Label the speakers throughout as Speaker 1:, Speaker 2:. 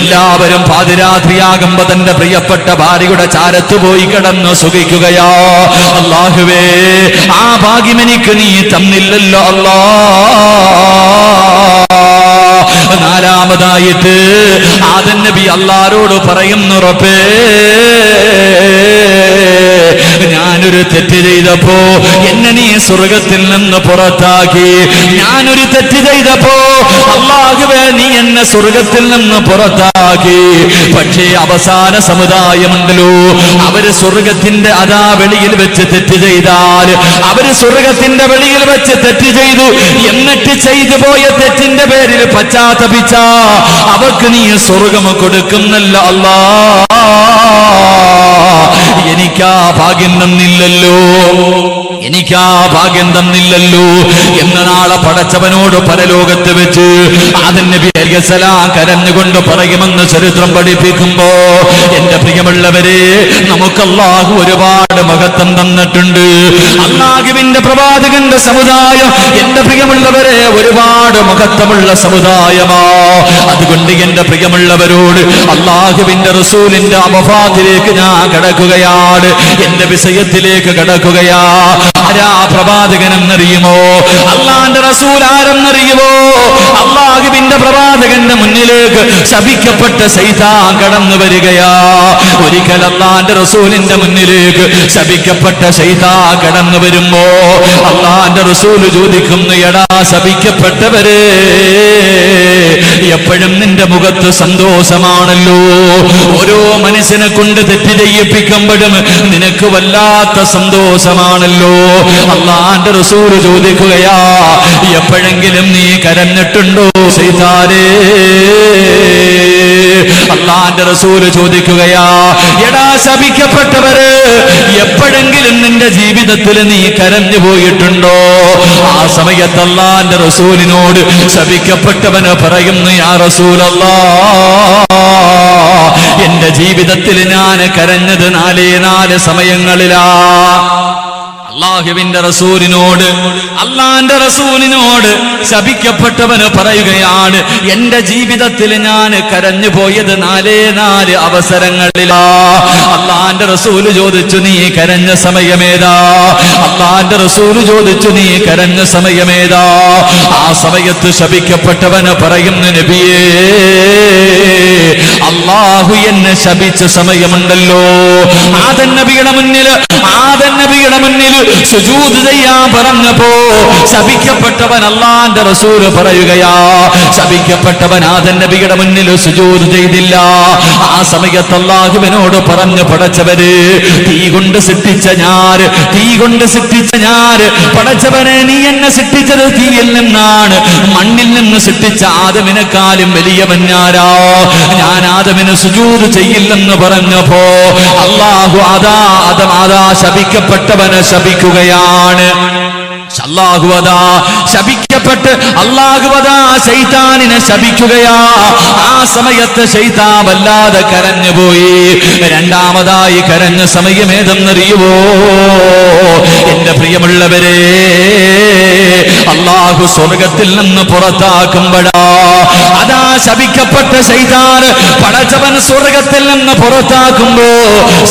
Speaker 1: എല്ലാവരും പാതിരാത്രിയാകുമ്പോ തന്റെ പ്രിയപ്പെട്ട ഭാര്യയുടെ ചാരത്ത് പോയി കിടന്ന് സുഖിക്കുകയാ. അല്ലാഹുവേ, ആ ഭാഗ്യം എനിക്ക് നീ തന്നില്ലല്ലോ അല്ലാ. നാലാമതായിട്ട് ആദം നബി അല്ലാഹുവോട് പറയുന്നു, റബ്ബേ, ഞാനൊരു തെറ്റ് ചെയ്തപ്പോ എന്നെ നീ സ്വർഗത്തിൽ നിന്ന് പുറത്താക്കി. ഞാനൊരു തെറ്റ് ചെയ്തപ്പോ അല്ലാഹുവേ, നീ എന്നെ സ്വർഗത്തിൽ നിന്ന് പുറത്താക്കി. പക്ഷേ അവസാന സമുദായമുണ്ടല്ലോ, അവര് സ്വർഗത്തിന്റെ അതാ വെളിയിൽ വെച്ച് തെറ്റ് ചെയ്താൽ, അവര് സ്വർഗത്തിന്റെ വെളിയിൽ വെച്ച് തെറ്റ് ചെയ്തു, എന്നിട്ട് ചെയ്തു പോയ തെറ്റിന്റെ പേരിൽ പശ്ചാത്തപിച്ച അവർക്ക് നീ സ്വർഗം കൊടുക്കുന്നല്ല അല്ലാ. എനിക്കാ ഭാഗ്യം തന്നില്ലല്ലോ, എനിക്കാ ഭാഗ്യം തന്നില്ലല്ലോ എന്ന് നാളെ പടച്ചവനോട് പരലോകത്ത് വെച്ച് ആദം നബി അലൈഹിസ്സലാം കരഞ്ഞുകൊണ്ട് പറയുമെന്ന് ചരിത്രം പഠിപ്പിക്കുമ്പോ, എന്റെ പ്രിയമുള്ളവരെ, നമുക്ക് അല്ലാഹു ഒരുപാട് മഹത്വം തന്നിട്ടുണ്ട്. അല്ലാഹുവിന്റെ പ്രവാചകന്റെ സമുദായം എന്റെ പ്രിയമുള്ളവരെ ഒരുപാട് മഹത്വമുള്ള സമുദായമാ. അതുകൊണ്ട് എന്റെ പ്രിയമുള്ളവരോട് അല്ലാഹുവിന്റെ റസൂലിന്റെ വഫാത്തിലേക്ക് ഞാൻ കടക്കുകയാണ്, എന്റെ വിഷയത്തിലേക്ക് കടക്കുകയാ. ആരാ പ്രവാചകൻ എന്നറിയുമോ? അല്ലാഹുവിന്റെ റസൂൽ ആരെന്നറിയുമോ? അല്ലാഹുവിന്റെ പ്രവാചകന്റെ മുന്നിലേക്ക് ശപിക്കപ്പെട്ട ശൈത്താൻ കടന്നു വരികയാ. ഒരിക്കൽ അല്ലാഹുവിന്റെ റസൂലിന്റെ മുന്നിലേക്ക് ശപിക്കപ്പെട്ട ശൈത്താൻ കടന്നു വരുമ്പോ അല്ലാഹുവിന്റെ റസൂൽ ചോദിക്കുന്നു, എടാ ശപിക്കപ്പെട്ടവരെ, എപ്പോഴും നിന്റെ മുഖത്ത് സന്തോഷമാണല്ലോ. ഓരോ മനുഷ്യനെ കൊണ്ട് തെറ്റ് ചെയ്യിപ്പിക്കുമ്പോഴും നിനക്ക് വല്ലാത്ത സന്തോഷമാണല്ലോ. അല്ലാഹുവിന്റെ റസൂൽ ചോദിക്കുകയാ, എപ്പോഴെങ്കിലും നീ കരഞ്ഞിട്ടുണ്ടോ ശൈത്താനേ? അല്ലാഹുവിന്റെ റസൂൽ ചോദിക്കുകയാ, എടാ ശപിക്കപ്പെട്ടവര്, എപ്പോഴെങ്കിലും നിന്റെ ജീവിതത്തിൽ നീ കരഞ്ഞു പോയിട്ടുണ്ടോ? ആ സമയത്ത് അല്ലാഹുവിന്റെ റസൂലിനോട് ശപിക്കപ്പെട്ടവന് പറയുന്നു, യാ റസൂലല്ലാഹ്, എന്റെ ജീവിതത്തിൽ ഞാൻ കരഞ്ഞത് നാല് സമയങ്ങളിലാ. അല്ലാഹുവിന്റെ റസൂലിനോട് ശപിക്കപ്പെട്ടവന് പറയുകയാണ്, എന്റെ ജീവിതത്തിൽ ഞാൻ കരഞ്ഞു പോയത് നാല് അവസരങ്ങളിലാ. അല്ലാഹുവിന്റെ റസൂല് ചോദിച്ചു, നീ കരഞ്ഞ സമയമേതാ? അല്ലാഹുവിന്റെ റസൂല് ചോദിച്ചു, നീ കരഞ്ഞ സമയമേതാ? ആ സമയത്ത് ശപിക്കപ്പെട്ടവന് പറയുന്നു, നബിയേ, അല്ലാഹു എന്നെ ശപിച്ച സമയമുണ്ടല്ലോ. ആദം നബിയുടെ മുന്നിൽ സുജൂദ് ചെയ്യാൻ പറഞ്ഞപ്പോ ശപിക്കപ്പെട്ടവൻ അല്ലാഹുവിന്റെ റസൂൽ പറയുകയാ, ശപിക്കപ്പെട്ടവൻ ആദം നബിയുടെ മുന്നിൽ സുജൂദ് ചെയ്തില്ല. ആ സമയത്ത് അല്ലാഹുവിനോട് പറഞ്ഞു, പടച്ചവന്, തീ കൊണ്ട് സൃഷ്ടിച്ച ഞാൻ, പടച്ചവനെ, നീ എന്നെ സൃഷ്ടിച്ചത് തീയിൽ നിന്നാണ്, മണ്ണിൽ നിന്ന് സൃഷ്ടിച്ച ആദമിനെക്കാളും വലിയവൻ ഞാനാ. ഞാൻ ആദമിന് സുജൂദ് ചെയ്യില്ലെന്ന് പറഞ്ഞപ്പോ അല്ലാഹു ആദാ ശപിക്കപ്പെട്ടവനെ ശപിക്കുകയാണ്. അല്ലാഹുവതാ ശൈത്താനിനെ ശപിക്കുകയാ. ആ സമയത്ത് ശൈത്താൻ വല്ലാതെ കരഞ്ഞുപോയി. രണ്ടാമതായി കരഞ്ഞ സമയമേതെന്നറിയുവോ? എന്റെ പ്രിയമുള്ളവരെ, അല്ലാഹു സ്വർഗത്തിൽ നിന്ന് പുറത്താക്കുമ്പോഴാ. അതാ ശപിക്കപ്പെട്ട ശൈത്താൻ പടച്ചവൻ സ്വർഗത്തിൽ നിന്ന് പുറത്താക്കുമ്പോ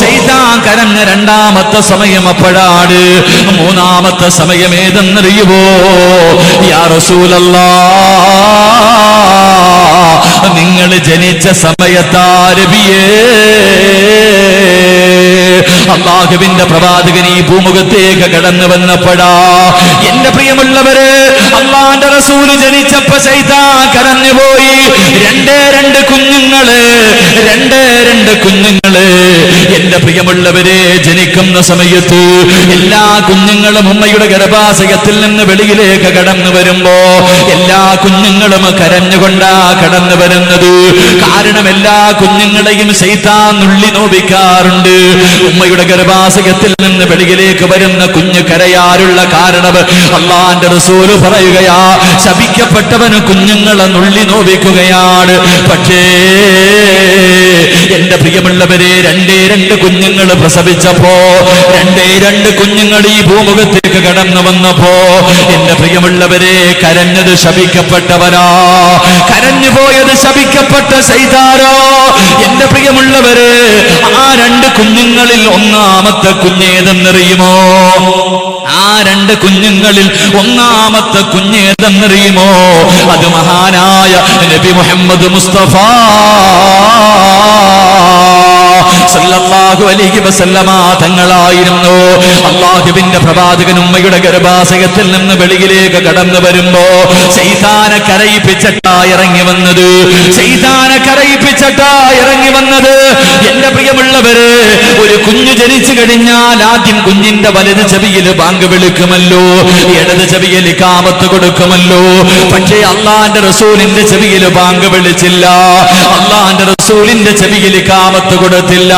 Speaker 1: ശൈത്താൻ കരഞ്ഞ രണ്ടാമത്തെ സമയം അപ്പോഴാണ്. മൂന്നാമത്തെ സമയം ഏതെന്നറിയുവോ? യാ റസൂലല്ലാഹ്, നിങ്ങൾ ജനിച്ച സമയത്താ നബിയേ. അല്ലാഹുവിന്റെ പ്രവാചകൻ ഈ ഭൂമുഖത്തേക്ക് കടന്നു വന്നപ്പോഴാ. എന്റെ പ്രിയമുള്ളവരെ, അല്ലാഹുവിന്റെ റസൂൽ ജനിച്ചപ്പോ ശൈത്താൻ കരഞ്ഞുപോയി. രണ്ട് കുഞ്ഞുങ്ങള്. എന്റെ പ്രിയമുള്ളവരെ, ജനിക്കുന്ന സമയത്ത് എല്ലാ കുഞ്ഞുങ്ങളും ഉമ്മയുടെ ഗർഭാശയത്തിൽ നിന്ന് വെളിയിലേക്ക് കടന്നു വരുമ്പോ എല്ലാ കുഞ്ഞുങ്ങളും കരഞ്ഞുകൊണ്ടാ കടന്നു വരുന്നത്. കാരണം എല്ലാ കുഞ്ഞുങ്ങളെയും ശൈത്താൻ നുള്ളി നോവിക്കാറുണ്ട്. ഉമ്മയുടെ ഗർഭാശയത്തിൽ നിന്ന് വെളിയിലേക്ക് വരുന്ന കുഞ്ഞ് കരയാറുള്ള കാരണം അല്ലാഹുവിന്റെ റസൂൽ പറയുകയാ, ശപിക്കപ്പെട്ടവന് കുഞ്ഞുങ്ങളെ നുള്ളി നോവിക്കുകയാണ്. പക്ഷേ എന്റെ പ്രിയമുള്ളവരെ, രണ്ട് കുഞ്ഞുങ്ങൾ പ്രസവിച്ചപ്പോ, രണ്ട് കുഞ്ഞുങ്ങൾ ഈ ഭൂമുഖത്തേക്ക് കടന്നു വന്നപ്പോ, എന്റെ പ്രിയമുള്ളവരെ, കരഞ്ഞത് ശപിക്കപ്പെട്ടവരാ, കരഞ്ഞു പോയത് ശപിക്കപ്പെട്ട ശൈതാനോ. എന്റെ പ്രിയമുള്ളവരെ, ആ രണ്ട് കുഞ്ഞുങ്ങളിൽ ഒന്നാമത്തെ കുഞ്ഞേതെന്നറിയുമോ? ആ രണ്ട് കുഞ്ഞുങ്ങളിൽ ഒന്നാമത്തെ കുഞ്ഞേതെന്നറിയുമോ? അത് മഹാനായ നബി മുഹമ്മദ് മുസ്തഫ സല്ലല്ലാഹു അലൈഹി വസല്ലമ തങ്ങളായിരുന്നു. അല്ലാഹുവിന്റെ പ്രവാചകൻ ഉമ്മയുടെ ഗർഭാശയത്തിൽ നിന്ന് വെളിയിലേക്ക് കടന്നു വരുമ്പോ ശൈത്താനെ കരയിപ്പിച്ചിട്ടാ ഇറങ്ങി വന്നത്, ശൈത്താനെ കരയിപ്പിച്ചിട്ടാ ഇറങ്ങി വന്നത്. എന്റെ പ്രിയമുള്ളവര്, ഒരു കുഞ്ഞു ജനിച്ചു കഴിഞ്ഞാൽ ആദ്യം കുഞ്ഞിന്റെ വലത് ചെവിയിൽ ബാങ്ക് വിളിക്കുമല്ലോ, ഇടത് ചെവിയിൽ ഇഖാമത്ത് കൊടുക്കുമല്ലോ. പക്ഷേ അള്ളാന്റെ റസൂലിന്റെ ചെവിയിൽ ബാങ്ക് വിളിച്ചില്ല, അള്ളാന്റെ റസൂലിന്റെ ചെവിയിൽ ഇഖാമത്ത് കൊടുത്തില്ല.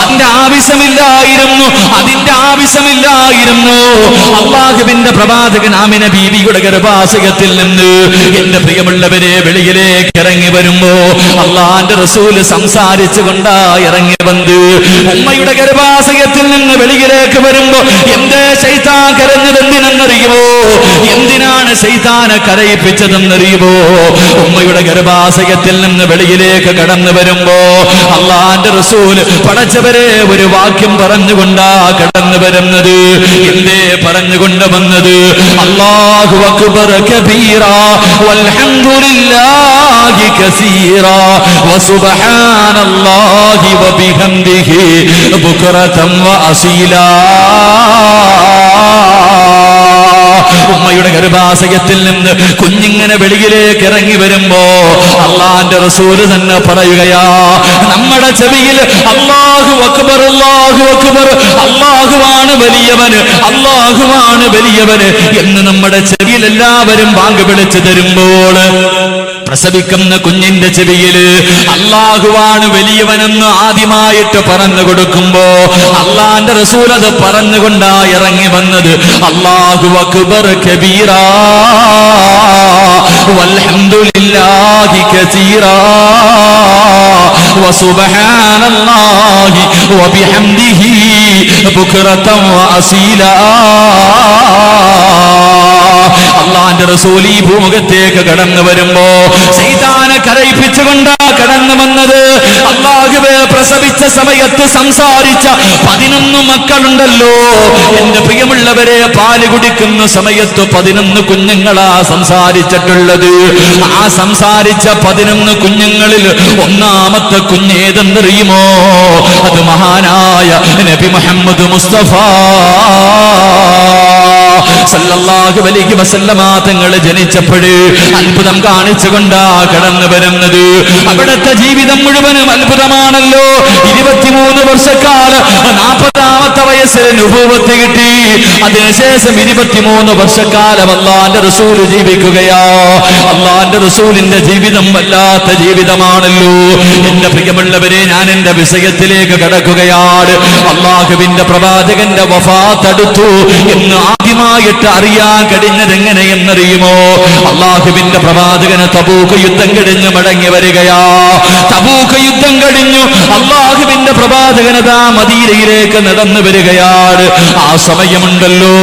Speaker 1: അതിന്റെ ആവശ്യമില്ലായിരുന്നു. അള്ളാഹുവിന്റെ പ്രവാചകൻ ആമിന ബീവിയുടെ ഗർഭാശയത്തിൽ നിന്ന് എന്റെ പ്രിയമുള്ളവരെ വെളിയിലേക്ക് ഇറങ്ങി വരുമ്പോ അള്ളാന്റെ റസൂല് സംസാരിച്ചു കൊണ്ടാ ഇറങ്ങി വന്ന് ഉമ്മയുടെ ഗർഭാശയത്തിൽ നിന്ന് വെളിയിലേക്ക് വരുമ്പോ എന്തേ ശൈത്താൻ കരഞ്ഞതെന്തിനെന്നറിയുമോ? എന്തിനാണ് ശൈത്താനെ കരയിപ്പിച്ചതെന്നറിയുമോ? ഉമ്മയുടെ ഗർഭാശയത്തിൽ നിന്ന് വെളിയിലേക്ക് കടന്നു വരുമ്പോ അള്ളാന്റെ റസൂല് പടച്ചവരെ ഒരു വാക്യം പറഞ്ഞുകൊണ്ടാ കടന്നു വരുന്നത്. എന്തേ പറഞ്ഞുകൊണ്ട് വന്നത്? അല്ലാഹു അക്ബർ കബീറാ വൽഹംദുലില്ലാഹി കസീറാ വസുബ്ഹാനല്ലാഹി വബിഹംദിഹി ബുക്റതൻ വഅസീലാ. ഉമ്മയുടെ ഗർഭാശയത്തിൽ നിന്ന് കുഞ്ഞിങ്ങനെ വെളിയിലേക്ക് ഇറങ്ങി വരുമ്പോ അള്ളാന്റെ റസൂല് തന്നെ പറയുകയാ, നമ്മുടെ ചെവിയിൽ അല്ലാഹു അക്ബർ അല്ലാഹു അക്ബർ, അല്ലാഹുവാണ് വലിയവന്, അല്ലാഹുവാണ് വലിയവന് എന്ന് നമ്മുടെ ചെവിയിൽ എല്ലാവരും ബാങ്ക് വിളിച്ചു തരുമ്പോൾ പ്രസവിക്കുന്ന കുഞ്ഞിന്റെ ചെവിയില് അല്ലാഹുവാണ് വലിയവനെന്ന് ആദ്യമായിട്ട് പറഞ്ഞു കൊടുക്കുമ്പോ അള്ളാന്റെ റസൂൽ അത് പറഞ്ഞുകൊണ്ടാ ഇറങ്ങി വന്നത്. അല്ലാഹു അക്ബർ കബീറാ വൽഹംദുലില്ലാഹി കസീറാ വസുബ്ഹാനല്ലാഹി വബിഹംദിഹി ബുക്റതൻ വഅസീലാ. അള്ളാന്റെ റസൂൽ ഈ ഭൂമുഖത്തേക്ക് കടന്നു വരുമ്പോ ശൈത്താനെ കരയിപ്പിച്ചുകൊണ്ടാ കടന്നു വന്നത്. അല്ലാഹുവേ, പ്രസവിച്ച സമയത്ത് സംസാരിച്ച 11 മക്കളുണ്ടല്ലോ എന്റെ പ്രിയമുള്ളവരെ, പാല് കുടിക്കുന്ന സമയത്ത് 11 കുഞ്ഞുങ്ങളാ സംസാരിച്ചിട്ടുള്ളത്. ആ സംസാരിച്ച 11 കുഞ്ഞുങ്ങളിൽ ഒന്നാമത്തെ കുഞ്ഞേതെന്നറിയുമോ? അത് മഹാനായ നബി മുഹമ്മദ് മുസ്തഫ സല്ലല്ലാഹു അലൈഹി വസല്ലമ തങ്ങൾ ജനിച്ചപ്പോഴ് അത്ഭുതം കാണിച്ചുകൊണ്ടാ കടന്നു വരുന്നത്. അവിടുത്തെ ജീവിതം മുഴുവനും അത്ഭുതമാണല്ലോ. 23 വർഷക്കാലം 40ാമത്തെ വയസ്സിൽ നുബുവത്ത് കിട്ടി. അതിനുശേഷം 23 വർഷക്കാലം അള്ളാന്റെ റസൂല് ജീവിക്കുകയാ. അള്ളാന്റെ റസൂലിന്റെ ജീവിതം വല്ലാത്ത ജീവിതമാണല്ലോ. എന്റെ പ്രിയമുള്ളവരെ, ഞാൻ എന്റെ വിഷയത്തിലേക്ക് കടക്കുകയാണ്. അള്ളാഹുവിന്റെ പ്രവാചകന്റെ വഫാത്ത് അടുത്തു എന്ന് ആദ്യമായിട്ട് അറിയാൻ കഴിഞ്ഞത് എങ്ങനെയെന്നറിയുമോ? അള്ളാഹുവിന്റെ പ്രവാചകന് തബൂക്ക് യുദ്ധം കഴിഞ്ഞ് മടങ്ങി വരികയാ. തബൂക്ക് യുദ്ധം കഴിഞ്ഞു അള്ളാഹുവിന്റെ പ്രവാചകനതാ മദീനയിലേക്ക് നടന്നു വരികയാണ്. ആ സമയമുണ്ടല്ലോ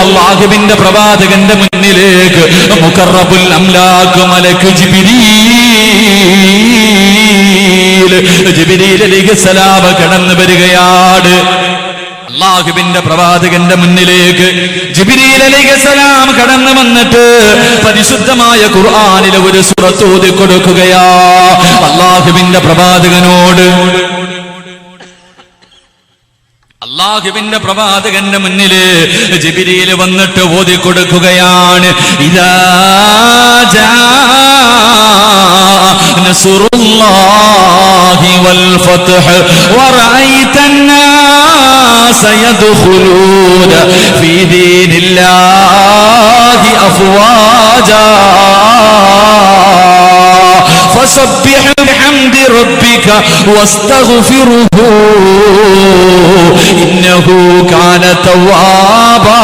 Speaker 1: അള്ളാഹുവിന്റെ പ്രവാചകന്റെ മുന്നിലേക്ക് മുഖറബുൽ അംലാഖ് മലക്ക് ജിബ്രീൽ അലൈഹിസ്സലാം കടന്നു വരികയാണ്. അല്ലാഹുവിന്റെ പ്രവാചകന്റെ മുന്നിലേക്ക് ജിബ്രീൽ അലൈഹിസ്സലാം കടന്നു വന്നിട്ട് പരിശുദ്ധമായ ഖുർആനിലെ ഒരു സൂറത്ത് ഓതി കൊടുക്കുകയാ. അല്ലാഹുവിന്റെ പ്രവാചകനോട് അല്ലാഹുവിന്റെ പ്രവാചകന്റെ മുന്നില് ജിബ്രീൽ വന്നിട്ട് ഓതി കൊടുക്കുകയാണ്. ഇദാ ജാ നസ്റുല്ലാഹി വൽ ഫത്ഹ് വറഅയ്തൻ നാസ യദ്ഖുലൂന ഫീ ദീനില്ലാഹി അഫ്വാജാ فسبح بحمد ربك واستغفره إنه كان توابا.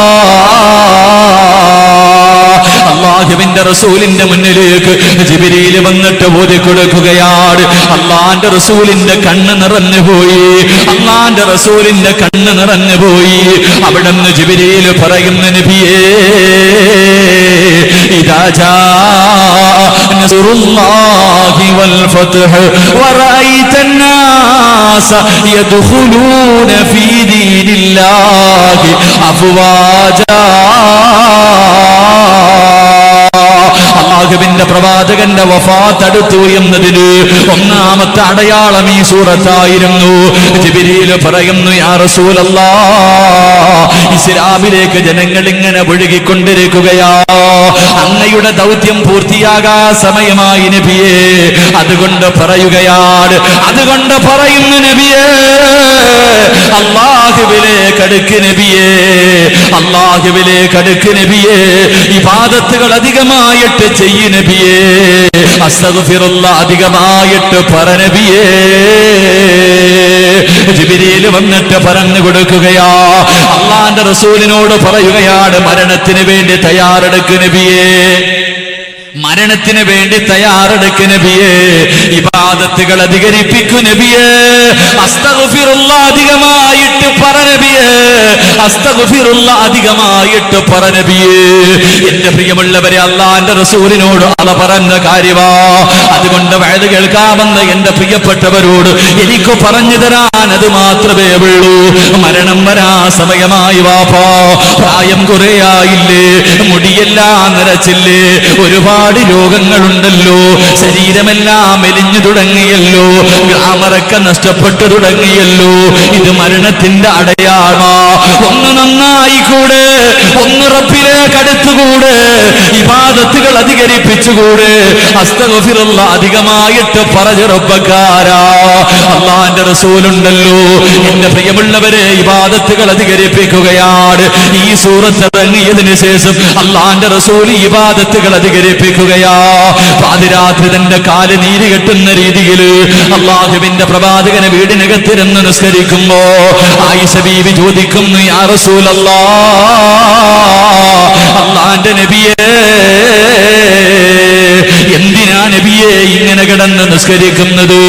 Speaker 1: അല്ലാഹുവിന്റെ റസൂലിന്റെ മുന്നിലേക്ക് ജിബ്രീൽ വന്നിട്ട് ഓതി കൊടുക്കുകയാണ്. അല്ലാഹുവിന്റെ റസൂലിന്റെ കണ്ണ് നിറഞ്ഞുപോയി. അല്ലാഹുവിന്റെ റസൂലിന്റെ കണ്ണ് നിറഞ്ഞുപോയി. അവിടുന്ന് ജിബ്രീൽ പറയുന്നു, നബിയേ, ഇദാ ജാ നസ്റുല്ലാഹി വൽ ഫത്ഹ് വറഅയ്ത الناس يدخلون في دين الله أفواجا. അല്ലാഹുവിന്റെ പ്രവാചകന്റെ വഫാത്ത് അടുത്തു എന്നതിന് ഒന്നാമത്തെ അടയാളം ഈ സൂറത്തായിരുന്നു. ജിബ്രീൽ പറയുന്നു, യാ റസൂലല്ലാഹ്, ഇസ്ലാമിലേക്ക് ജനങ്ങൾ ഇങ്ങനെ ഒഴുകിക്കൊണ്ടിരിക്കുകയാ. അങ്ങയുടെ ദൗത്യം പൂർത്തിയാകാ സമയമായി നബിയേ. അതുകൊണ്ട് പറയുകയാണ്, അതുകൊണ്ട് പറയുന്നു നബിയേ, അല്ലാഹുവിലേക്ക് അടുക്ക് നബിയേ, അല്ലാഹുവിലേക്ക് അടുക്ക് നബിയേ. ഇബാദത്തുകൾ അധികമായിട്ട് ചെയ്യ് നബിയേ, അസ്തഗ്ഫിറുല്ലാഹ് അധികമായിട്ട് പറ നബിയേ. ജിബ്രീൽ വന്നിട്ട് പറഞ്ഞു കൊടുക്കുകയാ. അല്ലാഹുവിന്റെ റസൂലിനോട് പറയുകയാണ്, മരണത്തിന് വേണ്ടി തയ്യാറെടുക്ക് നബിയേ, മരണത്തിന് വേണ്ടി തയ്യാറെടുക്ക് നബിയേ. ഇബാദത്തുകൾ അധികരിപ്പിക്കു നബിയേ. അസ്തഗ്ഫിറുല്ലാഹ് അധികമായിട്ട് പറ നബിയേ, അസ്തഗ്ഫിറുല്ലാഹ് അധികമായിട്ട് പറ നബിയേ. എന്റെ പ്രിയമുള്ളവരെ, അല്ലാഹുവിന്റെ റസൂലിനോട് അല്ല പറഞ്ഞ കാര്യമാ. അതുകൊണ്ട് വഅദ് കേൾക്കാമെന്ന് എന്റെ പ്രിയപ്പെട്ടവരോട് എനിക്ക് പറഞ്ഞു തരാൻ അത് മാത്രമേ ഉള്ളൂ. മരണം വരാ സമയമായി വാപ്പാ. പ്രായം കുറേയായില്ലേ, മുടിയെല്ലാം നിറച്ചില്ലേ, ഒരുപാട് രോഗങ്ങളുണ്ടല്ലോ, ശരീരമെല്ലാം മെലിഞ്ഞു തുടങ്ങിയല്ലോ, ഗ്ലാമറൊക്കെ നഷ്ടപ്പെട്ടു തുടങ്ങിയല്ലോ. ഇത് മരണത്തിന്റെ അടയാളമാ. ഒന്ന് നന്നായി കൂടെ, ഒന്ന് റബ്ബിലേക്ക് അടുത്തുകൂടെ, ഇബാദത്തുകൾ അധികരിപ്പിച്ചുകൂടെ, അസ്തഗ്ഫിറുല്ലാഹ് അധികമായിട്ട് പറഞ്ഞു റബ്ബക്കാരാ. അല്ലാഹുവിന്റെ റസൂലുണ്ടല്ലോ. എന്റെ പ്രിയമുള്ളവരെ, ഇബാദത്തുകൾ അധികരിപ്പിക്കുകയാണ്. ഈ സൂറത്ത് ഇറങ്ങിയതിനു ശേഷം അല്ലാഹുവിന്റെ റസൂൽ ഇബാദത്തുകൾ അധികരിപ്പിക്കുകയാ. പാതിരാത്രി തന്റെ കാല് നീര് കെട്ടുന്ന രീതിയിൽ അല്ലാഹുവിന്റെ പ്രവാചകനെ വീടിനകത്തിരുന്ന് നിസ്കരിക്കുമ്പോ ആയിഷ ബീവി ചോദിക്കുന്നു, യാ റസൂലല്ലാഹ്, അല്ലാഹുവിന്റെ നബിയേ, എന്തിനാ നബിയെ ഇങ്ങനെ കിടന്ന് നിസ്കരിക്കുന്നത്?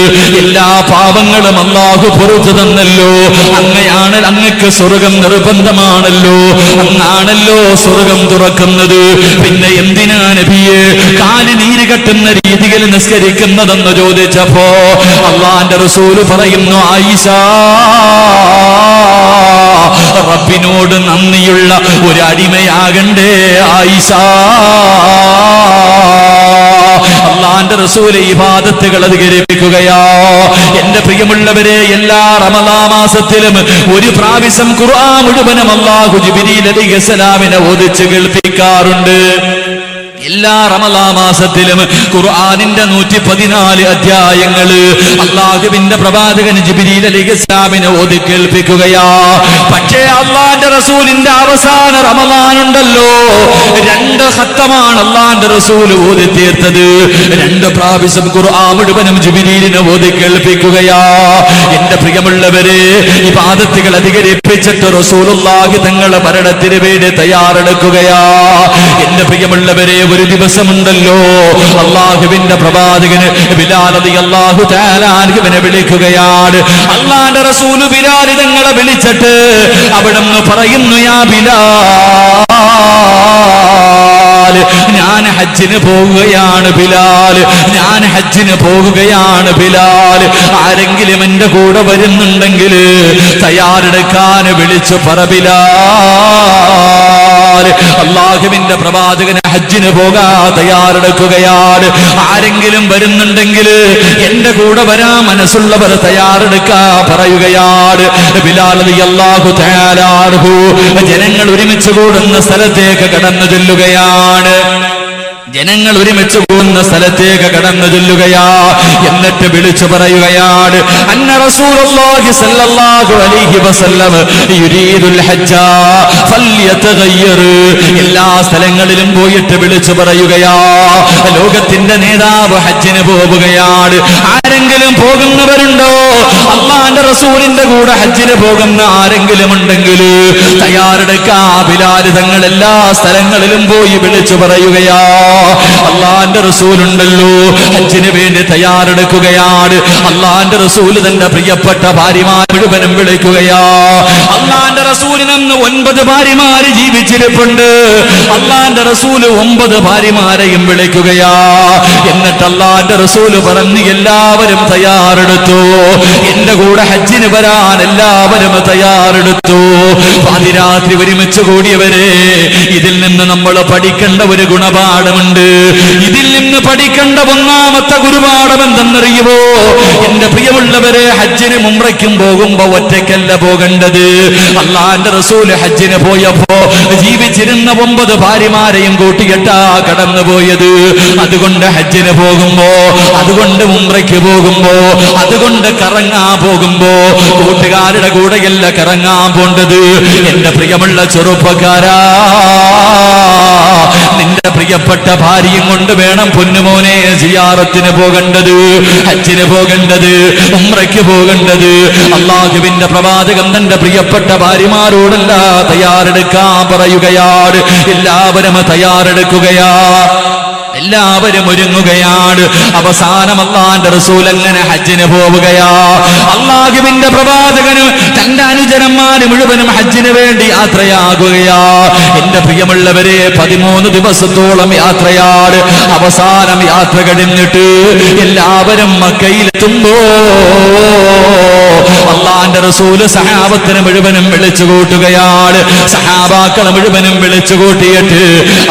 Speaker 1: എല്ലാ പാപങ്ങളും അല്ലാഹു പുറത്തു തന്നല്ലോ. അങ്ങയാണ്, അങ്ങക്ക് സ്വർഗം നിർബന്ധമാണല്ലോ, അങ്ങാണല്ലോ സ്വർഗം തുറക്കുന്നത്. പിന്നെ എന്തിനാ നബിയെ കാല് നീര് കെട്ടുന്ന രീതിയിൽ നിസ്കരിക്കുന്നതെന്ന് ചോദിച്ചപ്പോ അല്ലാഹുവിന്റെ റസൂൽ പറയുന്നു, ആയിഷ, റബ്ബിനോട് നന്ദിയുള്ള ഒരു അടിമയാകണ്ടേ ആയിഷ. അല്ലാഹുവിന്റെ റസൂൽ ഇബാദത്തുകൾ അധികരിപ്പിക്കുകയാ. എന്റെ പ്രിയമുള്ളവരെ, എല്ലാ റമളാൻ മാസത്തിലും ഒരു പ്രാവശ്യം ഖുർആൻ മുഴുവനും അല്ലാഹു ജിബ്രീൽ അലൈഹിസ്സലാമിനെ ഓതിച്ച് കേൾപ്പിക്കാറുണ്ട്. എല്ലാ റമളാൻ മാസത്തിലും ഖുർആനിന്റെ 114 അധ്യായങ്ങള് അല്ലാഹുവിന്റെ പ്രവാചകൻ ജിബ്രീൽ അലൈഹിസ്സലാമിനെ ഓതി കേൾപ്പിക്കുകയാ. പക്ഷേ അല്ലാഹുവിന്റെ റസൂലിന്റെ അവസാന റമളാൻ ഉണ്ടല്ലോ, 2 ഖത്തമാണ് അല്ലാഹുവിന്റെ റസൂൽ ഓതി തീർത്തത്. 2 പ്രാവശ്യം ഖുർആൻ മുഴുവനും ജിബ്രീലിനെ ഓതി കേൾപ്പിക്കുകയാ. എന്റെ പ്രിയമുള്ളവരെ, ഇബാദത്തുകൾ അധികരിപ്പിച്ചിട്ട് റസൂലുള്ളാഹി തങ്ങളുടെ മരണത്തിന് വേണ്ടി തയ്യാറെടുക്കുകയാ. എന്റെ പ്രിയമുള്ളവരെ, ഒരു ദിവസമുണ്ടല്ലോ അല്ലാഹുവിന്റെ പ്രവാചകന് ബിലാൽ റളിയല്ലാഹു തആല അൻഹുവിനെ വിളിക്കുകയാണ്. അല്ലാഹുവിന്റെ റസൂൽ ബിലാൽ തങ്ങളെ വിളിച്ചിട്ട് അവിടുന്ന് പറയുന്നു, യാ ബിലാൽ, ഞാൻ ഹജ്ജിന് പോവുകയാണ് ബിലാൽ, ഞാൻ ഹജ്ജിന് പോവുകയാണ് ബിലാൽ. ആരെങ്കിലും എന്റെ കൂടെ വരുന്നുണ്ടെങ്കിൽ തയ്യാറെടുക്കാൻ വിളിച്ചു പറ ബിലാൽ. അല്ലാഹുവിന്റെ പ്രവാചകന് ഹജ്ജിന് പോകാൻ തയ്യാറെടുക്കുകയാണ്. ആരെങ്കിലും വരുന്നുണ്ടെങ്കിൽ എന്റെ കൂടെ വരാൻ മനസ്സുള്ളവർ തയ്യാറെടുക്കാൻ പറയുകയാണ്. ബിലാൽ റളിയല്ലാഹു തആല അൻഹു ജനങ്ങൾ ഒരുമിച്ച് കൂടുന്ന സ്ഥലത്തേക്ക് കടന്നു ചെല്ലുകയാണ്. ജനങ്ങൾ ഒരുമിച്ച് പോകുന്ന സ്ഥലത്തേക്ക് കടന്നു ചെല്ലുകയാ. എന്നിട്ട് വിളിച്ചു പറയുകയാണ്, അന്ന റസൂലുള്ളാഹി സ്വല്ലല്ലാഹു അലൈഹി വസല്ലം യുരീദുൽ ഹജ്ജ ഫൽയതഗയ്യർ. എല്ലാ സ്ഥലങ്ങളിലും പോയിട്ട് വിളിച്ചു പറയുകയാ, ലോകത്തിന്റെ നേതാവ് ഹജ്ജിന് പോവുകയാണ്. ആരെങ്കിലും പോകുന്നവരുണ്ടോ? അല്ലാഹുവിന്റെ റസൂലിന്റെ കൂടെ ഹജ്ജിന് പോകുന്ന ആരെങ്കിലും ഉണ്ടെങ്കിൽ തയ്യാറെടുക്കാ. ബിലാൽ തങ്ങൾ എല്ലാ സ്ഥലങ്ങളിലും പോയി വിളിച്ചു പറയുകയാ, അല്ലാഹുവിന്റെ റസൂലുണ്ടല്ലോ, ഹജ്ജിന് വേണ്ടി തയ്യാറെടുക്കുകയാണ്. അല്ലാഹുവിന്റെ റസൂൽ തന്റെ പ്രിയപ്പെട്ട ഭാര്യമാർ മുഴുവനും വിളിക്കുകയാ. അല്ലാഹുവിന്റെ റസൂലിന് 9 ഭാര്യമാര് ജീവിച്ചിരിപ്പുണ്ട്. അല്ലാഹുവിന്റെ റസൂല് 9 ഭാര്യമാരെയും വിളിക്കുകയാ. എന്നിട്ട് അല്ലാഹുവിന്റെ റസൂല് പറഞ്ഞു, എല്ലാവരും തയ്യാറെടുത്തു, എന്റെ കൂടെ ഹജ്ജിന് വരാൻ എല്ലാവരും തയ്യാറെടുത്തു. പാതിരാത്രി ഒരുമിച്ച് കൂടിയവരെ, ഇതിൽ നിന്ന് നമ്മൾ പഠിക്കേണ്ട ഒരു ഗുണപാഠമുണ്ട്. ഇതിൽ നിന്ന് പഠിക്കേണ്ട ഒന്നാമത്തെ ഗുരുപാഠം എന്തെന്നറിയുമോ? എന്റെ പ്രിയമുള്ളവരെ, ഹജ്ജിന് ഉംറയ്ക്കും പോകുമ്പോ ഒറ്റയ്ക്കല്ല പോകേണ്ടത്. അല്ലാഹുവിന്റെ റസൂൽ ഹജ്ജിന് പോയപ്പോ ജീവിച്ചിരുന്ന 9 ഭാര്യമാരെയും കൂട്ടിയിട്ടാ കടന്നുപോയത്. അതുകൊണ്ട് ഹജ്ജിന് പോകുമ്പോ, അതുകൊണ്ട് ഉംറയ്ക്ക് പോകുമ്പോ, അതുകൊണ്ട് കറങ്ങാൻ പോകുമ്പോ കൂട്ടുകാരുടെ കൂടെയല്ല കറങ്ങാൻ പോണ്ടത്. എന്റെ പ്രിയമുള്ള ചെറുപ്പക്കാരാ, നിന്റെ പ്രിയപ്പെട്ട ഭാര്യയും കൊണ്ട് വേണം പൊന്നുമോനെ സിയാറത്തിന് പോകേണ്ടത്, ഹജ്ജിന് പോകേണ്ടത്, ഉംറയ്ക്ക് പോകേണ്ടത്. അല്ലാഹുവിന്റെ പ്രവാചകൻ തന്റെ പ്രിയപ്പെട്ട ഭാര്യമാരോടല്ല തയ്യാറെടുക്കാൻ പറയുകയാണ്. എല്ലാവരും തയ്യാറെടുക്കുകയാ, എല്ലാവരും ഒരുങ്ങുകയാണ്. അവസാനം അല്ലാഹുവിന്റെ റസൂൽ അങ്ങനെ ഹജ്ജിന് പോവുകയാ. അല്ലാഹുവിന്റെ പ്രവാചകന് തന്റെ അനുചരന്മാര് മുഴുവനും ഹജ്ജിന് വേണ്ടി യാത്രയാകുകയാ. എന്റെ പ്രിയമുള്ളവരെ, 13 ദിവസത്തോളം യാത്രയാണ്. അവസാനം യാത്ര കഴിഞ്ഞിട്ട് എല്ലാവരും മക്കയിലെത്തുമ്പോ അല്ലാഹുവിന്റെ റസൂല് സഹാബത്തിനെ മുഴുവനും വിളിച്ചു കൂട്ടുകയാണ്. സഹാബാക്കളെ മുഴുവനും വിളിച്ചു കൂട്ടിയിട്ട്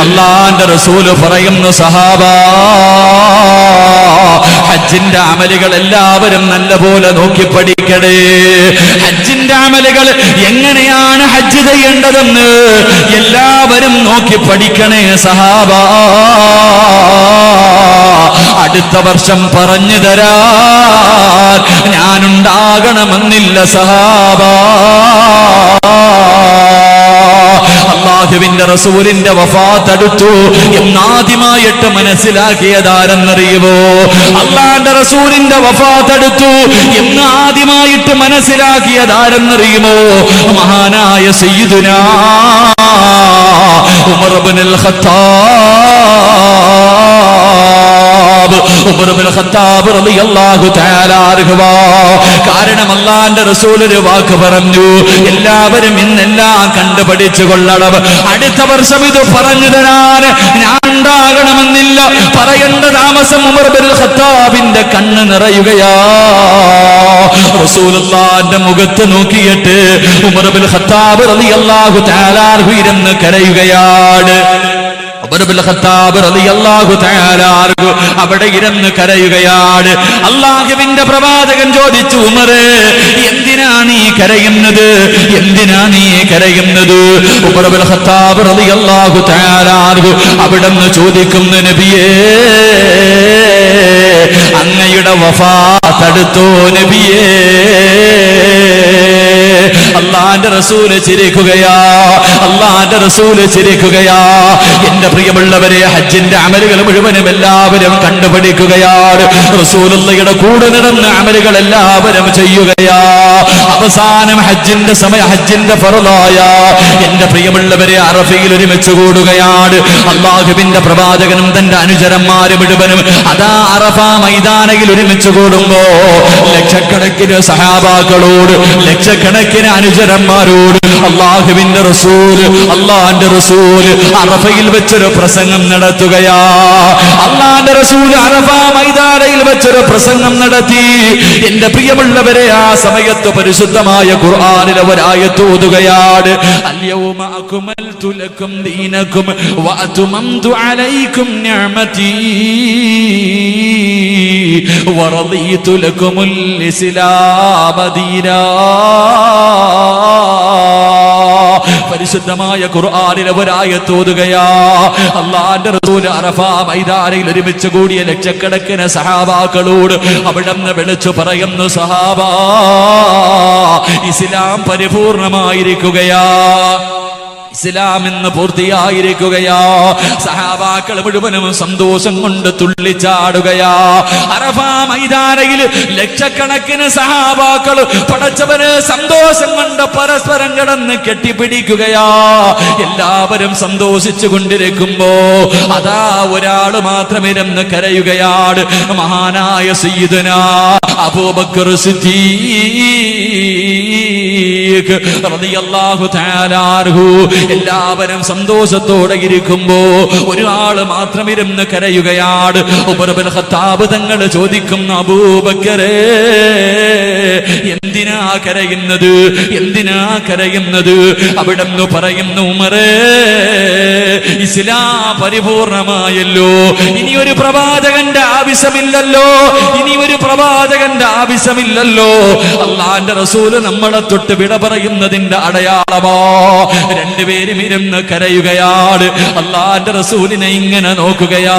Speaker 1: അല്ലാഹുവിന്റെ റസൂല് പറയുന്നു, സഹാബാ, ഹജ്ജിന്റെ അമലുകൾ എല്ലാവരും നല്ലപോലെ നോക്കി പഠിക്കണേ. ഹജ്ജിന്റെ അമലുകൾ എങ്ങനെയാണ് ഹജ്ജ് ചെയ്യേണ്ടതെന്ന് എല്ലാവരും നോക്കി പഠിക്കണേ സഹാബാ. അടുത്ത വർഷം പറഞ്ഞു തരാൻ ഞാനുണ്ടാകണമെന്നില്ല സഹാബാ. അല്ലാഹുവിന്റെ റസൂലിന്റെ വഫാത്ത് അടുത്തു എന്നാദ്യമായിട്ട് മനസ്സിലാക്കിയതാരെന്നറിയുമോ? അല്ലാഹുവിന്റെ റസൂലിന്റെ വഫാത്ത് അടുത്തു എന്നാദ്യമായിട്ട് മനസ്സിലാക്കിയതാരെന്നറിയുമോ? മഹാനായ സയ്യിദുനാ ഉമർ ഇബ്നുൽ ഖത്താബ്, ഉമർ ഇബ്നുൽ ഖത്താബ് റളിയല്ലാഹു തആല അൻഹു. കാരണം അല്ലാഹുവിന്റെ റസൂൽ ഒരു വാക്ക് പറഞ്ഞു, എല്ലാവരും ഇന്നെല്ലാം കണ്ടുപഠിച്ചു കൊള്ളണം. അടുത്ത വർഷം ഇത് പറഞ്ഞു തരാൻ ഞാൻ ഉണ്ടാകണമെന്നില്ല. പറയേണ്ട താമസം ഉമർ ഇബ്നുൽ ഖത്താബിന്റെ കണ്ണ് നിറയുകയാ. റസൂലുള്ളാഹിന്റെ മുഖത്ത് നോക്കിയിട്ട് ഉമർ ഇബ്നുൽ ഖത്താബ് റളിയല്ലാഹു തആല അൻഹു ഇരുന്ന് കരയുകയാണ്. അവിടെ ഇരുന്ന് കരയുകയാണ്. അല്ലാഹുവിന്റെ പ്രവാചകൻ ചോദിച്ചു, ഉമറേ, എന്തിനാ നീ കരയുന്നത്? എന്തിനാ നീ കരയുന്നത്? ഉമർ ഇബ്നുൽ ഖത്താബ് റളിയല്ലാഹു തആല അൻഹു അവിടുന്ന് ചോദിക്കുന്നു, നബിയേ, അങ്ങയുടെ വഫാത്ത് അടുത്തോ നബിയേ? അല്ലാഹുവിന്റെ റസൂല് ചിരിക്കുകയാ. അല്ലാഹുവിന്റെ റസൂല് ചിരിക്കുകയാ. എന്റെ പ്രിയമുള്ളവരെ, ഹജ്ജിന്റെ അമലുകൾ മുഴുവനും എല്ലാവരും കണ്ടുപിടിക്കുകയാണ്. റസൂലുള്ളാഹിയുടെ കൂടെ നടന്ന അമലുകൾ എല്ലാവരും ചെയ്യുകയാ. അവസാനം ഹജ്ജിന്റെ സമയം, ഹജ്ജിന്റെ ഫർളായ എന്റെ പ്രിയമുള്ളവരെ, അറഫയിൽ ഒരുമിച്ച് കൂടുകയാണ്. അല്ലാഹുവിന്റെ പ്രവാചകനും തന്റെ അനുചരന്മാരും മുഴുവനും അതാ അറഫ മൈതാനയിൽ ഒരുമിച്ച് കൂടുമ്പോ ലക്ഷക്കണക്കിന് സഹാബാക്കളോട്, ലക്ഷക്കണക്കിന് അനുചരന്മാരോട് അല്ലാഹുവിന്റെ റസൂല്, അല്ലാഹുവിന്റെ റസൂല് അറഫയിൽ വെച്ചൊരു പ്രസംഗം നടത്തുകയാ. അല്ലാഹുവിന്റെ റസൂല് അറഫ മൈതാനയിൽ വെച്ചൊരു പ്രസംഗം നടത്തി. എന്റെ പ്രിയമുള്ളവരെ, ആ സമയത്ത് പരിശുദ്ധമായ ഖുർആനിലെ ഒരായത്ത് ഓതുകയാണ്. അൽയൗമ അക്മൽതു ലക്കും ദീനക്കും വഅത്മംതു അലൈക്കും നിഅമതി വറദീതു ലക്കുമുൽ ഇസ്ലാമ ദീനാ പരിശുദ്ധമായ ഖുർആനിലെ ഒരായത്ത് ഓതുകയാ. അല്ലാഹുവിന്റെ റസൂൽ അറഫാ മൈതാനിൽ ഒരുമിച്ച് കൂടിയ ലക്ഷക്കണക്കിന് സഹാബാക്കളോട് അവിടുന്ന് വിളിച്ചു പറയുന്നു, സഹാബാ, ഇസ്ലാം പരിപൂർണമായിരിക്കുകയാ, ഇസ്ലാം ഇന്ന് പൂർത്തിയായിരിക്കുകയാ. സഹാബാക്കൾ മുഴുവനും സന്തോഷം കൊണ്ട് തുള്ളിച്ചാടുകയാ. അറഫാ മൈതാനയിൽ ലക്ഷക്കണക്കിന് സഹാബാക്കൾ പടച്ചവന് സന്തോഷം കൊണ്ട് പരസ്പരം കിടന്ന് കെട്ടിപ്പിടിക്കുകയാ. എല്ലാവരും സന്തോഷിച്ചു കൊണ്ടിരിക്കുമ്പോ അതാ ഒരാള് മാത്രം ഇരുന്ന് കരയുകയാണ്. മഹാനായ സയ്യിദുനാ അബൂബക്കർ സിദ്ദീഖ് റളിയല്ലാഹു തആല അൻഹു. എല്ലാവരും സന്തോഷത്തോടെ ഇരിക്കുമ്പോ ഒരാള് മാത്രം ഇരുന്ന് കരയുകയാണ്. ഉമർ ഇബ്നു ഖത്താബ് തങ്ങൾ ചോദിക്കുന്നു, അബൂബക്കറേ, എന്തിനാ കരയുന്നത്, എന്തിനാ കരയുന്നത്? അവിടെന്ന് പറയുന്നു, ഉമറേ, ഇസ്ലാം പരിപൂർണമായല്ലോ, ഇനി ഒരു പ്രവാചകന്റെ ആവശ്യമില്ലല്ലോ, ഇനി ഒരു പ്രവാചകന്റെ ആവശ്യമില്ലല്ലോ. അല്ലാഹുവിന്റെ റസൂല് നമ്മളെ തൊട്ട് വിട പറയുന്നതിന്റെ അടയാളമോ. രണ്ടുപേരും ഇരുന്ന് കരയുകയാണ്. അല്ലാഹുവിന്റെ റസൂലിനെ ഇങ്ങനെ നോക്കുകയാ.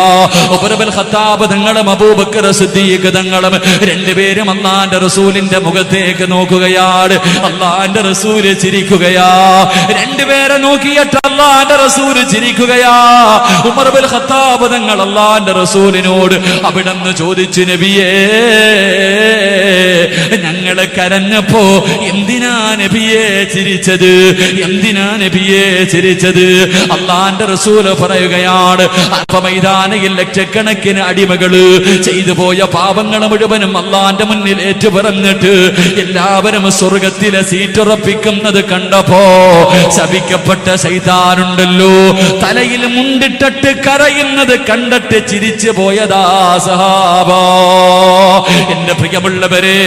Speaker 1: ഉമർ ഇബ്നു ഖത്താബ് തങ്ങളും അബൂബക്കർ സിദ്ദീഖ് തങ്ങളും രണ്ടുപേരും അല്ലാഹുവിന്റെ റസൂലിന്റെ മുഖത്തേക്ക് നോക്കുകയാണ്. അല്ലാഹുവിന്റെ റസൂല് ചിരിക്കുകയാ. രണ്ടുപേരെ നോക്കിയിട്ട് അല്ലാഹുവിന്റെ റസൂല് ചിരിക്കുകയാ. ഉമർ ഇബ്നു ഖത്താബ് തങ്ങൾ അല്ലാഹുവിന്റെ റസൂലിനോട് അവിടുന്ന് ചോദിച്ചു, നബിയേ, ഞങ്ങള് കരഞ്ഞപ്പോ എന്തിനാ നബിയെ ചിരിച്ചത്, എന്തിനാ നബിയെ ചിരിച്ചത്? അല്ലാഹുവിന്റെ റസൂൽ പറയുകയാണ്, അറഫ മൈതാനിൽ ലക്ഷക്കണക്കിന് അടിമകള് ചെയ്തു പോയ പാപങ്ങൾ മുഴുവനും അല്ലാഹുവിന്റെ മുന്നിൽ ഏറ്റുപറഞ്ഞിട്ട് എല്ലാവരും സ്വർഗത്തിലെ സീറ്റുറപ്പിക്കുന്നത് കണ്ടപ്പോ ശപിക്കപ്പെട്ട ശൈത്താനുണ്ടല്ലോ, തലയിൽ മുണ്ടിട്ടിട്ട് കരയുന്നത് കണ്ടിട്ട് ചിരിച്ചു പോയതാ സഹാബാ. എന്റെ പ്രിയമുള്ളവരെ,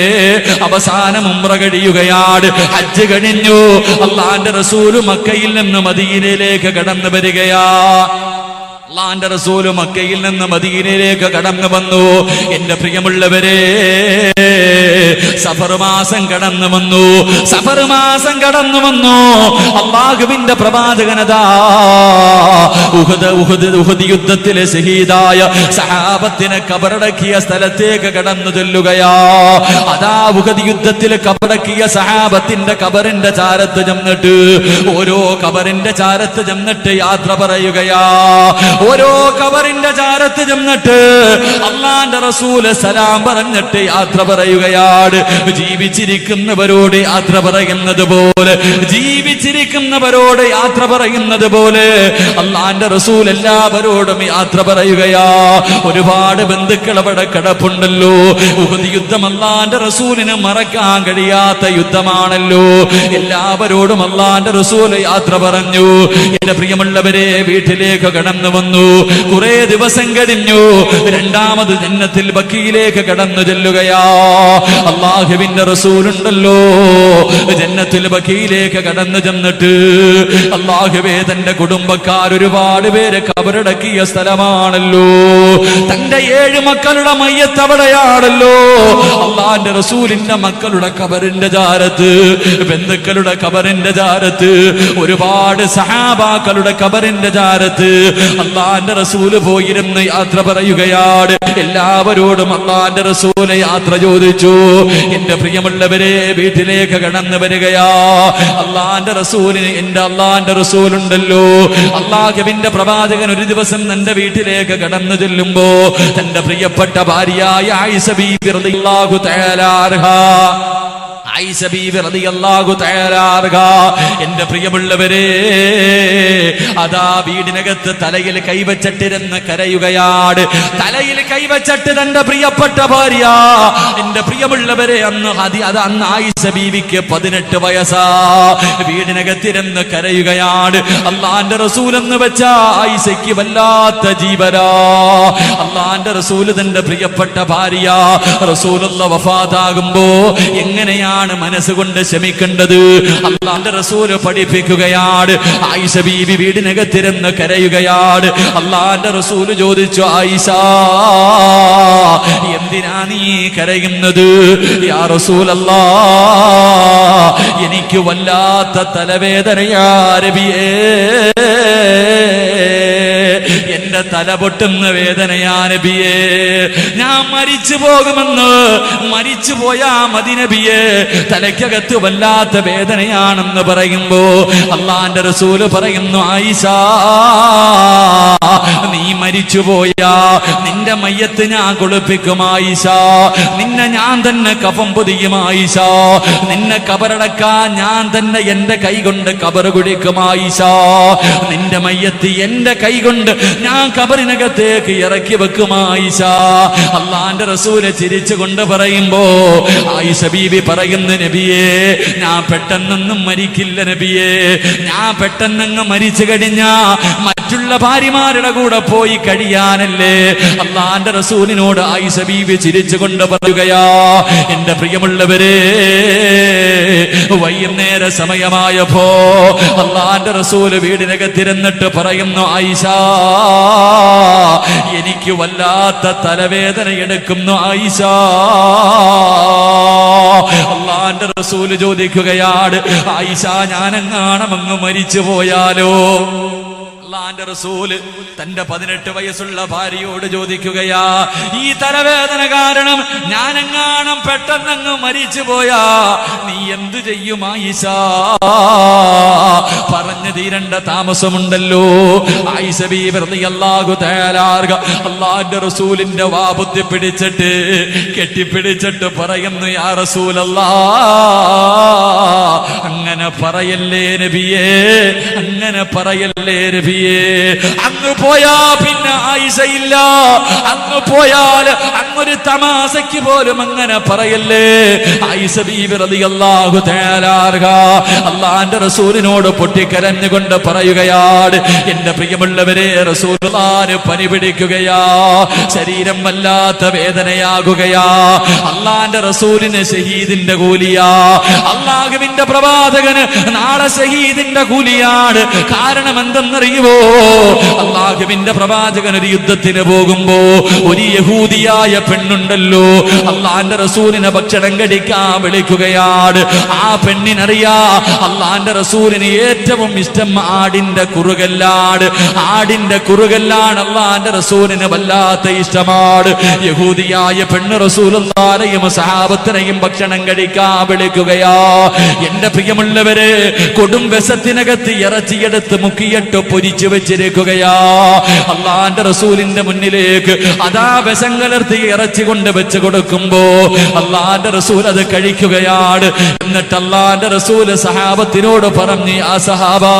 Speaker 1: അവസാനം ഉംറ കഴിയുകയാണ്, ഹജ്ജ് കഴിഞ്ഞു. അല്ലാഹുവിന്റെ റസൂല് മക്കയിൽ നിന്ന് മദീനയിലേക്ക് കടന്നു വരികയാ. അല്ലാഹുവിന്റെ റസൂല് മക്കയിൽ നിന്ന് മദീനയിലേക്ക് കടന്നു വന്നു. എന്റെ പ്രിയമുള്ളവരെ, സഫർ മാസം കടന്നു വന്നു, സഫർ മാസം കടന്നു വന്നു. അല്ലാഹുവിന്റെ പ്രവാചകനതാ ഉഹദ് യുദ്ധത്തിലെ ശഹീദായ സഹാബത്തിനെ കബറടക്കിയ സ്ഥലത്തേക്ക് കടന്നു ചെല്ലുകയാ. അതാ ഉഹദ് യുദ്ധത്തിൽ കബറടക്കിയ സഹാബത്തിന്റെ കബറിന്റെ ചാരത്ത് ചെന്നിട്ട് ഓരോ കബറിന്റെ ചാരത്ത് ചെന്നിട്ട് യാത്ര പറയുകയാ. ഓരോ കബറിന്റെ ചാരത്ത് ചെന്നിട്ട് അല്ലാഹുവിന്റെ റസൂല് സലാം പറഞ്ഞിട്ട് യാത്ര പറയുകയാണ്. ജീവിച്ചിരിക്കുന്നവരോട് യാത്ര പറയുന്നത് പോലെ, ജീവിച്ചിരിക്കുന്നവരോട് യാത്ര പറയുന്നത് പോലെ അല്ലാഹുവിന്റെ റസൂൽ എല്ലാവരോടും യാത്ര പറയുകയാ. ഒരുപാട് ബന്ധുക്കൾ അവിടെ കിടപ്പുണ്ടല്ലോ. ഉഹദ് യുദ്ധം അല്ലാഹുവിന്റെ റസൂലിന് മറക്കാൻ കഴിയാത്ത യുദ്ധമാണല്ലോ. എല്ലാവരോടും അല്ലാഹുവിന്റെ റസൂൽ യാത്ര പറഞ്ഞു. എന്റെ പ്രിയമുള്ളവരെ, വീട്ടിലേക്ക് കടന്നു വന്നു. കുറെ ദിവസം കഴിഞ്ഞു. രണ്ടാമത് ജന്നത്തിൽ ബഖീയിലേക്ക് കടന്നു ചെല്ലുകയാ. അല്ലാഹുവിന്റെ റസൂലുണ്ടല്ലോ, ജന്നത്തിൽ ബഖീയിലേക്ക് കടന്നു ചെന്നിട്ട് അല്ലാഹുവേ, തന്റെ കുടുംബക്കാർ ഒരുപാട് പേര് കബറടക്കിയ സ്ഥലമാണല്ലോ. തന്റെ 7 മക്കളുടെ മയ്യത്ത് അവിടെയാണല്ലോ. അല്ലാഹുവിന്റെ റസൂലിന്റെ മക്കളുടെ കബറിന്റെ ചാരത്ത്, ബന്ധുക്കളുടെ കബറിന്റെ ചാരത്ത്, ഒരുപാട് സഹാബാക്കളുടെ കബറിന്റെ ചാരത്ത് അല്ലാഹുവിന്റെ റസൂല് പോയിരുന്ന് യാത്ര പറയുകയാണ്. എല്ലാവരോടും അല്ലാഹുവിന്റെ റസൂല് യാത്ര ചോദിച്ചു. എന്റെ പ്രിയമുള്ളവരെ, വീട്ടിലേക്ക് കടന്നു വരികയാ. അല്ലാഹുവിന്റെ റസൂലിന്, എന്റെ അല്ലാഹുവിന്റെ റസൂലുണ്ടല്ലോ, അല്ലാഹുവിന്റെ പ്രവാചകൻ ഒരു ദിവസം തന്റെ വീട്ടിലേക്ക് കടന്നു ചെല്ലുമ്പോ തന്റെ പ്രിയപ്പെട്ട ഭാര്യയായ ആയിഷ ബീബി റളിയല്ലാഹു തആല അൻഹാ, ആയിഷ ബീബി റളിയല്ലാഹു തആല അൻഹാ, എന്റെ പ്രിയമുള്ളവരെ, അതാ വീടിനകത്ത് തലയിൽ കൈവച്ചിട്ടിരുന്ന് കരയുകയാണ്. തലയിൽ കൈവച്ചിട്ട് തന്റെ പ്രിയപ്പെട്ട ഭാര്യ, എന്റെ പ്രിയമുള്ളവരെ, അന്ന് ആയിഷ ബീവിക്ക് 18 വയസ്സാ. വീടിനകത്തിരുന്ന് കരയുകയാണ്. അല്ലാഹുവിന്റെ റസൂൽ എന്ന് വെച്ച ആയിഷയ്ക്ക് വല്ലാത്ത ജീവനാ. അല്ലാഹുവിന്റെ റസൂൽ തന്റെ പ്രിയപ്പെട്ട ഭാര്യ റസൂലുള്ള വഫാത്താകുമ്പോ എങ്ങനെയാണ് എങ്ങനെയാണ് മനസ്സുകൊണ്ട് ക്ഷമിക്കേണ്ടത് അല്ലാഹുവിന്റെ റസൂൽ പഠിപ്പിക്കുകയാണ്. ആയിഷ ബീവി വീടിനകത്തിരുന്ന് കരയുകയാണ്. അല്ലാഹുവിന്റെ റസൂൽ ചോദിച്ചു, ആയിഷ എന്തിനാ നീ കരയുന്നത്? യാ റസൂലല്ലാഹ്, എനിക്ക് വല്ലാത്ത തലവേദനയാ നബിയേ, എന്റെ തല പൊട്ടുന്ന വേദനയാ നബിയേ, ഞാൻ മരിച്ചു പോകുമെന്ന്, മരിച്ചു പോയാ മതി നബിയേ, തലയ്ക്കകത്ത് വല്ലാത്ത വേദനയാണെന്ന് പറയുമ്പോ അല്ലാഹുവിന്റെ റസൂല് പറയുന്നു, ആയിഷ നീ മരിച്ചു പോയാ നിന്റെ മയ്യത്ത് ഞാൻ കുളിപ്പിക്കും ആയിഷ, നിന്നെ ഞാൻ തന്നെ കഫം പൊതിയും ആയിഷ, നിന്നെ കബറടക്കാൻ ഞാൻ തന്നെ എന്റെ കൈ കൊണ്ട് കബർ കുടിക്കും ആയിഷ, നിന്റെ മയ്യത്ത് എന്റെ കൈ കൊണ്ട് ഞാൻ കബറിനകത്തേക്ക് ഇറക്കി വെക്കും ആയിഷ. അല്ലാഹുവിന്റെ റസൂല് ചിരിച്ചുകൊണ്ട് പറയുമ്പോ ആയിഷ ബീവി പറയുന്നു, നബിയേ ഞാൻ പെട്ടെന്നൊന്നും മരിക്കില്ല നബിയേ, ഞാൻ പെട്ടെന്നങ്ങ് മരിച്ചു കഴിഞ്ഞാ മറ്റുള്ള ഭാര്യമാരുടെ കൂടെ പോയി കഴിയാനല്ലേ. അല്ലാഹുവിന്റെ റസൂലിനോട് ആയിഷ ബീവി ചിരിച്ചുകൊണ്ട് പറയുകയാ, എന്റെ പ്രിയമുള്ളവരെ, വൈകുന്നേര സമയമായപ്പോ അല്ലാഹുവിന്റെ റസൂല് വീടിനകത്തിരുന്നിട്ട് പറയുന്നു, ആയിഷ എനിക്ക് വല്ലാത്ത തലവേദന എടുക്കുന്നു ആയിഷ. അല്ലാഹുവിന്റെ റസൂല് ചോദിക്കുകയാണ്, ആയിഷ ഞാനെങ്ങാണമങ്ങ് മരിച്ചു പോയാലോ? അല്ലാഹുവിന്റെ റസൂല് തന്റെ 18 വയസ്സുള്ള ഭാര്യയോട് ചോദിക്കുകയാ, ഈ തലവേദന കാരണം ഞാനെങ്ങാണം പെട്ടെന്നങ്ങ് മരിച്ചു പോയാ നീ എന്തു ചെയ്യും ആയിഷ? പറഞ്ഞു തീരണ്ട താമസമുണ്ടല്ലോ. ആയിഷ ബീവി റളിയല്ലാഹു തആല അല്ലാഹുവിന്റെ റസൂലിന്റെ വാബുദ്ധി പിടിച്ചിട്ട് കെട്ടിപ്പിടിച്ചിട്ട് പറയുന്നു, യാ റസൂലല്ലാഹ്, അങ്ങനെ പറയല്ലേ നബിയേ, അങ്ങനെ പറയല്ലേ നബിയേ, അങ്ങ് പോയാ പിന്നെ ആയിഷയില്ല, അങ്ങ് പോയാൽ അങ്ങൊരു തമാശയ്ക്ക് പോലും അങ്ങനെ പറയല്ലേ. ആയിഷ ബീവി റളിയല്ലാഹു തആല അല്ലാഹുവിന്റെ റസൂലിനോട് പൊട്ടിക്കരഞ്ഞുകൊണ്ട് പറയുകയാണ്, എന്റെ പ്രിയമുള്ളവരെ, റസൂലുള്ളാഹിന് പനി പിടിക്കുകയാ, ശരീരം വല്ലാത്ത വേദനയാകുകയാ. അല്ലാഹുവിന്റെ റസൂലിന് ഷഹീദിന്റെ കൂലിയാ, അല്ലാഹുവിന്റെ പ്രവാചകന് നാളെ ഷഹീദിന്റെ കൂലിയാണ്. കാരണം എന്തെന്നറിയുമോ? അല്ലാഹുവിന്റെ പ്രവാചകൻ ഒരു യുദ്ധത്തിന് പോകുമ്പോ ഒരു യഹൂദിയായ പെണ്ണുണ്ടല്ലോ, അല്ലാഹുവിന്റെ റസൂലിനെ ഭക്ഷണം കഴിക്കാൻ വിളിക്കുകയാണ്. ആ പെണ്ണിനറിയാ അല്ലാഹുവിന്റെ റസൂലിന് ഏറ്റവും ഇഷ്ടം ആടിന്റെ കുറുകല്ലാണ്. ആടിന്റെ കുറുകല്ലാണ് അല്ലാഹുവിന്റെ റസൂലിന് വല്ലാത്ത ഇഷ്ടമാണ്. യഹൂദിയായ പെണ്ണ് റസൂലുള്ളാഹിയെയും സഹാബത്തിനെയും ഭക്ഷണം കഴിക്കാൻ വിളിക്കുകയാ. എന്റെ പ്രിയമുള്ളവരെ, കൊടും വിശത്തിനകത്ത് ഇറച്ചിയെടുത്ത് മുക്കിയിട്ട് പൊരിച്ചു വെച്ചിരിക്കുകയാ. അല്ലാഹുവിന്റെ റസൂലിന്റെ മുന്നിലേക്ക് അതാ വിഷം കലർത്തി ഇറച്ചി കൊണ്ട് വെച്ച് കൊടുക്കുമ്പോ അല്ലാഹുവിന്റെ റസൂൽ അത് കഴിക്കുകയാണ്. എന്നിട്ട് അല്ലാഹുവിന്റെ റസൂൽ സഹാബത്തിനോട് പറഞ്ഞു, ആ സഹാബാ,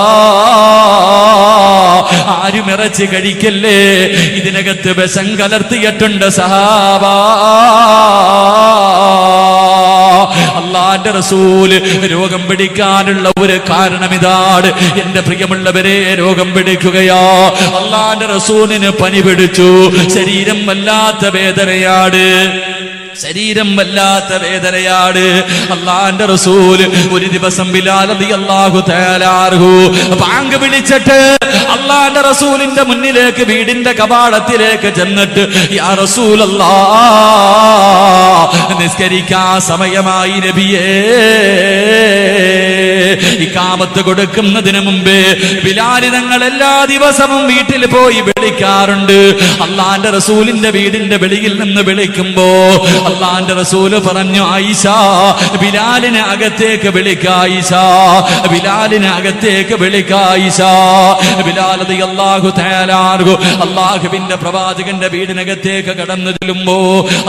Speaker 1: ആരും ഇറച്ചി കഴിക്കല്ലേ, ഇതിനകത്ത് വിഷം കലർത്തിയിട്ടുണ്ട് സഹാബാ. അല്ലാഹുവിന്റെ റസൂല് രോഗം പിടിക്കാനുള്ള ഒരു കാരണം ഇതാണ്. എന്റെ പ്രിയമുള്ളവരെ, രോഗം പിടിക്കുകയാ. അല്ലാഹുവിന്റെ റസൂലിന് പനി പിടിച്ചു, ശരീരം വല്ലാത്ത വേദനയാണ്, ശരീരം വല്ലാത്ത വേദനയാണ്. അല്ലാഹുവിന്റെ റസൂൽ ഒരു ദിവസം ബിലാൽ റളിയല്ലാഹു തആല അൻഹു ബാങ്ക് വിളിച്ചിട്ട് അല്ലാഹുവിന്റെ റസൂലിന്റെ മുന്നിലേക്ക് വീടിന്റെ കവാടത്തിലേക്ക് ചെന്നിട്ട്, യാ റസൂലല്ലാഹ്, നിസ്കരിക്കാൻ സമയമായി നബിയേ. ഇഖാമത്ത് കൊടുക്കുന്നതിന് മുമ്പേ ബിലാൽ തങ്ങൾ എല്ലാ ദിവസവും വീട്ടിൽ പോയി വിളിക്കാറുണ്ട്. അല്ലാഹുവിന്റെ റസൂലിന്റെ വീടിന്റെ വെളിയിൽ നിന്ന് വിളിക്കുമ്പോ അല്ലാഹുവിന്റെ റസൂല് പറഞ്ഞു, ആയിഷ, ബിലാലിനെ അകത്തേക്ക് വിളിക്ക ആയിഷ, ബിലാലിനെ അകത്തേക്ക് വിളിക്ക ആയിഷ. ബിലാൽ റളിയല്ലാഹു തആല അൻഹു അല്ലാഹുവിന്റെ പ്രവാചകന്റെ വീടിനകത്തേക്ക് കടന്നു ചെല്ലുമ്പോ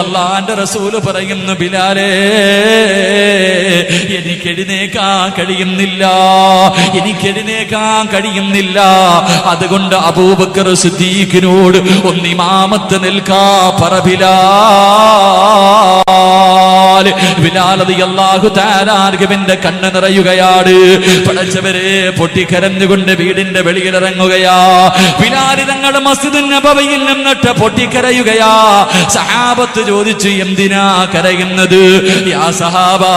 Speaker 1: അല്ലാഹുവിന്റെ റസൂല് പറയുന്നു, ബിലാലേ, എനിക്ക് എഴുന്നേക്കാൻ കഴിയുന്നില്ല, എനിക്ക് എഴുന്നേക്കാൻ കഴിയുന്നില്ല. അതുകൊണ്ട് അബൂബക്കർ സിദ്ദീഖിനോട് ഒന്ന് ഇമാമത്ത് നിൽക്കാ പറ ബിലാൽ. ബിലാൽ റളിയല്ലാഹു തആല അൻഹുവിന്റെ കണ്ണ് നിറയുകയാണ്. പടച്ചവരെ പൊട്ടിക്കരഞ്ഞുകൊണ്ട് വീടിന്റെ വെളിയിൽ ഇറങ്ങുകയാ. ബിലാൽ തങ്ങൾ മസ്ജിദുൻ നബവിയിൽ നിന്നിട്ട് പൊട്ടിക്കരയുകയാ. സഹാബത്ത് ചോദിച്ചു, എന്തിനാ കരയുന്നത്? യാ സഹാബാ,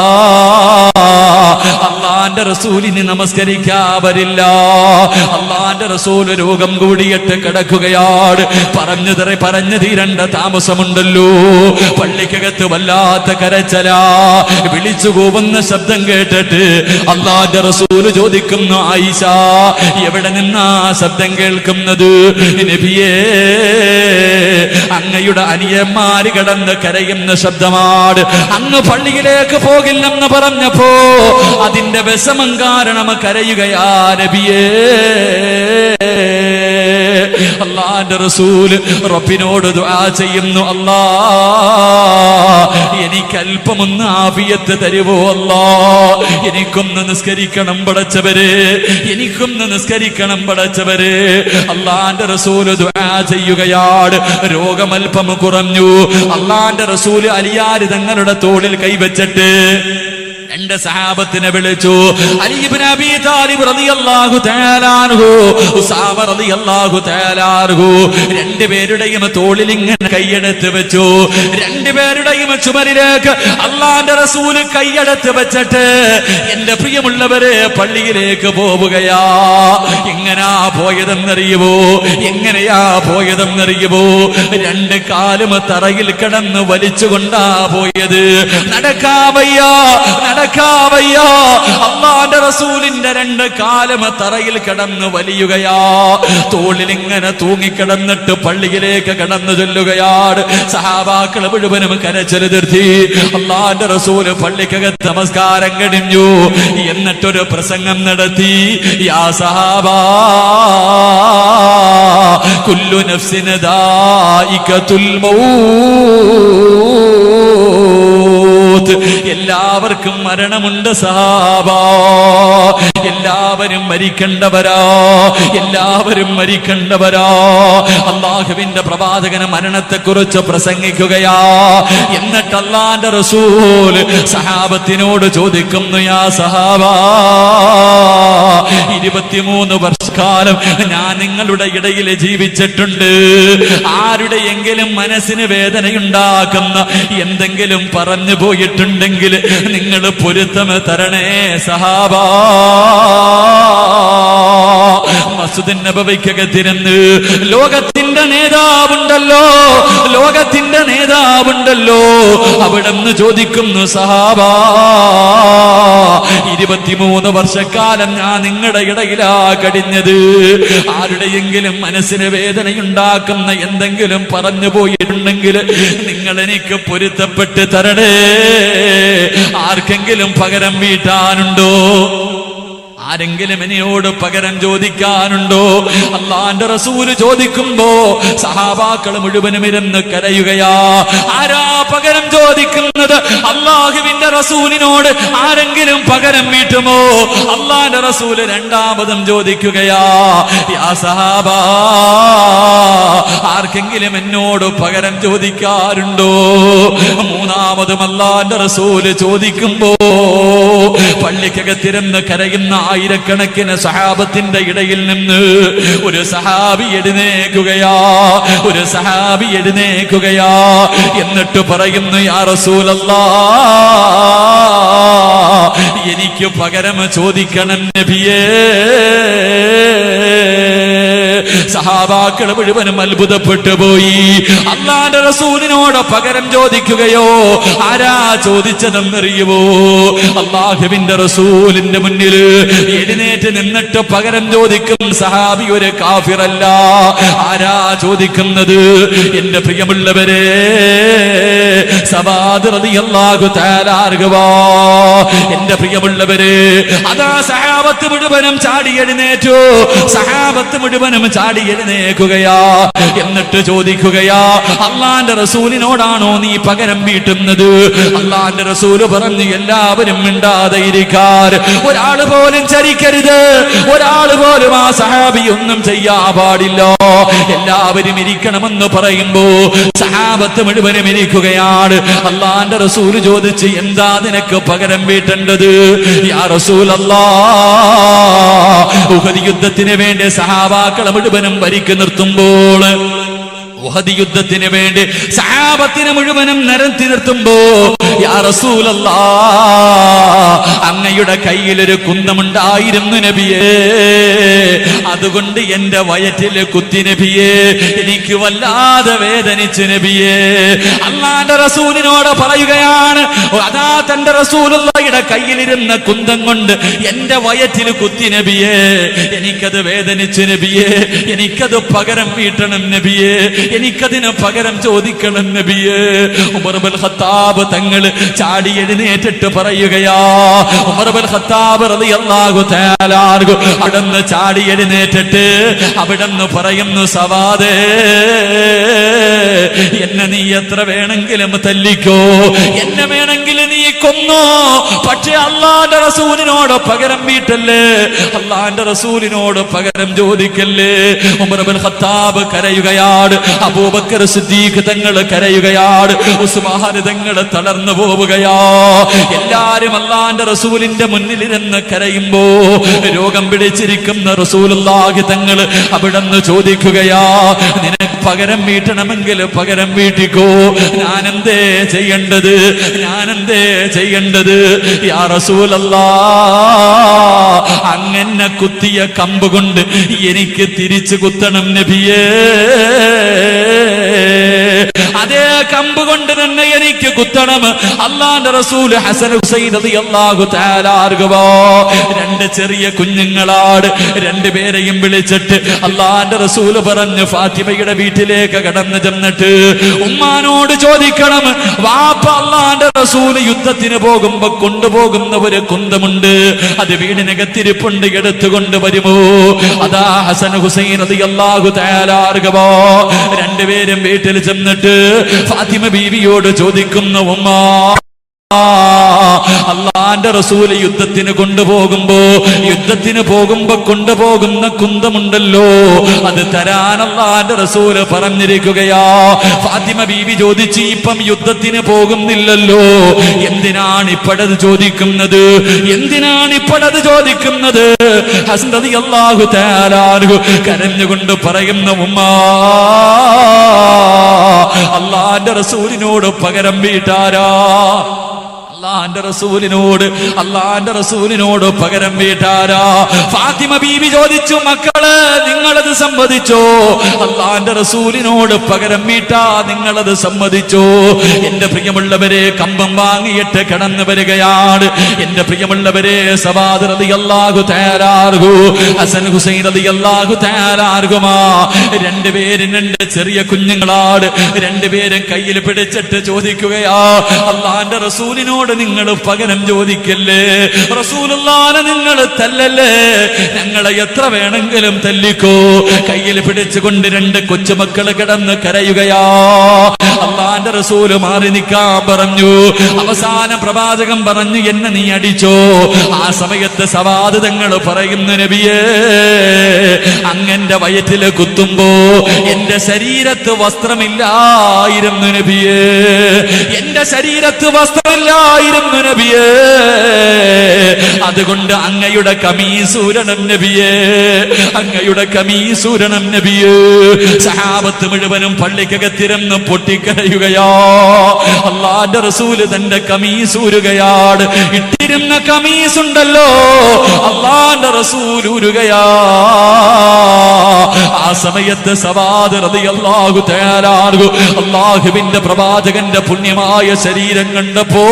Speaker 1: അള്ളാന്റെ റസൂലിന് നമസ്കരിക്കാൻ വരില്ല. അള്ളാന്റെ റസൂൽ രോഗം കൂടിയിട്ട് കിടക്കുകയാണ്. പറഞ്ഞു തീരണ്ട താമസമുണ്ടല്ലോ. പള്ളിക്കകത്ത് വല്ലാത്ത കരച്ചലാ. വിളിച്ചു കൂവുന്ന ശബ്ദം കേട്ടിട്ട് അള്ളാന്റെ റസൂൽ ചോദിക്കുന്നു, ആയിഷ, എവിടെ നിന്നാ ശബ്ദം കേൾക്കുന്നത്? നബിയേ, അങ്ങയുടെ അനിയന്മാര് കിടന്ന് കരയുന്ന ശബ്ദമാണ്. അങ്ങ് പള്ളിയിലേക്ക് പോകില്ലെന്ന് പറഞ്ഞപ്പോ അതിന്റെ വിഷമം കാരണം കരയുകയാ നബിയേ. അല്ലാഹുവിന്റെ റസൂൽ റബ്ബിനോട് ദുആ ചെയ്യുന്നു, അല്ലാ, എനിക്ക് അല്പമൊന്ന് ആഫിയത്ത് തരുവോ അല്ലാ, എനിക്കൊന്ന് നിസ്കരിക്കണം പടച്ചവരെ, എനിക്കൊന്ന് നിസ്കരിക്കണം പടച്ചവരെ. അല്ലാഹുവിന്റെ റസൂൽ ദുആ ചെയ്യുകയാണ്. രോഗമൽപ്പം കുറഞ്ഞു. അല്ലാഹുവിന്റെ റസൂൽ അലിയാർ തങ്ങളുടെ തോളിൽ കൈവച്ചിട്ട് രണ്ട് സഹാബത്തിനെ വിളിച്ചു. അലി ഇബ്നു അബീ താലിബ് റളിയല്ലാഹു തആല അൻഹു, ഉസാമ റളിയല്ലാഹു തആല അൻഹു, രണ്ടുപേരുടെയും തോളിൽ ഇങ്ങനെ കൈയെടുത്ത് വെച്ചു. രണ്ടുപേരുടെയും ചുമലിലേക്ക് അല്ലാഹുവിന്റെ റസൂൽ കൈയെടുത്ത് വെച്ചിട്ട്, എന്റെ പ്രിയമുള്ളവരെ, പള്ളിയിലേക്ക് പോവുകയാ. എങ്ങനാ പോയതെന്നറിയുമോ? എങ്ങനെയാ പോയതെന്നറിയുമോ? രണ്ട് കാലും തറയിൽ കിടന്ന് വലിച്ചുകൊണ്ടാ പോയത്. നടക്കാവയ്യാ, നടക്കാവയ്യാ. അല്ലാഹുവിന്റെ റസൂലിന്റെ രണ്ട് കാലും തറയിൽ കിടന്ന് വലിയുകയാ. തോളിൽ ഇങ്ങനെ തൂങ്ങിക്കിടന്നിട്ട് പള്ളിയിലേക്ക് കടന്നു ചൊല്ലുകയാണ്. സഹാബാക്കൾ മുഴുവനും കരച്ചിൽ നിർത്തി. അല്ലാഹുവിന്റെ റസൂൽ പള്ളിക്കകത്ത് നമസ്കാരം കഴിഞ്ഞു. എന്നിട്ടൊരു പ്രസംഗം നടത്തി. യാ സഹാബാ, കുല്ലു നഫ്സിൻ ദായിഖത്തുൽ മൗത്ത്, എല്ലാവർക്കും മരണമുണ്ട് സഹാബാ, എല്ലാവരും മരിക്കേണ്ടവരാ, എല്ലാവരും മരിക്കേണ്ടവരാ. അല്ലാഹുവിന്റെ പ്രവാചകൻ മരണത്തെക്കുറിച്ച് പ്രസംഗിക്കുകയാ. എന്നിട്ട് അല്ലാഹുവിന്റെ റസൂൽ സഹാബത്തിനോട് ചോദിക്കുന്നു, യാ സഹാബാ, 23 വർഷക്കാലം ഞാൻ നിങ്ങളുടെ ഇടയിൽ ജീവിച്ചിട്ടുണ്ട്. ആരുടെയെങ്കിലും മനസ്സിന് വേദനയുണ്ടാക്കുന്ന എന്തെങ്കിലും പറഞ്ഞു പോയിട്ടുണ്ടെങ്കിൽ നിങ്ങൾ പൊരുത്തം തരണേ സഹാബാ. മസ്ജിദുൻ നബവിക്കകത്തിരുന്ന് ലോകത്തിന്റെ നേതാവുണ്ടല്ലോ, ലോകത്തിന്റെ നേതാവുണ്ടല്ലോ, അവിടെന്ന് ചോദിക്കുന്നു, സഹാബാ, 23 വർഷക്കാലം ഞാൻ നിങ്ങളുടെ ഇടയിലാ കഴിഞ്ഞത്. ആരുടെയെങ്കിലും മനസ്സിന് വേദനയുണ്ടാക്കുന്ന എന്തെങ്കിലും പറഞ്ഞു പോയിട്ടുണ്ടെങ്കിൽ നിങ്ങൾ എനിക്ക് പൊരുത്തപ്പെട്ട് തരണേ. ആർക്കെങ്കിലും പകരം വീട്ടാനുണ്ടോ? ആരെങ്കിലും എന്നോട് പകരം ചോദിക്കാനുണ്ടോ? അല്ലാഹുവിന്റെ റസൂല് ചോദിക്കുമ്പോ സഹാബാക്കൾ മുഴുവനും ഇരുന്ന് കരയുകയാ. ആരാ പകരം ചോദിക്കുന്നത്? അല്ലാഹുവിന്റെ റസൂലിനോട് ആരെങ്കിലും പകരം വീട്ടുമോ? അല്ലാഹുവിന്റെ റസൂല് രണ്ടാമതും ചോദിക്കുകയാ, യാ സഹാബാ, ആർക്കെങ്കിലും എന്നോട് പകരം ചോദിക്കാറുണ്ടോ? മൂന്നാമതും അല്ലാഹുവിന്റെ റസൂല് ചോദിക്കുമ്പോ പള്ളിക്കകത്തിരുന്ന് കരയുന്ന ആയിരക്കണക്കിന് സഹാബത്തിന്റെ ഇടയിൽ നിന്ന് ഒരു സഹാബി എഴുന്നേൽക്കുകയാ, ഒരു സഹാബി എഴുന്നേൽക്കുകയാ. എന്നിട്ട് പറയുന്നു, യാ റസൂലല്ലാഹ്, എനിക്ക് പകരം ചോദിക്കണം നബിയേ. സഹാബാക്കൾ മുഴുവനും അത്ഭുതപ്പെട്ടു പോയി. അല്ലാഹുവിന്റെ റസൂലിനോട് പകരം ചോദിക്കുകയോ? ആരാ ചോദിച്ചതെന്നറിയുമോ? അല്ലാഹുവിന്റെ റസൂലിന്റെ മുന്നിൽ എഴുന്നേറ്റ് നിന്നിട്ട് പകരം ചോദിക്കും സഹാബി ഒരു കാഫിറല്ല. ആരാ ചോദിക്കുന്നത്? എന്റെ പ്രിയമുള്ളവരെ, സവാദ് റളിയല്ലാഹു തആല അൻഹു. എന്റെ പ്രിയമുള്ളവരെ, അതാ സഹാബത്ത് മുഴുവനും ചാടി എഴുന്നേറ്റു. സഹാബത്ത് മുഴുവനും ചാടി എഴുന്നേക്കുകയാ. എന്നിട്ട് ചോദിക്കുകയാ, അള്ളാന്റെ റസൂലിനോടാണോ നീ പകരം വീട്ടുന്നത്? അള്ളാന്റെ റസൂല് പറഞ്ഞു, എല്ലാവരും മിണ്ടാതെ ഇരിക്കാൻ, ഒരാള് പോലും ചരിക്കരുത്, ഒരാള് പോലും ആ സഹാബി ഒന്നും ചെയ്യാൻ പാടില്ല, എല്ലാവരും ഇരിക്കണമെന്ന് പറയുമ്പോ സഹാബത്ത് മുഴുവനും ഇരിക്കുകയാണ്. അള്ളാന്റെ റസൂല് ചോദിച്ച്, എന്താ നിനക്ക് പകരം വീട്ടേണ്ടത്? യാ റസൂലല്ലാഹ്, ഉഹദ് യുദ്ധത്തിന് വേണ്ടി സഹാബാക്കളെ മുഴുവനും വരിക്ക് നിർത്തുമ്പോൾ, ഉഹദ് യുദ്ധത്തിന് വേണ്ടി സഹാബത്തിനെ മുഴുവനും നിരത്തി നിർത്തുമ്പോ, യാ റസൂലല്ലാഹ്, അങ്ങയുടെ കയ്യിലൊരു കുന്തമുണ്ടായിരുന്നു നബിയേ, അതുകൊണ്ട് എന്റെ വയറ്റില് കുത്തി നബിയേ, എനിക്ക് വല്ലാതെ വേദനിച്ചു നബിയേ. അല്ലാഹുവിന്റെ റസൂലിനോട് പറയുകയാണ്, അതാ തന്റെ റസൂലുള്ളാഹിയുടെ കയ്യിലിരുന്ന കുന്തം കൊണ്ട് എന്റെ വയറ്റില് കുത്തി നബിയേ, എനിക്കത് വേദനിച്ചു നബിയേ, എനിക്കത് പകരം വീട്ടണം നബിയേ, എനിക്കതിന് പകരം ചോദിക്കണം നബിയേ. ഉമർ ഇബ്നുൽ ഖത്താബ് തങ്ങൾ ചാടി എഴുന്നേറ്റിട്ട് പറയുകയാ, ഉമർ ഇബ്നുൽ ഖത്താബ് റളിയല്ലാഹു തആല അൻഹു അവിടുന്ന് ചാടി എഴുന്നേറ്റിട്ട് അവിടുന്ന് പറയുന്നു, സവാദേ, എന്നെ നീ എത്ര വേണമെങ്കിലും തല്ലിക്കോ, എന്നെ വേണമെങ്കിൽ നീ കൊന്നോ, പക്ഷെ അള്ളാന്റെ റസൂലിനോട് പകരം വീട്ടല്ലേ, അള്ളാന്റെ റസൂലിനോട് പകരം ചോദിക്കല്ലേ. ഉമർ ഇബ്നുൽ ഖത്താബ് കരയുകയാണ്, അബൂബക്കർ സിദ്ദീഖ് തങ്ങൾ കരയുകയാണ്, ഉസ്മാൻ തങ്ങൾ തളർന്നു പോവുകയാ. എല്ലാരും അല്ലാഹുവിന്റെ റസൂലിന്റെ മുന്നിലിരുന്ന് കരയുമ്പോ രോഗം പിടിച്ചിരിക്കുന്ന റസൂലുള്ളാഹി തങ്ങൾ അവിടുന്ന് ചോദിക്കുകയാ, നിനക്ക് പകരം വീട്ടണമെങ്കിൽ പകരം വീട്ടിക്കോ, ഞാനെന്തേ ചെയ്യേണ്ടത്, ഞാനെന്തേ ചെയ്യേണ്ടത്? യാ റസൂലല്ലാഹ്, അങ്ങനെ കുത്തിയ കമ്പ് കൊണ്ട് എനിക്ക് തിരിച്ചു കുത്തണം നബിയേ, അതേ കമ്പ് കൊണ്ട് തന്നെ എനിക്ക് കുത്തണം. അല്ലാഹുവിന്റെ റസൂൽ ഹസൻ ഹുസൈൻ റളിയല്ലാഹു തആല അൻഹു രണ്ട് ചെറിയ കുഞ്ഞുങ്ങളാണ്, രണ്ടുപേരെയും വിളിച്ചിട്ട് അല്ലാഹുവിന്റെ റസൂൽ പറഞ്ഞു, ഫാത്തിമയുടെ വീട്ടിലേക്ക് കടന്നു ചെന്നിട്ട് ഉമ്മാനോട് ചോദിക്കണം, വാപ്പ അല്ലാഹുവിന്റെ റസൂൽ യുദ്ധത്തിന് പോകുമ്പോ കൊണ്ടുപോകുന്ന ഒരു കുന്തമുണ്ട്, അത് വീടിനകത്തിരിപ്പുണ്ട്, എടുത്തുകൊണ്ട് വരുമോ? അതാ ഹസൻ ഹുസൈൻ റളിയല്ലാഹു തആല അൻഹു രണ്ടുപേരും വീട്ടിൽ ചെന്നിട്ട് ഫാത്തിമ ബീവിയോട് ചോദിക്കുന്നു, ഉമ്മ, അള്ളാന്റെ റസൂല് യുദ്ധത്തിന് പോകുമ്പോ കൊണ്ടുപോകുന്ന കുന്തമുണ്ടല്ലോ, അത് തരാൻ അള്ളാന്റെ റസൂല് പറഞ്ഞിരിക്കുകയാ. ഫാത്തിമ ബീവി ചോദിച്ചു, ഇപ്പം യുദ്ധത്തിന് പോകുന്നില്ലല്ലോ, എന്തിനാണ് ഇപ്പോഴത് ചോദിക്കുന്നത്, എന്തിനാണ് ഇപ്പോഴത് ചോദിക്കുന്നത്? ഹസൻ റളിയല്ലാഹു തആല അൻഹു കരഞ്ഞുകൊണ്ട് പറയുന്ന, ഉമ്മ, അള്ളാന്റെ റസൂലിനോട് പകരം വീട്ടാരാ? അള്ളാന്റെ റസൂലിനോട് പകരം വീട്ടാരാ? ഫാത്തിമ ബീവി ചോദിച്ചു, മക്കള്, നിങ്ങളത് സമ്മതിച്ചോ? അള്ളാന്റെ റസൂലിനോട് പകരം വീട്ടാ നിങ്ങളത് സമ്മതിച്ചോ? എന്റെ പ്രിയമുള്ളവരെ, കമ്പം വാങ്ങിയിട്ട് കടന്നു വരികയാണ് എന്റെ പ്രിയമുള്ളവരെ. സവാദ് റളിയല്ലാഹു തആല അൻഹു, ഹസൻ ഹുസൈൻ റളിയല്ലാഹു തആല അൻഹുമാ രണ്ടുപേരും രണ്ട് ചെറിയ കുഞ്ഞുങ്ങളാണ്, രണ്ടുപേരും കയ്യിൽ പിടിച്ചിട്ട് ചോദിക്കുകയാ, അള്ളാന്റെ റസൂലിനോട് നിങ്ങൾ പകരം ചോദിക്കല്ലേ, റസൂലുള്ളാഹിനെ നിങ്ങൾ തല്ലല്ലേ, ഞങ്ങളെ എത്ര വേണമെങ്കിലും തല്ലിക്കോ. കയ്യിൽ പിടിച്ചുകൊണ്ട് രണ്ട് കൊച്ചുമക്കള് കിടന്ന് കരയുകയാ. അള്ളാന്റെ റസൂല് മാറി നിൽക്കാൻ പറഞ്ഞു. അവസാന പ്രവാചകൻ പറഞ്ഞു, എന്നെ നീ അടിച്ചോ? ആ സമയത്ത് സവാദ് തങ്ങൾ പറയുന്നു, നബിയേ, അങ്ങന്റെ വയറ്റില് കുത്തുമ്പോ എന്റെ ശരീരത്ത് വസ്ത്രമില്ലായിരുന്നു നബിയേ, എന്റെ ശരീരത്ത് വസ്ത്രമില്ലായിരുന്നു നബിയേ, അതുകൊണ്ട് അങ്ങയുടെ കമീസൂരണം നബിയേ, അങ്ങയുടെ കമീസൂരണം നബിയേ. സഹാബത്ത് മുഴുവനും പള്ളിക്കകത്തിരുന്ന് പൊട്ടിക്കരയുകയാ. അല്ലാഹുവിന്റെ റസൂല് തന്റെ കമീസൂരുകയാണ്. ഇട്ടിരുന്ന കമീസുണ്ടല്ലോ, അല്ലാഹുവിന്റെ റസൂൽ ഊരുകയാ. ആ സമയത്ത് സവാദ് റളിയല്ലാഹു തആല അൻഹു അല്ലാഹുവിന്റെ പ്രവാചകന്റെ പുണ്യമായ ശരീരം കണ്ടപ്പോ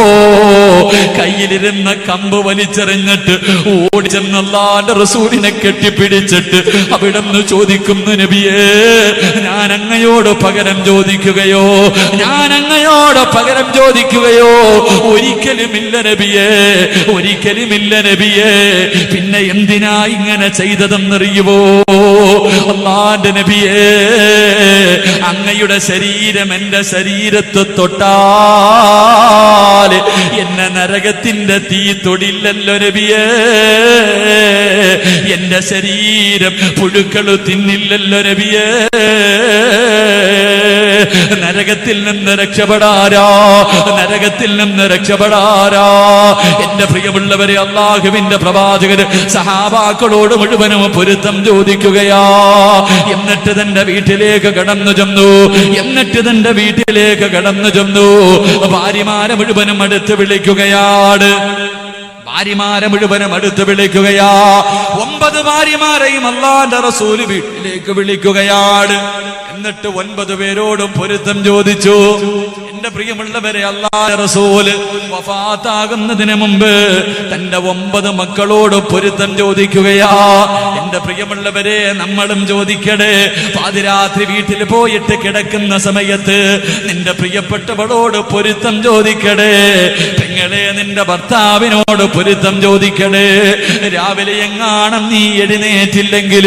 Speaker 1: കയ്യിലിരുന്ന കമ്പ് വലിച്ചെറിഞ്ഞിട്ട് ഓടി ചെന്ന് അല്ലാഹുവിന്റെ റസൂലിനെ കെട്ടിപ്പിടിച്ചിട്ട് അവിടുന്ന് ചോദിക്കുന്നു, നബിയേ, ഞാൻ അങ്ങയോട് പകരം ചോദിക്കുകയോ, ഞാൻ അങ്ങയോട് പകരം ചോദിക്കുകയോ? ഒരിക്കലുമില്ല നബിയേ, ഒരിക്കലുമില്ല നബിയേ. പിന്നെ എന്തിനാ ഇങ്ങനെ ചെയ്തതെന്നറിയുവോ? അല്ലാഹുവിന്റെ നബിയേ, അങ്ങയുടെ ശരീരം എന്റെ ശരീരത്തെ തൊട്ടാൽ എന്നെ നരകത്തിന്റെ തീ തൊടില്ലല്ലോ നബിയേ. എന്റെ ശരീരം പുഴുക്കള് തിന്നില്ലല്ലോ നബിയേ. നരകത്തിൽ നിന്ന് രക്ഷപ്പെടാരാ, നരകത്തിൽ നിന്ന് രക്ഷപ്പെടാരാ. എന്റെ പ്രിയമുള്ളവരെ, അല്ലാഹുവിന്റെ പ്രവാചകർ സഹാബാക്കളോട് മുഴുവനും പൊരുത്തം ചോദിക്കുകയാ. എന്നിട്ട് തന്റെ വീട്ടിലേക്ക് കടന്നു ചെന്നു, എന്നിട്ട് തന്റെ വീട്ടിലേക്ക് കടന്നു ചെന്നു. ഭാര്യമാരെ മുഴുവനും അടുത്ത് വിളിക്കുകയാണ്, ഭാര്യമാരെ മുഴുവനും അടുത്ത് വിളിക്കുകയാ. 9 ഭാര്യമാരെയും അല്ലാഹുവിന്റെ റസൂൽ വീട്ടിലേക്ക് വിളിക്കുകയാണ്. എന്നിട്ട് 9 പേരോടും പൊരുത്തം ചോദിച്ചു. എന്റെ പ്രിയമുള്ളവരെ, അല്ലാഹുവിന്റെ റസൂല് വഫാത്താകുന്നതിന് മുമ്പ് തന്റെ 9 മക്കളോട് പൊരുത്തം ചോദിക്കുകയാ. എന്റെ പ്രിയമുള്ളവരെ, നമ്മളും ചോദിക്കണേ. പാതിരാത്രി വീട്ടിൽ പോയിട്ട് കിടക്കുന്ന സമയത്ത് നിന്റെ പ്രിയപ്പെട്ടവളോട് പൊരുത്തം ചോദിക്കണേ. പെങ്ങളെ, നിന്റെ ഭർത്താവിനോട് പൊരുത്തം ചോദിക്കണേ. രാവിലെ എങ്ങാണം നീ എഴുന്നേറ്റില്ലെങ്കിൽ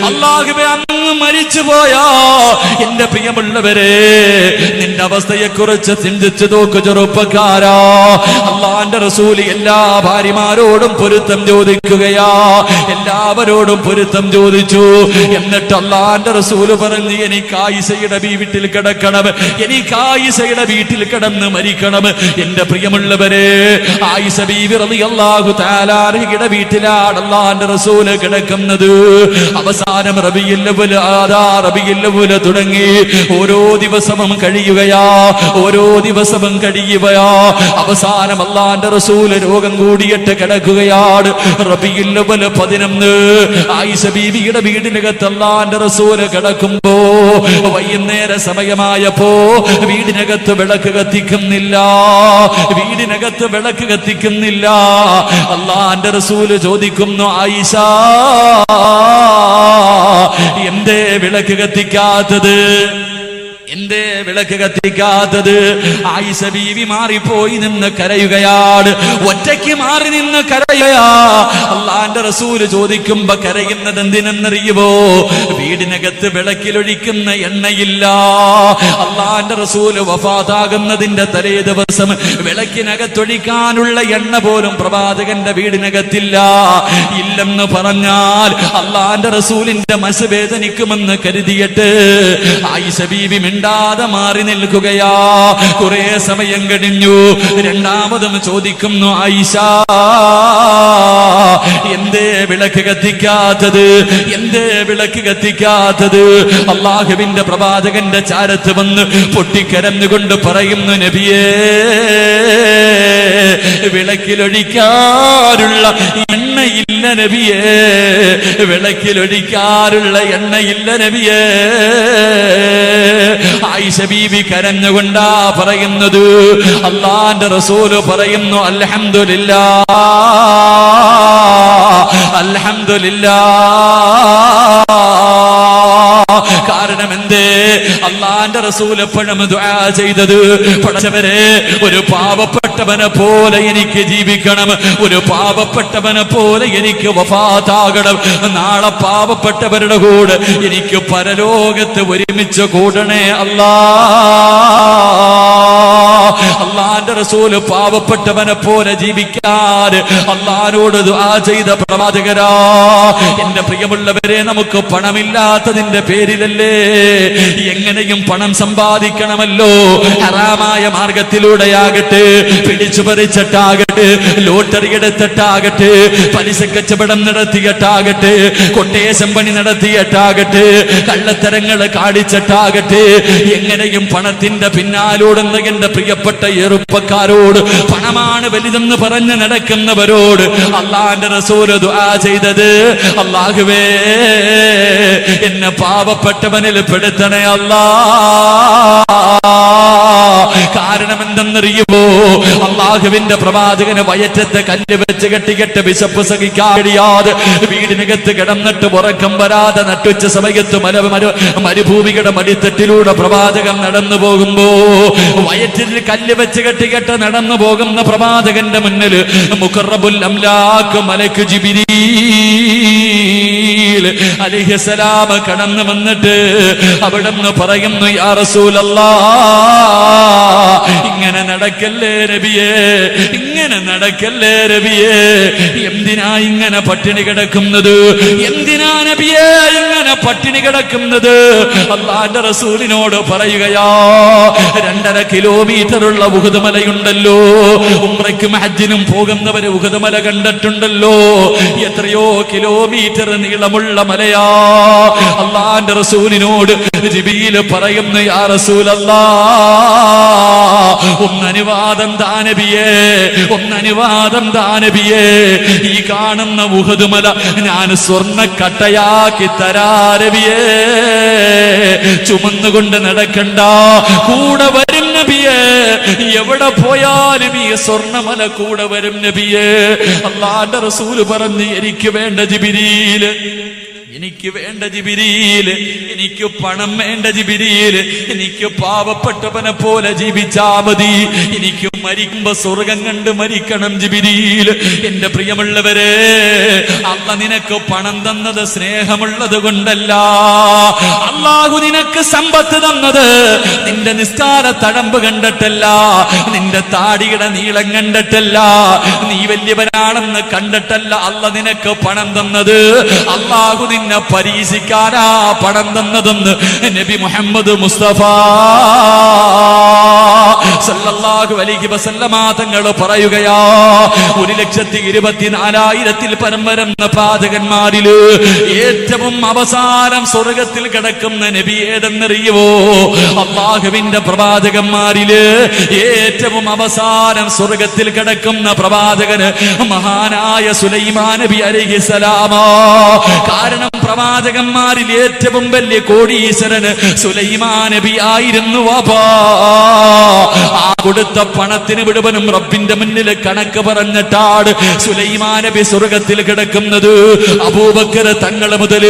Speaker 1: അല്ലാഹുവേ അങ്ങ് മരിച്ചു പോയാ എന്റെ പ്രിയമുള്ളവരെ, നിന്റെ അവസ്ഥയെ കുറിച്ച് ചിന്തിച്ചു നോക്കു ചെറുപ്പക്കാരാ. അല്ലാഹുവിന്റെ റസൂൽ എല്ലാ ഭാര്യമാരോടും പൊരുത്തം ചോദിക്കുകയാ, എല്ലാവരോടും പൊരുത്തം ചോദിച്ചു. എന്നിട്ട് അല്ലാഹുവിന്റെ റസൂൽ പറഞ്ഞു, എനിക്ക് ആയിഷയുടെ വീട്ടിൽ കിടക്കണം, എനിക്ക് ആയിഷയുടെ വീട്ടിൽ കിടന്ന് മരിക്കണം. എന്റെ പ്രിയമുള്ളവരെ, ആയിഷ ബീവി റളിയല്ലാഹു തആല അൻഹയുടെ വീട്ടിലാണ് അല്ലാഹുവിന്റെ റസൂൽ കിടക്കുന്നത്. അവസാനം റബീഉൽ അവ്വൽ തുടങ്ങി ഓരോ ദിവസവും കഴിയുകയാ, ഓരോ ദിവസവും കഴിയുകയാ. അവസാനം അല്ലാഹുവിന്റെ റസൂൽ രോഗം കൂടിയിട്ട് കിടക്കുകയാണ്. റബീഉൽ അവ്വൽ 11 ആയിഷ ബീവിയുടെ വീടിനകത്ത് അല്ലാഹുവിന്റെ റസൂൽ കിടക്കുമ്പോ വൈകുന്നേര സമയമായപ്പോ വീടിനകത്ത് വിളക്ക് കത്തിക്കുന്നില്ല, വീടിനകത്ത് വിളക്ക് കത്തിക്കുന്നില്ല. അല്ലാഹുവിന്റെ റസൂൽ ചോദിക്കുന്നു, ആയിഷ എന്തേ വിളക്ക് കത്തിക്കാത്തത്, എന്തേ വിളക്ക് കത്തിക്കാത്തത്? ആയിഷ ബീവി മാറിപ്പോയി നിന്ന് കരയുകയാണ്, ഒറ്റയ്ക്ക് മാറി നിന്ന് കരയുകയാ. അല്ലാഹുവിന്റെ റസൂല് ചോദിക്കുമ്പോ കരയുന്നത് എന്തിനെന്നറിയുമോ? വീടിനകത്ത് വിളക്കിലൊഴിക്കുന്ന എണ്ണയില്ല. അല്ലാഹുവിന്റെ റസൂല് വഫാത്താകുന്നതിന്റെ തലേ ദിവസം വിളക്കിനകത്തൊഴിക്കാനുള്ള എണ്ണ പോലും പ്രവാചകന്റെ വീടിനകത്തില്ല. ഇല്ലെന്ന് പറഞ്ഞാൽ അല്ലാഹുവിന്റെ റസൂലിന്റെ മനസ്സ് വേദനിക്കുമെന്ന് കരുതിയിട്ട് ആയിഷ ബീവി മിണ്ടാതെ മാറി നിൽക്കുകയാ. കുറെ സമയം കഴിഞ്ഞു. രണ്ടാമതും ചോദിക്കുന്നു, ആയിഷ എന്തേ വിളക്ക് കത്തിക്കാത്തത്, എന്തേ വിളക്ക് കത്തിക്കാത്തത്? അല്ലാഹുവിന്റെ പ്രവാചകന്റെ ചാരത്ത് വന്ന് പൊട്ടിക്കരഞ്ഞുകൊണ്ട് പറയുന്നു, നബിയേ, വിളക്കിലൊഴിക്കാറുള്ള എണ്ണയില്ല നബിയേ, വിളക്കിലൊഴിക്കാറുള്ള എണ്ണയില്ല നബിയേ. ആയിഷ ബീവി കരഞ്ഞുകൊണ്ടാ പറയുന്നത്. അല്ലാഹുവിന്റെ റസൂല് പറയുന്നു, അൽഹംദുലില്ലാഹ്, അൽഹംദുലില്ലാഹ്. കാരണം എന്തേ? അല്ലാഹുവിന്റെ റസൂൽ എപ്പോഴും ദുആ ചെയ്തത്, പടച്ചവരെ, ഒരു പാവപ്പെട്ടവനെ പോലെ എനിക്ക് ജീവിക്കണം, ഒരു പാവപ്പെട്ടവനെ പോലെ എനിക്ക് വഫാത്താകണം, നാളെ പാവപ്പെട്ടവരുടെ കൂടെ എനിക്ക് പരലോകത്ത് ഒരുമിച്ച് കൂടണേ അല്ലാ. അല്ലാഹുവിന്റെ റസൂല് പാവപ്പെട്ടവനെ പോലെ ജീവിക്കാൻ അല്ലാഹുവോട് ദുആ ചെയ്ത പ്രവാചകരാ. എന്റെ പ്രിയമുള്ളവരെ, നമുക്ക് പണമില്ലാത്തതിന്റെ പേരിലല്ലേ എങ്ങനെയും പണം സമ്പാദിക്കണമല്ലോ. ഹറാമായ മാർഗത്തിലൂടെയാകട്ടെ, പിടിച്ചു പറിച്ചിട്ടാകട്ടെ, ലോട്ടറി എടുത്തിട്ടാകട്ടെ, പലിശ കച്ചവടം നടത്തിയിട്ടാകട്ടെ, കൊട്ടേശം പണി നടത്തിയിട്ടാകട്ടെ, കള്ളത്തരങ്ങൾ കാണിച്ചിട്ടാകട്ടെ, എങ്ങനെയും പണത്തിന്റെ പിന്നാലോടുന്ന എന്റെ പ്രിയപ്പെട്ട ചെറുപ്പക്കാരോട്, പണമാണ് വലുതെന്ന് പറഞ്ഞ് നടക്കുന്നവരോട് അല്ലാഹുവിന്റെ റസൂൽ ദുആ ചെയ്തത്, അല്ലാഹുവേ, എന്നെ പാവപ്പെട്ടവനിൽ പെടുത്തണേ അല്ലാ. കാരണം എന്തെന്നറിയുമോ? അല്ലാഹുവിന്റെ പ്രവാചകന് വയറ്റത്തെ കല്ല് വെച്ച് കെട്ടിക്കെട്ട് വിശപ്പ് സഹിക്കാൻ കഴിയാതെ വീടിനകത്ത് കിടന്നിട്ട് ഉറക്കം വരാതെ നട്ടുച്ച സമയത്ത് മരുഭൂമിയുടെ മടിത്തട്ടിലൂടെ പ്രവാചകൻ നടന്നു പോകുമ്പോ വയറ്റിൽ കല്ല് വെച്ച് കെട്ടിക്കെട്ട് നടന്നു പോകുന്ന പ്രവാചകന്റെ മുന്നിൽ മുഖറബുൽ അംലാക്ക് മലക്ക് ജിബ്രീൽ അലൈഹിസ്സലാം കടന്നു വന്നിട്ട് അവിടുന്ന് പറയുന്നു, യാ റസൂലല്ലാഹ്, ഇങ്ങനെ നടക്കല്ലേ നബിയേ, ഇങ്ങനെ നടക്കല്ലേ നബിയേ, എന്തിനാ ഇങ്ങനെ പട്ടിണി കിടക്കുന്നത്, എന്തിനാ നബിയേ ഇങ്ങനെ പട്ടിണി കിടക്കുന്നത്? അല്ലാഹുവിന്റെ റസൂലിനോട് പറയുകയാ, 2.5 കിലോമീറ്ററുള്ള ഉഹദ് മലയുണ്ടല്ലോ, ഉംറയ്ക്കും ഹജ്ജിനും പോകുന്നവര് ഉഹദ് മല കണ്ടിട്ടുണ്ടല്ലോ, എത്രയോ കിലോമീറ്റർ നീളമുള്ള മലയാ. അല്ലാഹുവിന്റെ റസൂലിനോട് ജിബ്രീൽ പറയുന്നു, യാ റസൂലല്ലാഹ്, ഒന്നനുവാദം താ നബിയേ, ഒന്നനുവാദം താ നബിയേ, ഈ കാണുന്ന ഉഹദ് മല ഞാൻ സ്വർണ്ണക്കട്ടയാക്കി തരാ നബിയേ, ചുമന്നുകൊണ്ട് നടക്കണ്ട, കൂടെ വരും നബിയേ, എവിടെ പോയാലും ഈ സ്വർണ്ണമല കൂടെ വരും നബിയേ. അല്ലാഹുവിന്റെ റസൂൽ പറഞ്ഞു, എനിക്ക് വേണ്ട ജിബ്രീൽ, എനിക്ക് വേണ്ട ജിബ്രീൽ, എനിക്ക് പണം വേണ്ട ജിബ്രീൽ, എനിക്ക് പാവപ്പെട്ടവനെ പോലെ ജീവിച്ചാ മതി, എനിക്ക് മരിക്കുമ്പോ സ്വർഗം കണ്ട് മരിക്കണം ജിബ്രീൽ. എന്റെ പ്രിയമുള്ളവരെ, അല്ലാഹു നിനക്ക് പണം തന്നത് സ്നേഹമുള്ളത് കൊണ്ടല്ല, അല്ലാഹു നിനക്ക് സമ്പത്ത് തന്നത് നിന്റെ നിസ്കാര തഴമ്പ് കണ്ടിട്ടല്ല, നിന്റെ താടിയുടെ നീളം കണ്ടിട്ടല്ല, നീ വലിയവനാണെന്ന് കണ്ടിട്ടല്ല അല്ലാഹു നിനക്ക് പണം തന്നത്. അല്ലാഹു നിന്നെ പരീക്ഷിക്കാനാ പണം തന്നതെന്ന് നബി മുഹമ്മദ് മുസ്തഫ സല്ലല്ലാഹു അലൈഹി വസല്ലമ തങ്ങൾ പറയുകയാ, 1,24,000 പരം വരുന്ന പ്രവാചകന്മാരില് ഏറ്റവും അവസാനം സ്വർഗത്തിൽ കിടക്കുന്ന നബി ഏതെന്നറിയുവോ? അല്ലാഹുവിന്റെ പ്രവാചകന്മാരില് ഏറ്റവും അവസാനം സ്വർഗത്തിൽ കിടക്കുന്ന പ്രവാചകന് മഹാനായ സുലൈമാൻ നബി അലൈഹിസ്സലാം. കാരണം പ്രവാചകന്മാരിൽ ഏറ്റവും വലിയ കോടീശ്വരന് സുലൈമാൻ നബി ആയിരുന്നു. ആ കൊടുത്ത പണത്തിന് മുഴുവനും റബ്ബിന്റെ മുന്നിൽ കണക്ക് പറഞ്ഞിട്ടാണ് സുലൈമാൻ നബി സ്വർഗത്തിൽ കിടക്കുന്നത്. അബൂബക്കർ തങ്ങൾ മുതൽ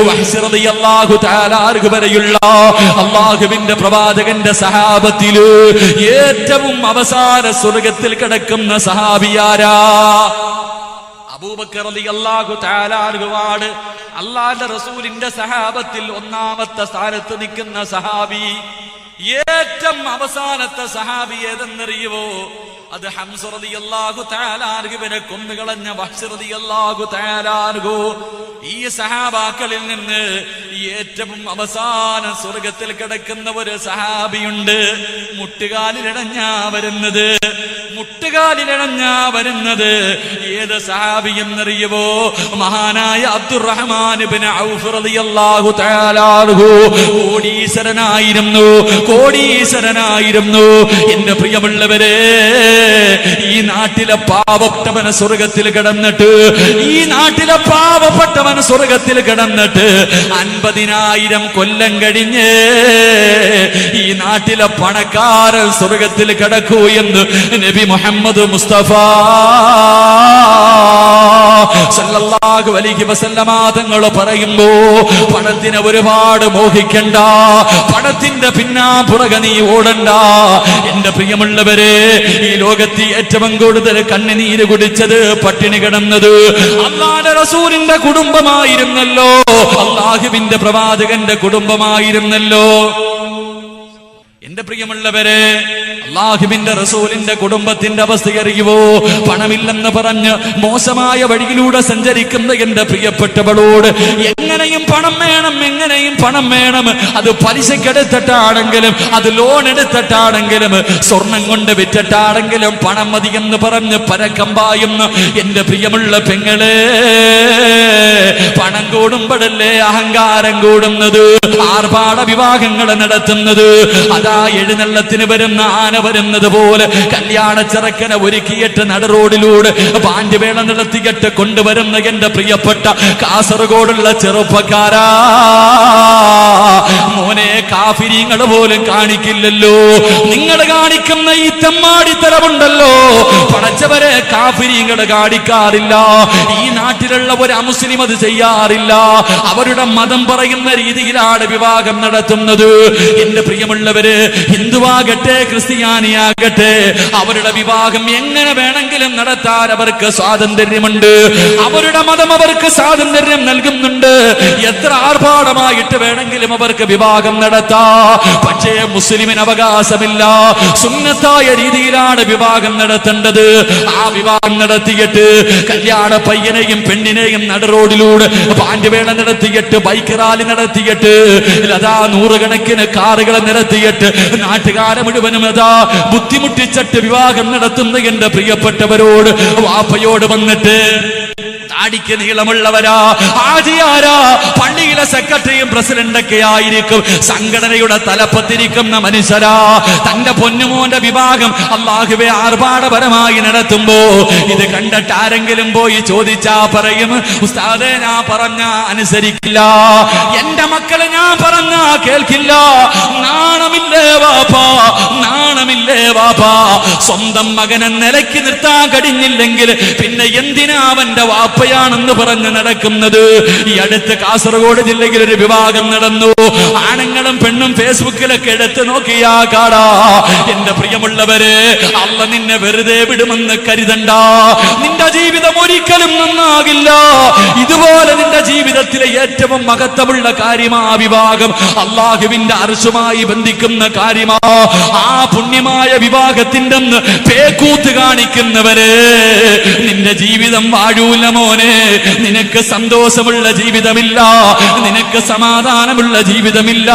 Speaker 1: വഹ്ശ് റളിയല്ലാഹു തആല അൻഹു വരെയുള്ള അല്ലാഹുവിന്റെ പ്രവാചകന്റെ സഹാബത്തില് ഏറ്റവും അവസാന സ്വർഗത്തിൽ കിടക്കുന്ന സഹാബിയാരാ? അബൂബക്കർ റളിയല്ലാഹു തആല അൻഹുവാണ് അല്ലാഹുവിന്റെ റസൂലിന്റെ സഹാബത്തിൽ ഒന്നാമത്തെ സ്ഥാനത്ത് നിൽക്കുന്ന സഹാബി. ഏറ്റവും അവസാനത്തെ സഹാബി ഏതെന്നറിയുവോ? അത് ഹംസ റളിയല്ലാഹു തആല അൻഹുവിനെ കൊന്നുകളഞ്ഞ വഹ്ശ് റളിയല്ലാഹു തആല അൻഹു. ഈ സഹാബാക്കളിൽ നിന്ന് ഏറ്റവും അവസാനം സ്വർഗത്തിൽ കിടക്കുന്ന ഒരു സഹാബിയുണ്ട്. മുട്ടുകാലിലടഞ്ഞാ വരുന്നത്, മുട്ടുകാലിലടഞ്ഞാ വരുന്നത്. ഏത് സഹാബി എന്നറിയുവോ? മഹാനായ അബ്ദുറഹ്മാൻ ഇബ്നു ഔഫ് റളിയല്ലാഹു തആല അൻഹു. കോടീശ്വരനായിരുന്നു, കോടീശ്വരനായിരുന്നു. എന്റെ പ്രിയമുള്ളവരെ, ഈ നാട്ടിലെ പാവപ്പെട്ടവന് സ്വർഗത്തിൽ കിടന്നിട്ട്, ഈ നാട്ടിലെ പാവപ്പെട്ടവൻ സ്വർഗത്തിൽ കിടന്നിട്ട് 50,000 കൊല്ലം കഴിഞ്ഞ് ഈ നാട്ടിലെ പണക്കാരൻ സ്വർഗത്തിൽ കിടക്കൂ എന്ന് നബി മുഹമ്മദ് മുസ്തഫ സല്ലല്ലാഹു അലൈഹി വസല്ലമ തങ്ങൾ പറയുമ്പോ, പണത്തിനെ ഒരുപാട് മോഹിക്കണ്ട, പണത്തിന്റെ പിന്നാമ്പുറകെ നീ ഓടണ്ട. എന്റെ പ്രിയമുള്ളവരെ, ഈ ലോകത്ത് ഏറ്റവും കൂടുതൽ കണ്ണുനീര് കുടിച്ചത്, പട്ടിണി കിടന്നത് അല്ലാഹുവിന്റെ റസൂലിന്റെ കുടുംബമായിരുന്നല്ലോ, അല്ലാഹുവിന്റെ പ്രവാചകന്റെ കുടുംബമായിരുന്നല്ലോ. എന്റെ പ്രിയമുള്ളവരെ, അല്ലാഹുവിന്റെ റസൂലിന്റെ കുടുംബത്തിന്റെ അവസ്ഥ അറിയുവോ? പണമില്ലെന്ന് പറഞ്ഞ് മോശമായ വഴിയിലൂടെ സഞ്ചരിക്കുന്ന എന്റെ പ്രിയപ്പെട്ടവളോട് എങ്ങനെയും പണം വേണം, എങ്ങനെയും പണം വേണം. അത് പലിശക്കെടുത്തിട്ടാണെങ്കിലും, അത് ലോൺ എടുത്തിട്ടാണെങ്കിലും, സ്വർണം കൊണ്ട് വിറ്റിട്ടാണെങ്കിലും പണം മതി എന്ന് പറഞ്ഞ് പരക്കം പായുന്ന എന്റെ പ്രിയമുള്ള പെങ്ങളെ, പണം കൂടുമ്പോഴല്ലേ അഹങ്കാരം കൂടുന്നത്, ആർഭാട വിവാഹങ്ങൾ നടത്തുന്നത്. അതാ എഴുന്നള്ളത്തിന് വരുന്ന ആന വരുന്നത് പോലെ കല്യാണ ചെറുക്കനെ ഒരുക്കിയിട്ട് നട റോഡിലൂടെ പാണ്ഡ്യവേള നടത്തിയിട്ട് കൊണ്ടുവരുന്ന എന്റെ പ്രിയപ്പെട്ട കാസർഗോഡുള്ള ചെറുപ്പക്കാരാ, മോനെ കാഫിരീങ്ങൾ പോലും കാണിക്കില്ലല്ലോ. നിങ്ങൾ കാണിക്കുന്ന ഈ തെമ്മാടിത്തരമുണ്ടല്ലോ, പടച്ചവരെ കാഫിരീങ്ങൾ കാണിക്കാറില്ല. ഈ നാട്ടിലുള്ള ഒരു അമുസ്ലിം അത് ചെയ്യാറില്ല. അവരുടെ മതം പറയുന്ന രീതിയിലാണ് വിവാഹം നടത്തുന്നത്. എന്റെ പ്രിയമുള്ളവര്, ഹിന്ദുവാകട്ടെ, ക്രിസ്ത്യ ക്രിസ്ത്യാനിയാകട്ടെ, അവരുടെ വിവാഹം എങ്ങനെ വേണമെങ്കിലും നടത്താൻ അവർക്ക് സ്വാതന്ത്ര്യമുണ്ട്. അവരുടെ മതം അവർക്ക് സ്വാതന്ത്ര്യം നൽകുന്നുണ്ട്. എത്ര ആർഭാടമായിട്ട് വേണമെങ്കിലും അവർക്ക് വിവാഹം നടത്താം. പക്ഷേ മുസ്ലിമിന് അവകാശമില്ല. സുന്നത്തായ രീതിയിലാണ് വിവാഹം നടത്തേണ്ടത്. ആ വിവാഹം നടത്തിയിട്ട് കല്യാണ പയ്യനെയും പെണ്ണിനെയും നടുറോഡിലൂടെ പാണ്ഡ്യവേള നടത്തിയിട്ട് ബൈക്ക് റാലി നടത്തിയിട്ട് അതാ നൂറുകണക്കിന് കാറുകൾ നിരത്തിയിട്ട് നാട്ടുകാരെ മുഴുവനും അതാ ബുദ്ധിമുട്ടിച്ചിട്ട് വിവാഹം നടത്തുന്ന എന്റെ പ്രിയപ്പെട്ടവരോട് വാപ്പയോട് വന്നിട്ട് താടിക്ക് നീളമുള്ളവരാ, ആജിയാരാ, പള്ളിയിലെ സെക്രട്ടറിയും പ്രസിഡന്റൊക്കെ ആയിരിക്കും, സംഘടനയുടെ തലപ്പത്തിരിക്കുന്ന മനുഷ്യരാ, തന്റെ പൊന്നുമോന്റെ വിവാഹം അല്ലാഹുവേ ആർഭാടപരമായി നടത്തുമ്പോ ഇത് കണ്ടിട്ട് ആരെങ്കിലും പോയി ചോദിച്ചാ പറയും, ഉസ്താദേ ഞാൻ പറഞ്ഞ അനുസരിക്കില്ല, എന്റെ മക്കളെ ഞാൻ പറഞ്ഞ കേൾക്കില്ല. നാണമില്ലേ വാപ്പാ, നാണമില്ലേ വാപ്പാ? സ്വന്തം മകനെ നിലയ്ക്ക് നിർത്താൻ കഴിഞ്ഞില്ലെങ്കിൽ പിന്നെ എന്തിനാ അവന്റെ വാപ്പയാണെന്ന് പറഞ്ഞ് നടക്കുന്നത്? ഈ അടുത്ത് കാസർഗോഡ് ജില്ലയിൽ ഒരു വിവാഹം നടന്നു. ആണുങ്ങളും പെണ്ണും ഫേസ്ബുക്കിലൊക്കെ എടുത്ത് നോക്കിയാ കാണാ. എന്റെ പ്രിയമുള്ളവരെ, അല്ല നിന്നെ വെറുതെ വിടുമെന്ന് കരുതണ്ട. നിന്റെ ജീവിതം ഒരിക്കലും നന്നാകില്ല. ഇതുപോലെ നിന്റെ ജീവിതത്തിലെ ഏറ്റവും മഹത്വമുള്ള കാര്യമാ വിവാഹം. അല്ലാഹുവിന്റെ അർശുമായി ബന്ധിക്കുന്ന കാര്യമാ. ആ പുണ്യമായ വിവാഹത്തിന്റെ പേക്കൂത്ത് കാണിക്കുന്നവരെ, നിന്റെ ജീവിതം വാഴൂല മോനെ. നിനക്ക് സന്തോഷമുള്ള ജീവിതമില്ല, നിനക്ക് സമാധാനമുള്ള ജീവിതമില്ല.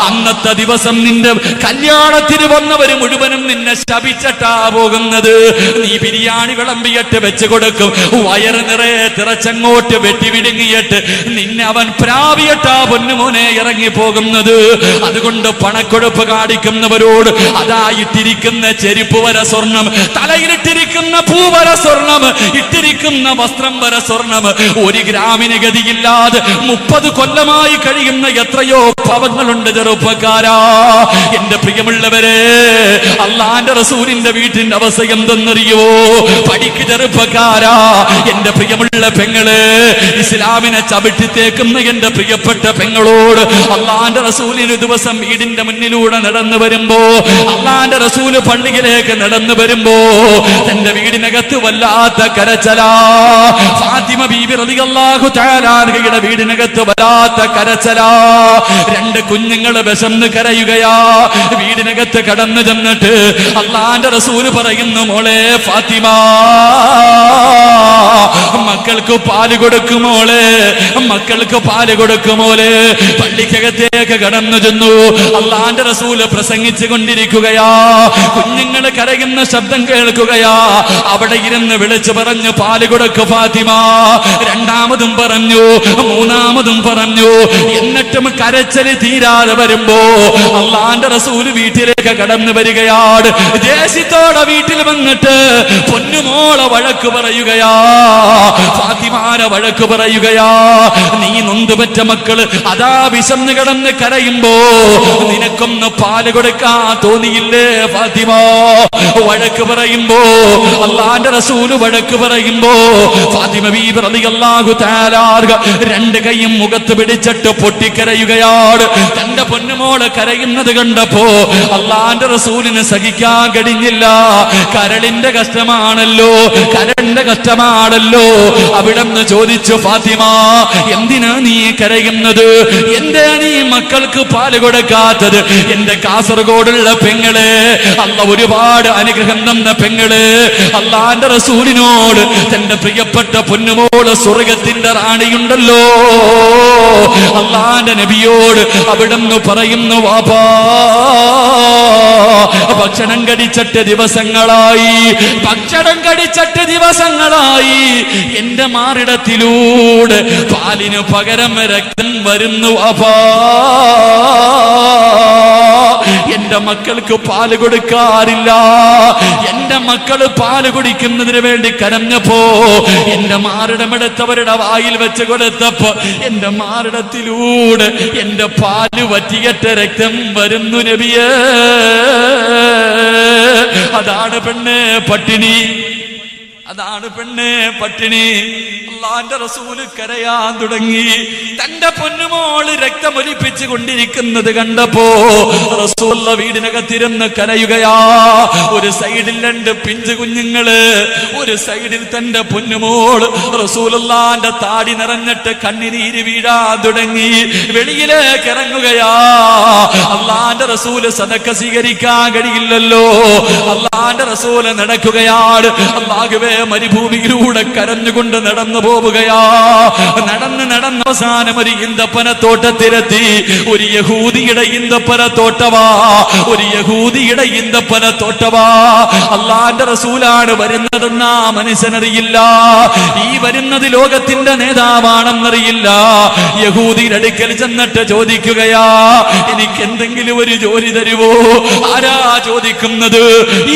Speaker 1: അന്നത്തെ ദിവസം നിന്റെ കല്യാണത്തിന് വന്നവര് മുഴുവനും നിന്നെ ശപിച്ചിട്ടാ പോകുന്നത്. നീ ബിരിയാണി വിളമ്പിയിട്ട് വെച്ച് കൊടുക്കും, വയറ് നിറയെ തിറച്ചങ്ങോട്ട് വെട്ടിവിടുങ്ങിയിട്ട് നിന്നെ അവൻ പ്രാവിയട്ടാ പൊന്നുമോനെ ഇറങ്ങി പോകുന്നത്. അതുകൊണ്ട് പണക്കൊടുപ്പ് കാണിക്കുന്നവരോട് അതായിട്ടിരിക്കുന്ന ചെരുപ്പ് വര സ്വർണം, തലയിലിട്ടിരിക്കുന്ന പൂവര സ്വർണം, ഇട്ടിരിക്കുന്ന വസ്ത്രം വര സ്വർണം, 1 ഗ്രാമിന് ഗതിയില്ലാതെ 30 കൊല്ലമായി കഴിയുന്ന എത്രയോ പാവങ്ങളുണ്ട് ചെറുപ്പക്കാരാ. എന്റെ പ്രിയമുള്ളവരെ, അള്ളാന്റെ റസൂലിന്റെ വീട്ടിന്റെ അവസ്ഥ എന്തെന്നറിയോ? പഠിക്ക് ചെറുപ്പക്കാരാ. എന്റെ പ്രിയമുള്ള പെങ്ങള്, ഇസ്ലാമിനെ ചവിട്ടിത്തേക്കുന്ന എന്റെ പ്രിയപ്പെട്ട പെങ്ങളോട് അള്ളാന്റെ റസൂലിന് ദിവസം വീടിന്റെ മുന്നിലൂടെ നടന്നു വരുമ്പോ, അള്ളാന്റെ റസൂല് പള്ളിയിലേക്ക് നടന്നു വരുമ്പോ തന്റെ വീടിനകത്ത് വല്ലാത്ത കരച്ചലാ. ഫാത്തിമ ബീബി റളിയല്ലാഹു തആല അൻഹയുടെ വീടിനകത്ത് വല്ലാത്ത കരച്ചലാ. 2 കുഞ്ഞുങ്ങൾ വിശന്ന് കരയുകയാ. വീടിനകത്ത് കടന്നു ചെന്നിട്ട് അള്ളാന്റെ റസൂല് പറയുന്നു, മോളെ ഫാത്തിമ, മക്കൾക്ക് പാല് കൊടുക്കുമോളെ, മക്കൾക്ക് പാല് കൊടുക്കുമോളെ. പള്ളിക്കകത്തേക്ക് കടന്നു ചെന്നു. അള്ളാന്റെ റസൂല് പ്രസംഗിച്ചു കൊണ്ടിരിക്കുകയാ. കുഞ്ഞുങ്ങൾ കരയുന്ന ശബ്ദം കേൾക്കുകയാ. അവിടെ ഇരുന്ന് വിളിച്ചു പറഞ്ഞു, പാല് കൊടുക്കു ഫാത്തിമ. രണ്ടാമതും പറഞ്ഞു, മൂന്നാമതും പറഞ്ഞു. എന്നിട്ടും കരച്ചല് തീരാതെ വരുമ്പോ അള്ളാന്റെ റസൂല് വീട്ടിലേക്ക് കടന്നു വരികയാണ്. ദേശത്തോടെ വീട്ടിൽ വന്നിട്ട് പൊന്നുമോളെ വഴക്ക് പറയുകയാ, ഫാത്തിമാരെ വഴക്ക് പറയുകയാ. നീ നൊന്തുപറ്റ മക്കള് അതാ വിശന്ന് കിടന്ന് കരയുമ്പോ നിനക്കൊന്ന് പാല് കൊടുക്കാൻ തോന്നിയില്ലേ ഫാത്തിമ? വഴക്ക് പറയുമ്പോ, അള്ളാന്റെ റസൂല് വഴക്ക് പറയുമ്പോ ഫാത്തിമ ബീബി റളിയല്ലാഹു തആല 2 കൈയും മുഖത്ത് പിടിച്ചിട്ട് പൊട്ടിക്കരയുകയാണ്. തന്റെ പൊന്നുമോള് കരയുന്നത് കണ്ടപ്പോ അള്ളാന്റെ റസൂലിന് സഹിക്കാൻ കഴിഞ്ഞില്ല. കരളിന്റെ കഷ്ടമാണല്ലോ, കരളിന്റെ കഷ്ടമാണല്ലോ. അവിടെന്ന് ചോദിച്ചു, ഫാത്തിമ എന്തിനാ നീ കരയുന്നത്? എന്തേ നീ മക്കൾക്ക് പാല് കൊടുക്കാത്തത്? എന്റെ കാസർഗോഡുള്ള പെങ്ങളെ, അല്ല ഒരുപാട് അനുഗ്രഹം തന്ന പെങ്ങളെ, അള്ളാന്റെ റസൂലിനോട് തന്റെ പ്രിയപ്പെട്ട പൊന്നുമോള് സ്വർഗത്തിന്റെ റാണിയുണ്ടല്ലോ, അള്ളാന്റെ നബിയോട് അവിടെന്ന് പറയുന്നു, വാപ്പാ ഭക്ഷണം കടിച്ചിട്ട് ദിവസങ്ങളായി, ഭക്ഷണം കടിച്ചിട്ട് ദിവസങ്ങളായി എന്റെ മാറിടത്തിലൂടെ പാലിന് പകരം രക്തം വരുന്നു വാപ്പാ. എന്റെ മക്കൾക്ക് പാല് കൊടുക്കാറില്ല. എന്റെ മക്കള് പാല് കുടിക്കുന്നതിന് വേണ്ടി കരഞ്ഞപ്പോ എന്റെ മാറിടമെടുത്തവരുടെ വായിൽ വെച്ച് കൊടുത്തപ്പോ എന്റെ മാറിടത്തിലൂടെ എന്റെ പാല് വറ്റിയറ്റ രക്തം വരുന്നു നബിയേ. അതാണ് പെണ്ണെ പട്ടിണി, അതാണ് പെണ്ണെ പട്ടിണി. അള്ളാന്റെ റസൂല് കരയാൻ തുടങ്ങി. തന്റെ പൊന്നുമോള് രക്തമൊലിപ്പിച്ചു കൊണ്ടിരിക്കുന്നത് കണ്ടപ്പോ റസൂലുള്ള വീടിനകത്തിരുന്ന് കരയുകയാ. ഒരു സൈഡിൽ 2 പിഞ്ചു കുഞ്ഞുങ്ങള്, ഒരു സൈഡിൽ തന്റെ പൊന്നുമോള്. റസൂലുള്ളാന്റെ താടി നിറഞ്ഞിട്ട് കണ്ണുനീര് വീഴാൻ തുടങ്ങി. വെളിയിലേക്ക് ഇറങ്ങുകയാ. അള്ളാന്റെ റസൂല് സദക്ക സ്വീകരിക്കാൻ കഴിയില്ലല്ലോ. അള്ളാന്റെ റസൂല് നടക്കുകയാണ്. അല്ലാഹുവേ, മരുഭൂമിയിലൂടെ കരഞ്ഞുകൊണ്ട് നടന്നു പോവുകയാ. നടന്ന് അവസാനം ഒരു ഈന്തപ്പനത്തോട്ടത്തിലെത്തി. ഒരു യഹൂദിയുടെ ഈന്തപ്പനത്തോട്ടവാ, ഒരു യഹൂദിയുടെ ഈന്തപ്പനത്തോട്ടവാ. അള്ളാന്റെ റസൂലാണ് വരുന്നതെന്ന് ആ മനുഷ്യനറിയില്ല. ഈ വരുന്നത് ലോകത്തിന്റെ നേതാവാണെന്നറിയില്ല. യഹൂദിയുടെ അടുക്കൽ ചെന്നിട്ട് ചോദിക്കുകയാ, എനിക്ക് എന്തെങ്കിലും ഒരു ജോലി തരുവോ? ആരാ ചോദിക്കുന്നത്?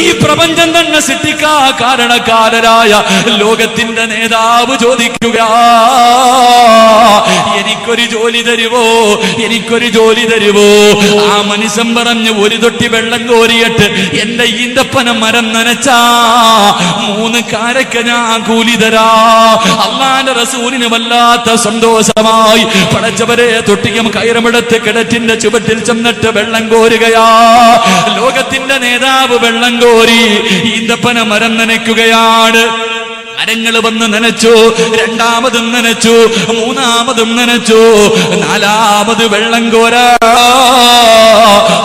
Speaker 1: ഈ പ്രപഞ്ചം തന്നെ സൃഷ്ടിക്കാ കാരണക്കാരനായ ലോകത്തിന്റെ നേതാവ് ചോദിക്കുക, എനിക്കൊരു ജോലി തരുവോ? എനിക്കൊരു ജോലി തരുവോ? ആ മനുഷ്യൻ പറഞ്ഞു, ഒരു തൊട്ടി വെള്ളം കോരിയിട്ട് എന്റെ ഈന്തപ്പന മരം നനച്ചാ 3 കാരക്ക ഞാൻ കൂലി തരാ. അള്ളാന്റെ റസൂലിന് വല്ലാത്ത സന്തോഷമായി. പടച്ചവരെ, തൊട്ടിയും കയറുമെടുത്ത് കിണറ്റിന്റെ ചുവട്ടിൽ ചെന്നിട്ട് വെള്ളം കോരുകയാ. ലോകത്തിന്റെ നേതാവ് വെള്ളം കോരി ഈന്തപ്പന മരം നനയ്ക്കുകയാണ്. മരങ്ങൾ വന്ന് നനച്ചു, 2ാമതും നനച്ചു, 3ാമതും നനച്ചു, 4ാമത് വെള്ളം കോരാ.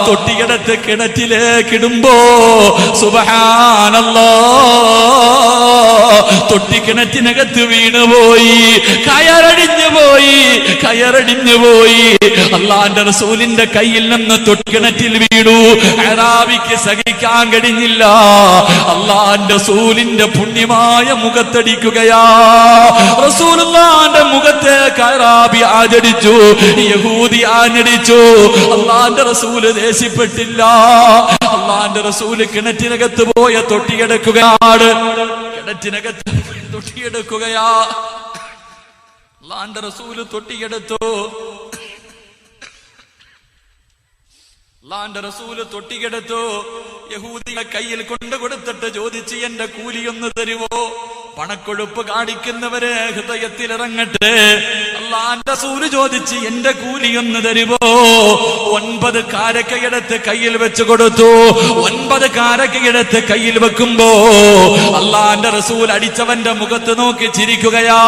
Speaker 1: തൊട്ടിയെടുത്ത് കിണറ്റിലേക്കിടുമ്പോ സുബ്ഹാനല്ലാഹ്, തൊട്ടി കിണറ്റിനകത്ത് വീണുപോയി. കയറടിഞ്ഞു പോയി. അള്ളാന്റെ റസൂലിന്റെ കയ്യിൽ നിന്ന് തൊട്ടിക്കിണറ്റിൽ വീണു. അറാബിക്ക് സഹിക്കാൻ കഴിഞ്ഞില്ല. അള്ളാന്റെ റസൂലിന്റെ പുണ്യമായ മുഖത്തടിക്കുകയാ. റസൂലുള്ളാന്റെ മുഖത്തെ അറാബി ആഞ്ഞടിച്ചു, യഹൂദി ആഞ്ഞടിച്ചു. അള്ളാന്റെ റസൂല് ദേഷ്യപ്പെട്ടില്ല. അള്ളാന്റെ റസൂല് കിണറ്റിനകത്ത് പോയ തൊട്ടിയെടുക്കുകയാണ്. കിണറ്റിനകത്ത് തൊട്ടിയെടുക്കുകയാ. അള്ളാന്റെ റസൂല് തൊട്ടിയെടുത്തു. അള്ളാന്റെ റസൂല് തൊട്ടിയെടുത്തു. യഹൂദിയുടെ കയ്യിൽ കൊണ്ടു കൊടുത്തിട്ട് ചോദിച്ച്, എന്റെ കൂലിയൊന്ന് തരുവോ? പണക്കൊഴുപ്പ് കാണിക്കുന്നവരെ ഹൃദയത്തിൽ ഇറങ്ങട്ടെ. അള്ളാന്റെ റസൂല് ചോദിച്ച്, എന്റെ കൂലിയൊന്ന് തരുവോ? 9 കാരക്കയെടുത്ത് കയ്യിൽ വെച്ച് കൊടുത്തു. 9 കാരക്കയെടുത്ത് കയ്യിൽ വെക്കുമ്പോ അള്ളാന്റെ റസൂൽ അടിച്ചവന്റെ മുഖത്ത് നോക്കി ചിരിക്കുകയാ.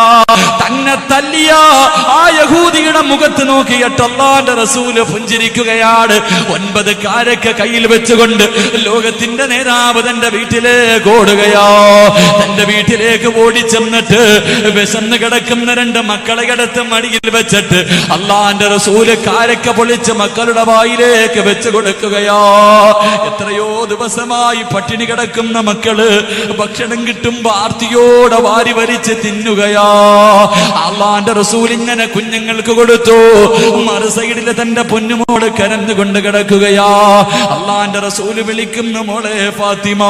Speaker 1: തന്നെ തല്ലിയ ആ യഹൂദിയുടെ മുഖത്ത് നോക്കിയിട്ട് അള്ളാന്റെ റസൂല് പുഞ്ചിരിക്കുകയാണ്. 9 കാരക്ക കയ്യിൽ വെച്ചുകൊണ്ട് ലോകത്തിന്റെ നേതാവ് തന്റെ വീട്ടിലേക്ക് ഓടുകയാ. തന്റെ വീട്ടിലേക്ക് ഓടിച്ചെന്നിട്ട് വിശന്ന് കിടക്കുന്ന 2 മക്കളെ എടുത്ത് മടിയിൽ വെച്ചിട്ട് അള്ളാന്റെ റസൂല് കാരക്ക പൊളിച്ച് മക്കളുടെ വായിലേക്ക് വെച്ച് കൊടുക്കുകയാ. എത്രയോ ദിവസമായി പട്ടിണി കിടക്കുന്ന മക്കള് ഭക്ഷണം കിട്ടുമ്പോ ആർത്തിയോടെ വാരി വലിച്ച് തിന്നുകയാ. അള്ളാന്റെ റസൂൽ ഇങ്ങനെ കുഞ്ഞുങ്ങൾക്ക് കൊടുത്തു. മറു സൈഡില് തന്റെ പൊന്നുമോള് കരഞ്ഞുകൊണ്ട് കിടക്കുകയാ. അള്ളാന്റെ റസൂല് വിളിക്കുന്നു, മോളെ ഫാത്തിമ,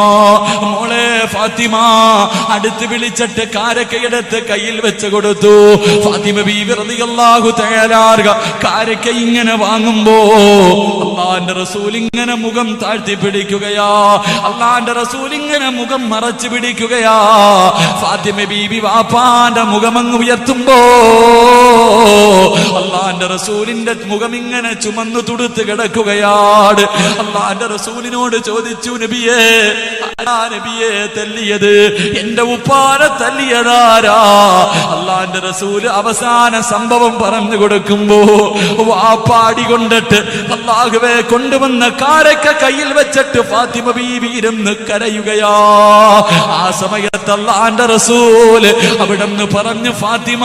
Speaker 1: മോളെ ഫാത്തിമ. അടുത്ത് വിളിച്ചിട്ട് കാരക്കയെടുത്ത് കയ്യിൽ വെച്ച് കൊടുത്തു. ഫാത്തിമ ബീവി റളിയല്ലാഹു തആല കാരക്ക ഇങ്ങനെ വാങ്ങുമ്പോ അള്ളാന്റെ റസൂൽ ഇങ്ങനെ മുഖം താഴ്ത്തി പിടിക്കുകയാ. അള്ളാന്റെ റസൂൽ ഇങ്ങനെ മുഖം മറച്ചു പിടിക്കുകയാ. ഫാത്തിമ ബീവി വാപ്പാന്റെ മുഖമങ്ങ് ഉയർത്തുമ്പോ അള്ളാന്റെ റസൂലിന്റെ മുഖം ഇങ്ങനെ ചുമന്നു തുടുത്ത് കിടക്കുകയാണ്. അള്ളാന്റെ റസൂലിനോട് ചോദിച്ചു, നബിയേ, ആരാ നബിയെ തല്ലിയത്? എന്റെ ഉപ്പാനെ തല്ലിയതാരാ? അള്ളാന്റെ റസൂല് അവസാന സംഭവം പറഞ്ഞു കൊടുക്കുമ്പോ വാപ്പാടി കൊണ്ടിട്ട് അല്ലാഹുവേ കൊണ്ടുവന്ന കാരക്ക കയ്യിൽ വെച്ചിട്ട് ഫാത്തിമ ബീവി ഇരുന്ന് കരയുകയാ. ആ സമയത്ത് അള്ളാന്റെ റസൂല് അവിടെന്ന് പറഞ്ഞു, ഫാത്തിമ,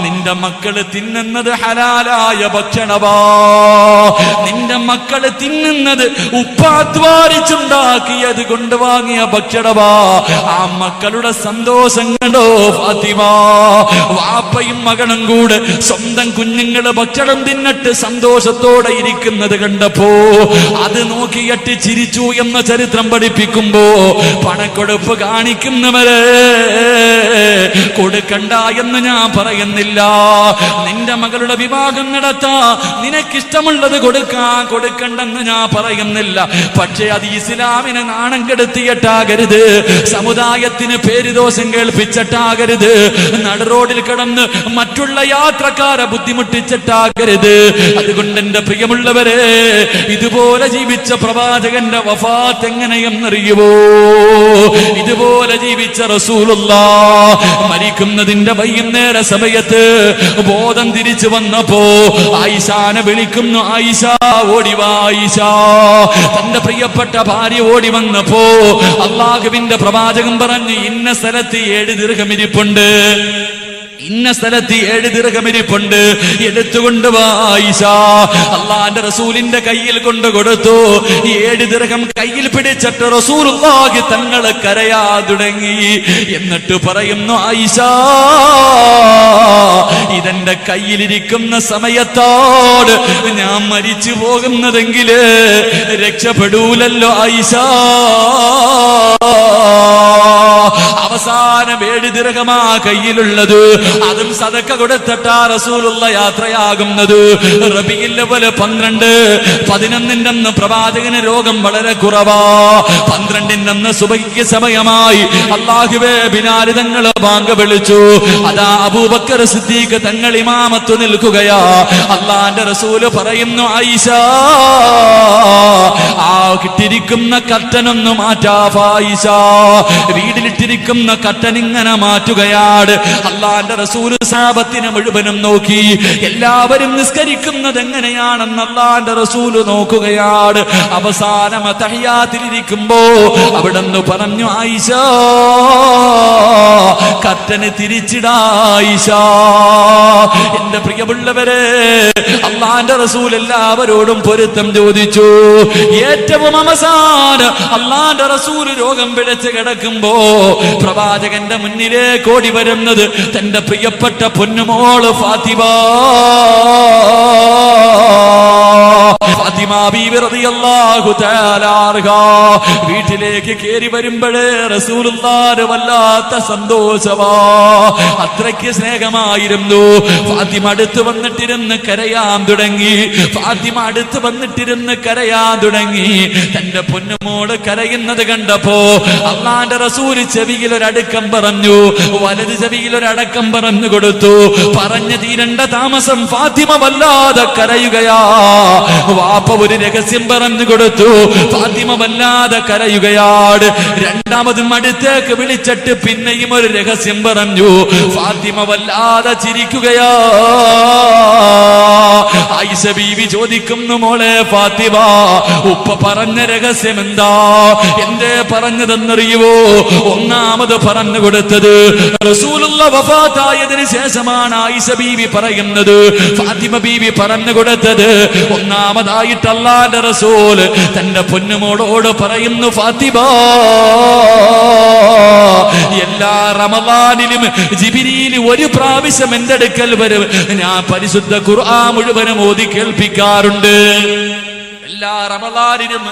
Speaker 1: നിന്റെ മക്കള് തിന്നുന്നത് ഹലാലായ ഭക്ഷണവാ. നിന്റെ മക്കള് തിന്നുന്നത് ഉപ്പാധ്വാനിച്ചുണ്ടാക്കിയത് കൊണ്ട് വാങ്ങിയ ഭക്ഷണവാ. ആ മക്കളുടെ സന്തോഷം കണ്ടോ ഫാത്തിമ? വാപ്പയും മകനും കൂടെ സ്വന്തം കുഞ്ഞുങ്ങള് ഭക്ഷണം തിന്നിട്ട് സന്തോഷത്തോടെ ഇരിക്കുന്നത് കണ്ടപ്പോ അത് നോക്കിയിട്ട് ചിരിച്ചു എന്ന ചരിത്രം പഠിപ്പിക്കുമ്പോ പണക്കൊടുപ്പ് കാണിക്കുന്നവരെ കൊടുക്കണ്ട എന്ന് ഞാൻ പറയുന്നില്ല. നിന്റെ മകളുടെ വിവാഹം നടത്താ, നിനക്കിഷ്ടമുള്ളത് കൊടുക്കണ്ടെന്ന് ഞാൻ പറയുന്നില്ല. പക്ഷേ അത് ഇസ്ലാമിനെ നാണം കെടുത്തിയിട്ടാകരുത്, സമുദായത്തിന് പേരുദോഷം കേൾപ്പിച്ചിട്ടാകരുത്, നടുറോഡിൽ കിടന്ന് മറ്റുള്ള യാത്രക്കാരെ ബുദ്ധിമുട്ടിച്ചിട്ടാകരുത്. അതുകൊണ്ട് എന്റെ പ്രിയമുള്ളവരെ, ഇതുപോലെ ജീവിച്ച പ്രവാചകന്റെ വഫാത്ത് എങ്ങനെയെന്നറിയുവോ? ഇതുപോലെ ജീവിച്ച റസൂലുള്ളാഹ് മരിക്കുന്നതിന്റെ വൈകുന്നേര സമയത്ത് ബോധം തിരിച്ചു വന്നപ്പോ ആയിഷാനെ വിളിക്കുന്നു. ആയിഷ, ഓടിവാ ആയിഷ. തന്റെ പ്രിയപ്പെട്ട ഭാര്യ ഓടി വന്നപ്പോ അല്ലാഹുവിന്റെ പ്രവാചകൻ പറഞ്ഞു, ഇന്ന സ്ഥലത്ത് 7 ദിർഹം ഇരിപ്പുണ്ട്, ഇന്ന സ്ഥലത്ത് 7 ദിർഹം ഇരിപ്പുണ്ട്, എടുത്തുകൊണ്ട് വാ ആയിഷ. അല്ലാഹുവിന്റെ റസൂലിന്റെ കയ്യിൽ കൊണ്ട് കൊടുത്തു. 7 ദിർഹം കയ്യിൽ പിടിച്ചിട്ട് റസൂലുള്ളാഹി തങ്ങൾ കരയാൻ തുടങ്ങി. എന്നിട്ട് പറയുന്നു, ആയിഷ, ഇതെന്റെ കയ്യിലിരിക്കുന്ന സമയത്തോട് ഞാൻ മരിച്ചു പോകുന്നതെങ്കിൽ രക്ഷപ്പെടൂലല്ലോ ആയിഷ. അവസാനം 7 ദിർഹമാ കയ്യിലുള്ളത്, അതും സദക്ക കൊടുത്തിട്ടാ റസൂലുള്ള യാത്രയാകുന്നത്. റബീഉൽ അവ്വൽ 12, 11-ന്റെ അന്ന് പ്രവാചകന് രോഗം വളരെ കുറവാ. 12-ന്റെ അന്ന് സുബഹിക്ക് സമയമായി. അല്ലാഹുവേ, ബിലാൽ തങ്ങൾ ബാങ്ക് വിളിച്ചു. അതാ അബൂബക്കർ സിദ്ദീഖ് തങ്ങൾ ഇമാമത്ത് നിൽക്കുകയാ. അല്ലാഹുവിന്റെ റസൂല് പറയുന്നു, ആയിഷ, ആ കിട്ടിരിക്കുന്ന കർട്ടനൊന്ന് മാറ്റാ ആയിഷ. വീട്ടിലിട്ടിരിക്കുന്ന കർട്ടൻ ഇങ്ങനെ മാറ്റുകയാണ്. അല്ലാഹുവിന്റെ റസൂൽ സഹാബത്തിനെ മുഴുവനും നോക്കി. എല്ലാവരും നിസ്കരിക്കുന്നത് എങ്ങനെയാണെന്ന് അല്ലാഹുവിന്റെ റസൂൽ നോക്കുകയാണ്. അവസാനം തഹിയ്യാത്തിലിരിക്കുമ്പോ അവിടെന്ന് പറഞ്ഞു, ആയിഷ, കർട്ടന് തിരിച്ചിടാ ആയിഷ. എന്റെ പ്രിയമുള്ളവരെ, അല്ലാഹുവിന്റെ റസൂൽ എല്ലാവരോടും പൊരുത്തം ചോദിച്ചു. ഏറ്റവും അവസാനം അല്ലാഹുവിന്റെ റസൂൽ രോഗം പിടിച്ച് കിടക്കുമ്പോ പ്രവാചകന്റെ മുന്നിലേക്ക് ഓടി വരുന്നത് തന്റെ പ്രിയപ്പെട്ട പൊന്നുമോള് ഫാത്തിമ. ഫാത്തിമ ബീവി റളിയല്ലാഹു തആല അൻഹാ വീട്ടിലേക്ക് കേറി വരുമ്പോഴേ റസൂലുള്ളാഹിന് വല്ലാത്ത സന്തോഷമാ, അത്രയ്ക്ക് സ്നേഹമായിരുന്നു. ഫാത്തിമ അടുത്ത് വന്നിട്ടിരുന്ന് കരയാൻ തുടങ്ങി. ഫാത്തിമ അടുത്ത് വന്നിട്ടിരുന്ന് കരയാൻ തുടങ്ങി. തന്റെ പൊന്നുമോള് കരയുന്നത് കണ്ടപ്പോ അല്ലാഹുവിന്റെ റസൂല് ചെവിയിൽ ഒരടക്കം പറഞ്ഞു, വലത് ചെവിയിൽ ഒരടക്കം പറഞ്ഞു കൊടുത്തു. പറഞ്ഞു തീരണ്ട താമസം ഫാത്തിമ വല്ലാതെ കരയുകയാ. വാപ്പ ഒരു രഹസ്യം പറഞ്ഞു കൊടുത്തു. ഫാത്തിമ വല്ലാതെ കരയുകയാണ്. രണ്ടാമതും അടുത്തേക്ക് വിളിച്ചിട്ട് പിന്നെയും ഒരു രഹസ്യം പറഞ്ഞു. ഫാത്തിമ വല്ലാതെ ചിരിക്കുകയാ. ആയിഷ ബീവി ചോദിക്കുന്നു, മോളെ ഫാത്തിമ, ഉപ്പ പറഞ്ഞ രഹസ്യം എന്താ? എന്തേ പറഞ്ഞതെന്നറിയുവോ? ഒന്നാമത് പറഞ്ഞു കൊടുത്തത് റസൂലുള്ളാഹി വഫാത്തായതിനു ശേഷമാണ് ആയിഷ ബീവി പറയുന്നത്. ഫാത്തിമ ബീവി പറഞ്ഞു കൊടുത്തത് ഒന്നാമതായിട്ട് അല്ലാഹുവിന്റെ റസൂൽ തന്റെ പൊന്നുമോളോട് പറയുന്നു, ഫാത്തിമ, എല്ലാ റമളാനിലും ജിബ്രീൽ ഒരു പ്രാവശ്യം എന്റെ അടുക്കൽ വരും. ഞാൻ പരിശുദ്ധ ഖുർആൻ മുഴുവനും ഓതി കേൾപ്പിക്കാറുണ്ട്. എല്ലാ റമളാനിലും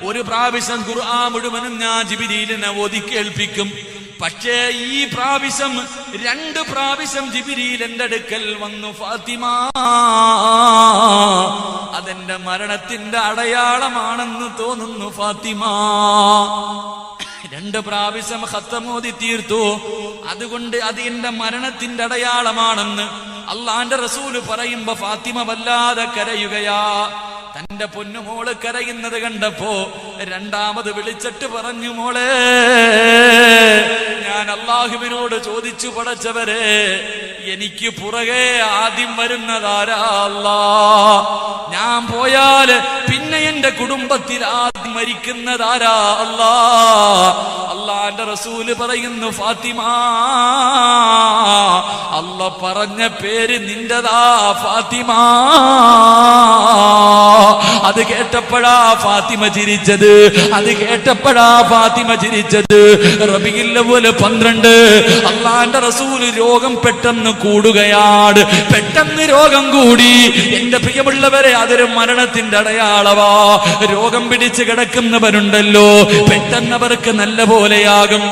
Speaker 1: ഒരു പ്രാവശ്യം ഖുർആൻ മുഴുവനും ഞാൻ ജിബ്രീലിനെ ഓതി കേൾപ്പിക്കും. പക്ഷേ ഈ പ്രാവശ്യം 2 പ്രാവശ്യം ജിബ്രീൽ എന്റെ അടുക്കൽ വന്നു. ഫാത്തിമ, അതെന്റെ മരണത്തിന്റെ അടയാളമാണെന്ന് തോന്നുന്നു. ഫാത്തിമ, 2 പ്രാവശ്യം ഖത്തമോദി തീർത്തു. അതുകൊണ്ട് അത് എന്റെ മരണത്തിന്റെ അടയാളമാണെന്ന് അല്ലാഹുവിന്റെ റസൂല് പറയുമ്പോ ഫാത്തിമ വല്ലാതെ കരയുകയാ. തന്റെ പൊന്നുമോള് കരയുന്നത് കണ്ടപ്പോ രണ്ടാമത് വിളിച്ചിട്ട് പറഞ്ഞു, മോളെ, ഞാൻ അല്ലാഹുവിനോട് ചോദിച്ചു, പടച്ചവരെ, എനിക്ക് പുറകെ ആദ്യം വരുന്നതാരാ അല്ലാഹ്? ഞാൻ പോയാൽ പിന്നെ എന്റെ കുടുംബത്തിൽ ആദ്യം മരിക്കുന്നതാരാ അല്ലാഹ്? അല്ലാഹുവിന്റെ റസൂല് പറയുന്നു, ഫാത്തിമ, അല്ലാഹ് പറഞ്ഞ പേര് നിന്റെതാ ഫാത്തിമ. അത് കേട്ടപ്പോഴാ ഫാത്തിമ ചിരിച്ചത്. അത് കേട്ടപ്പോഴാ ഫാത്തിമ ചിരിച്ചത്. റബീഉൽ അവ്വൽ 12 അല്ലാഹുവിന്റെ റസൂൽ രോഗം പെട്ടെന്ന് കൂടുകയാണ്. പെട്ടെന്ന് രോഗം കൂടി. എന്റെ പ്രിയമുള്ളവരെ, അതൊരു മരണത്തിന്റെ അടയാളവാ. രോഗം പിടിച്ച് കിടക്കുന്നവരുണ്ടല്ലോ, പെട്ടെന്ന് അവർക്ക് നല്ല പോലെയാകും.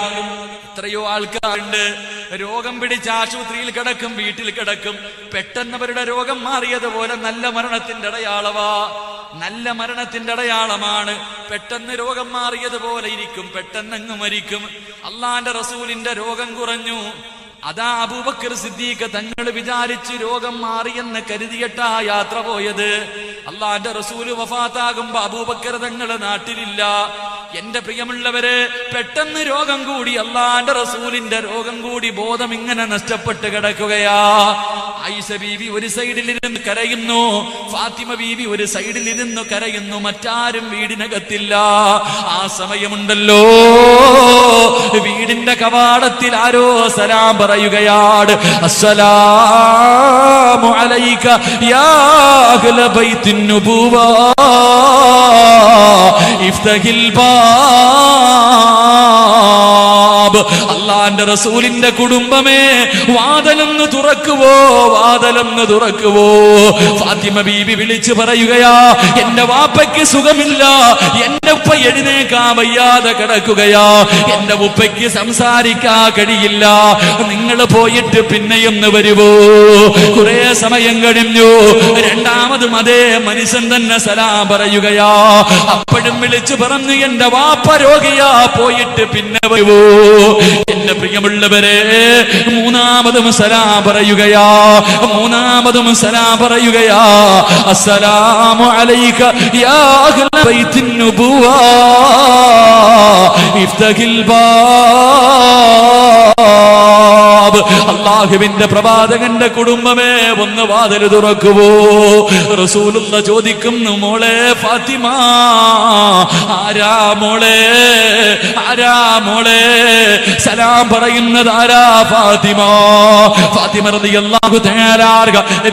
Speaker 1: എത്രയോ ആൾക്കാരുണ്ട് രോഗം പിടിച്ച് ആശുപത്രിയിൽ കിടക്കും, വീട്ടിൽ കിടക്കും, പെട്ടെന്ന് അവരുടെ രോഗം മാറിയതുപോലെ നല്ല മരണത്തിന്റെ അടയാളമാണ്. പെട്ടെന്ന് രോഗം മാറിയതുപോലെ ഇരിക്കും, പെട്ടെന്നങ്ങ് മരിക്കും. അള്ളാന്റെ റസൂലിന്റെ രോഗം കുറഞ്ഞു. അതാ അബൂബക്കർ സിദ്ദീഖ് തങ്ങൾ വിചാരിച്ച് രോഗം മാറിയെന്ന് കരുതിയിട്ടാ യാത്ര പോയത്. അള്ളാന്റെ റസൂല് വഫാത്താകുമ്പോ അബൂബക്കർ തങ്ങൾ നാട്ടിലില്ല. എന്റെ പ്രിയമുള്ളവരെ, പെട്ടെന്ന് രോഗം കൂടി, അള്ളാന്റെ റസൂലിന്റെ രോഗം കൂടി, ബോധം ഇങ്ങനെ നഷ്ടപ്പെട്ട് കിടക്കുകയാ. ആയിഷ ബീവി ഒരു സൈഡിലിരുന്ന് കരയുന്നു, ഫാത്തിമ ബീവി ഒരു സൈഡിലിരുന്ന് കരയുന്നു, മറ്റാരും വീടിനകത്തില്ല. ആ സമയമുണ്ടല്ലോ വീടിന്റെ കവാടത്തിൽ ആരോ സലാം പറയുകയാണ്. അസ്സലാമു അലൈക യാ അഹ്ല ബൈത്തിൻ നുബുവ ഇഫ്തഹിൽ ബാബ്. അല്ലാഹുവിന്റെ റസൂലിന്റെ കുടുംബമേ, വാതിലൊന്ന് തുറക്കുവോ. ഫാത്തിമ ബീബി വിളിച്ചു പറയുകയാ, എന്റെ വാപ്പയ്ക്ക് സുഖമില്ല, എന്റെ ഉപ്പ എഴുന്നേക്കാൻ വയ്യാതെ കിടക്കുകയാ, എന്റെ ഉപ്പയ്ക്ക് സംസാരിക്കാൻ കഴിയില്ല, നിങ്ങൾ പോയിട്ട് പിന്നെയൊന്ന് വരുവോ? കുറെ സമയം കഴിഞ്ഞു. രണ്ടാമതും അതേ മനുഷ്യൻ തന്നെ സലാം പറയുകയാ. അപ്പോഴും വിളിച്ചു പറഞ്ഞു, എന്റെ വാപ്പ രോഗിയാ, പോയിട്ട് പിന്നെ വരുവോ? എന്റെ പ്രിയമുള്ളവരെ, മൂന്നാമതും സലാം പറയുകയാ. അസ്സലാമു അലൈക യാ അഹ്ല ബൈത്തിൻ നുബുവ ഇഫ്തഹിൽ ബാബ്. അല്ലാഹുവിന്റെ പ്രവാചകന്റെ കുടുംബമേ, ഒന്ന് വാതിൽ തുറക്കുവോ? റസൂലുള്ള ചോദിക്കുന്നു, മോളെ ഫാത്തിമ, ആരാ മോളെ സലാം പറയുന്നത് ആരാ? ഫാത്തിമ റളിയല്ലാഹു തആല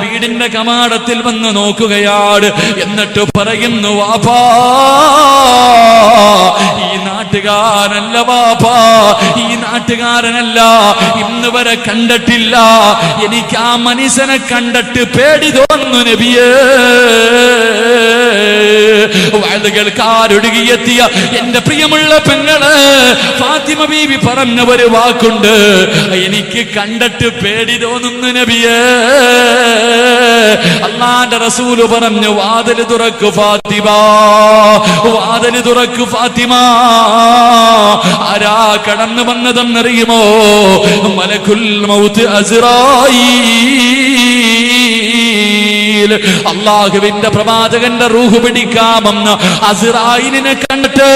Speaker 1: വീടിന്റെ കമാടത്തിൽ വന്ന് നോക്കുകയാണ്. എന്നിട്ട് പറയുന്നു, വാപ്പാ, ഈ നാട്ടുകാരനല്ല വാപ്പാ, ഈ നാട്ടുകാരനല്ല, ഇന്ന് വരെ കണ്ടിട്ടില്ല. എനിക്ക് ആ മനുഷ്യനെ കണ്ടിട്ട് പേടി തോന്നുന്നു നബിയേ. വയലുകൾക്കാരൊടുകിയെത്തിയ എന്റെ പ്രിയമുള്ള പെങ്ങള് ഫാത്തിമ ബീവി പറഞ്ഞ ഒരു വാക്കുണ്ട്, എനിക്ക് കണ്ടിട്ട് പേടി തോന്നുന്നു നബിയേ. അല്ലാഹുവിന്റെ റസൂല് പറഞ്ഞു, വാതിൽ തുറക്കു ഫാത്തിമ. ആരാ കടന്നു വന്നതെന്നറിയുമോ? മലക്കുൽ മൗത്ത് അസ്റായീൽ. അല്ലാഹുവിന്റെ പ്രവാചകന്റെ റൂഹ് പിടിക്കാമെന്ന് അസ്റായീലിനെ കണ്ടിട്ട്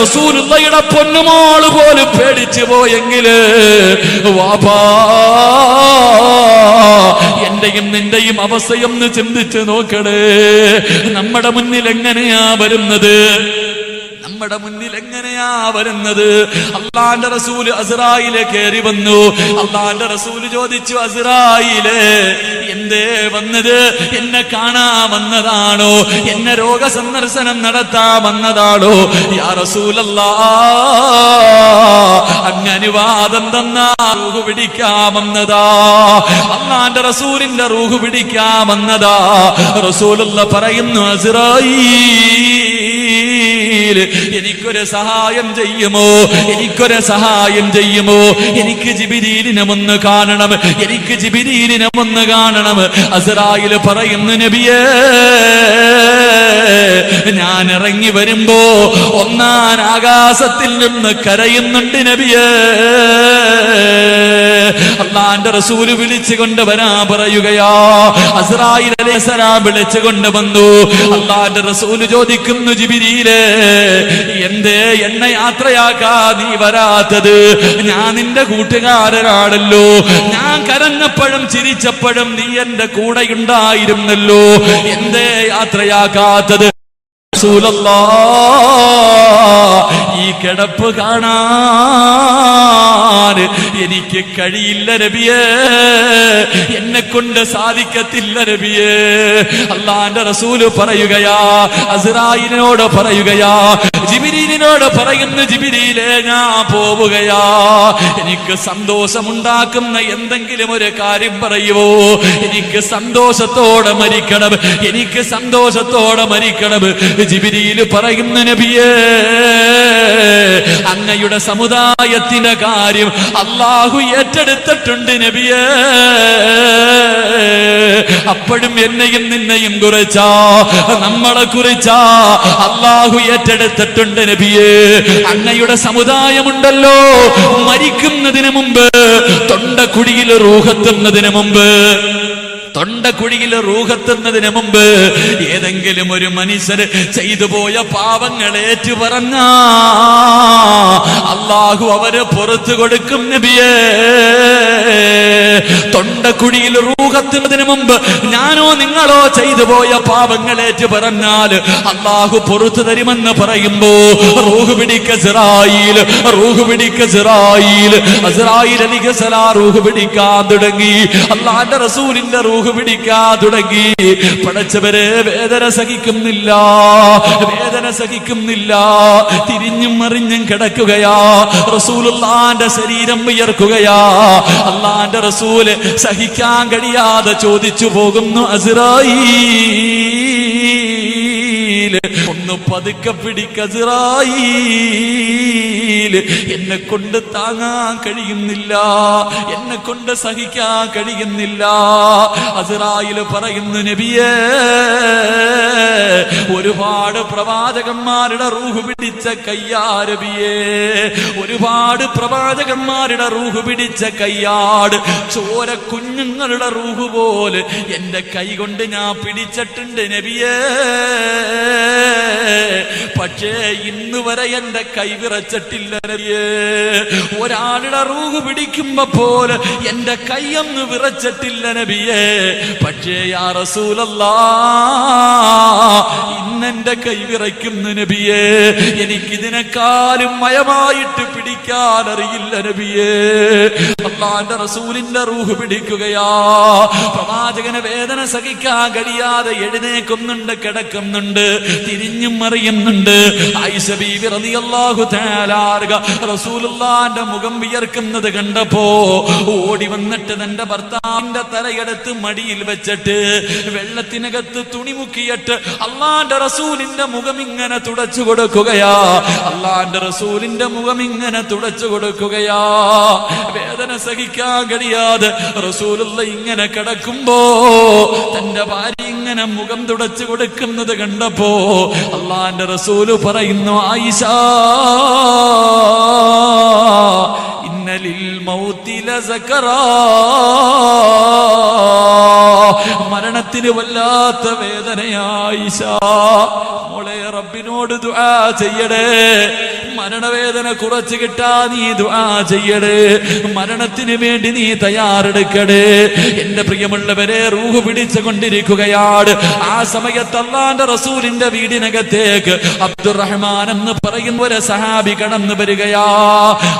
Speaker 1: റസൂലുള്ളാഹിയുടെ പൊന്നുമോള് പോലും പേടിച്ചു പോയെങ്കില്, വാപ്പാ, എന്റെയും നിന്റെയും അവസ്ഥയൊന്ന് ചിന്തിച്ചു നോക്കണേ. നമ്മുടെ മുന്നിൽ എങ്ങനെയാ വരുന്നത്? അള്ളാന്റെ റസൂല് അസ്റായിലെ കയറി വന്നു. അള്ളാന്റെ റസൂല് ചോദിച്ചു, അസ്റായിലെ എന്തേ വന്നത്? എന്നെ കാണാൻ വന്നതാണോ? എന്നെ രോഗസന്ദർശനം നടത്താൻ വന്നതാണോ? യാ റസൂലല്ലാഹ്, അങ്ങ് അനുവാദം തന്നാ റൂഹ് പിടിക്കാമെന്നതാ. അള്ളാന്റെ റസൂലിന്റെ റൂഹ് പിടിക്കാമെന്നതാ. റസൂലുള്ള പറയുന്നു, അസ്റായീൽ, എനിക്കൊരു സഹായം ചെയ്യുമോ? എനിക്ക് ജിബ്രീലിനെ ഒന്ന് കാണണം. അസ്റായിൽ പറയുന്നു, നബിയേ, ഞാൻ ഇറങ്ങി വരുമ്പോ ഒന്നാം ആകാശത്തിൽ നിന്ന് കരയുന്നുണ്ട് നബിയേ. അല്ലാഹുവിന്റെ റസൂല് വിളിച്ചുകൊണ്ട് വരാൻ പറയുകയാ. അസ്റായിൽ അലൈഹിസ്സലാം വിളിച്ചുകൊണ്ട് വന്നു. അല്ലാഹുവിന്റെ റസൂല് ചോദിക്കുന്നു, ജിബ്രീലേ, എന്തേ എന്നെ യാത്രയാക്കാ നീ വരാത്തത്? ഞാൻ നിന്റെ കൂട്ടുകാരനാണല്ലോ, ഞാൻ കരഞ്ഞപ്പോഴും ചിരിച്ചപ്പോഴും നീ എന്റെ കൂടെ ഉണ്ടായിരുന്നല്ലോ, എന്തേ യാത്രയാക്കാത്തത്? ഈ കിടപ്പ് കാണാൻ എനിക്ക് കഴിയില്ല നബിയേ, എന്നെ കൊണ്ട് സാധിക്കത്തില്ല നബിയേ. അല്ലാഹുവിന്റെ റസൂല് പറയുകയാ, അസ്റായീലിനോട് പറയുകയാ, ജിബ്രീലിനോട് പറയുന്നു, ജിബ്രീലേ ഞാൻ പോവുകയാ, എനിക്ക് സന്തോഷമുണ്ടാക്കുന്ന എന്തെങ്കിലും ഒരു കാര്യം പറയുവോ, എനിക്ക് സന്തോഷത്തോടെ മരിക്കണം, എനിക്ക് സന്തോഷത്തോടെ മരിക്കണം. ജിബ്രീല് പറയുന്നു, നബിയേ അങ്ങയുടെ സമുദായത്തിന്റെ കാര്യം അല്ലാഹു ഏറ്റെടുത്തിട്ടുണ്ട് നബിയേ. അപ്പോഴും എന്നെയും നിന്നെയും കുറിച്ചാ, നമ്മളെ കുറിച്ചാ അല്ലാഹു ഏറ്റെടുത്തിട്ടുണ്ട് നബിയേ. അങ്ങയുടെ സമുദായമുണ്ടല്ലോ, മരിക്കുന്നതിന് മുമ്പ്, തൊണ്ടക്കുഴിയിൽ റൂഹെത്തുന്നതിന് മുമ്പ്, തൊണ്ടക്കുഴിയിൽ റൂഹെത്തുന്നതിന് മുമ്പ് ഏതെങ്കിലും ഒരു മനുഷ്യര് ചെയ്തു പോയ പാപങ്ങൾ ഏറ്റു പറഞ്ഞ അല്ലാഹു അവര് പുറത്തു കൊടുക്കും നബിയേ. തൊണ്ടക്കുഴിയിൽ റൂഹെത്തുന്നതിന് മുമ്പ് ഞാനോ നിങ്ങളോ ചെയ്തു പോയ പാപങ്ങൾ ഏറ്റു പറഞ്ഞാൽ അല്ലാഹു പുറത്തു തരുമെന്ന് പറയുമ്പോ റൂഹ് പിടിക്ക ഇസ്രായീൽ, റൂഹ് പിടിക്ക ഇസ്രായീൽ, ഇസ്രായീൽ അലൈഹിസ്സലാം റൂഹ് പിടിക്കാൻ തുടങ്ങി. അല്ലാഹുവിന്റെ റസൂലിന്റെ റൂഹ് പിടിക്കാൻ തുടങ്ങി. പടച്ചവരെ വേദന സഹിക്കുന്നില്ല, വേദന സഹിക്കുന്നില്ല, തിരിഞ്ഞും മറിഞ്ഞും കിടക്കുകയാ. റസൂലുള്ളാന്റെ ശരീരം വിയർക്കുകയാ. അല്ലാഹുവിന്റെ റസൂല് സഹിക്കാൻ കഴിയാതെ ചോദിച്ചു പോകുന്നു, അസ്റായീൽ ഒന്ന് പതുക്കെ പിടിക്ക ഇസ്രായീൽ, എന്നെ കൊണ്ട് താങ്ങാൻ കഴിയുന്നില്ല, എന്നെ കൊണ്ട് സഹിക്കാൻ കഴിയുന്നില്ല. അസ്റായീൽ പറയുന്നു, നബിയേ ഒരുപാട് പ്രവാചകന്മാരുടെ റൂഹ് പിടിച്ച കയ്യാ നബിയേ, ഒരുപാട് പ്രവാചകന്മാരുടെ റൂഹ് പിടിച്ച കയ്യാട്, ചോര കുഞ്ഞുങ്ങളുടെ റൂഹ് പോലെ എന്റെ കൈ കൊണ്ട് ഞാൻ പിടിച്ചിട്ടുണ്ട് നബിയേ. പക്ഷേ ഇന്ന് വരെ എന്റെ കൈ വിറച്ചിട്ടില്ല നബിയേ. ഒരാളുടെ റൂഹ് പിടിക്കുമ്പോ പോലെ എന്റെ കൈയൊന്ന് വിറച്ചിട്ടില്ല നബിയേ. പക്ഷേ യാ റസൂലല്ലാഹ് ഇന്നെന്റെ കൈ വിറയ്ക്കുന്നു നബിയേ. എനിക്കിതിനെക്കാളും മയമായിട്ട് പിടിക്കാൻ അറിയില്ല നബിയേ. അല്ലാഹുവിന്റെ റസൂലിന്റെ റൂഹ് പിടിക്കുകയാ. പ്രവാചകന് വേദന സഹിക്കാൻ കഴിയാതെ എഴുന്നേക്കുന്നുണ്ട്, കിടക്കുന്നുണ്ട്, തിരിഞ്ഞും മറിയുന്നുണ്ട്. ആയിഷ ബീവി റളിയല്ലാഹു തആല റസൂലുള്ളാഹിന്റെ മുഖം വിയർക്കുന്നത് കണ്ടപ്പോ ഓടി വന്നിട്ട് തന്റെ ഭർത്താവിന്റെ തലയെടുത്ത് മടിയിൽ വെച്ചിട്ട് വെള്ളത്തിനകത്ത് തുണി മുക്കിയിട്ട് അല്ലാഹുവിന്റെ റസൂലിന്റെ മുഖം ഇങ്ങനെ തുടച്ചു കൊടുക്കുകയാ. അല്ലാഹുവിന്റെ റസൂലിന്റെ മുഖം ഇങ്ങനെ തുടച്ചു കൊടുക്കുകയാ. വേദന സഹിക്കാൻ കഴിയാതെ റസൂലുള്ള ഇങ്ങനെ കിടക്കുമ്പോ തന്റെ ഭാര്യ ഇങ്ങനെ മുഖം തുടച്ചു കൊടുക്കുന്നത് കണ്ടപ്പോ അല്ലാഹുവിന്റെ റസൂല് പറയുന്നു, ആയിഷ ഇന്നലിൽ മൗതി ലസകറാ, മരണത്തിന് വല്ലാത്ത വേദനയാ ആയിഷ. മോളെ റബ്ബിനോട് ദുആ ചെയ്യടേ, മരണവേദന കുറച്ച് കിട്ടാ നീ ദുആ ചെയ്യടേ, മരണത്തിന് വേണ്ടി നീ തയ്യാറെടുക്കടേ. എന്റെ പ്രിയമുള്ളവരെ, റൂഹ് പിടിച്ചു കൊണ്ടിരിക്കുകയാണ്. ആ സമയത്ത് അല്ലാഹുവിന്റെ റസൂലിന്റെ വീടിനകത്തേക്ക് അബ്ദുറഹ്മാൻ എന്ന് പറയുന്ന ഒരു സഹാബി കടന്നു വരികയാ.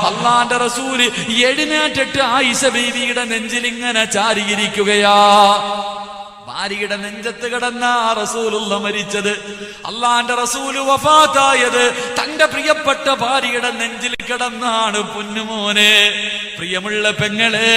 Speaker 1: അല്ലാഹുവിന്റെ റസൂല് എഴുന്നേറ്റിട്ട് ആയിഷ ബീവിയുടെ നെഞ്ചിൽ ഇങ്ങനെ ചാരിയിരിക്കുകയാ. ഭാര്യയുടെ നെഞ്ചത്ത് കിടന്ന റസൂലുള്ള മരിച്ചത്, അല്ലാഹുവിന്റെ റസൂല് വഫാത്തായത് തന്റെ പ്രിയപ്പെട്ട ഭാര്യയുടെ നെഞ്ചിൽ കിടന്നാണ്. പൊന്നുമോനെ, പ്രിയമുള്ള പെങ്ങളെ,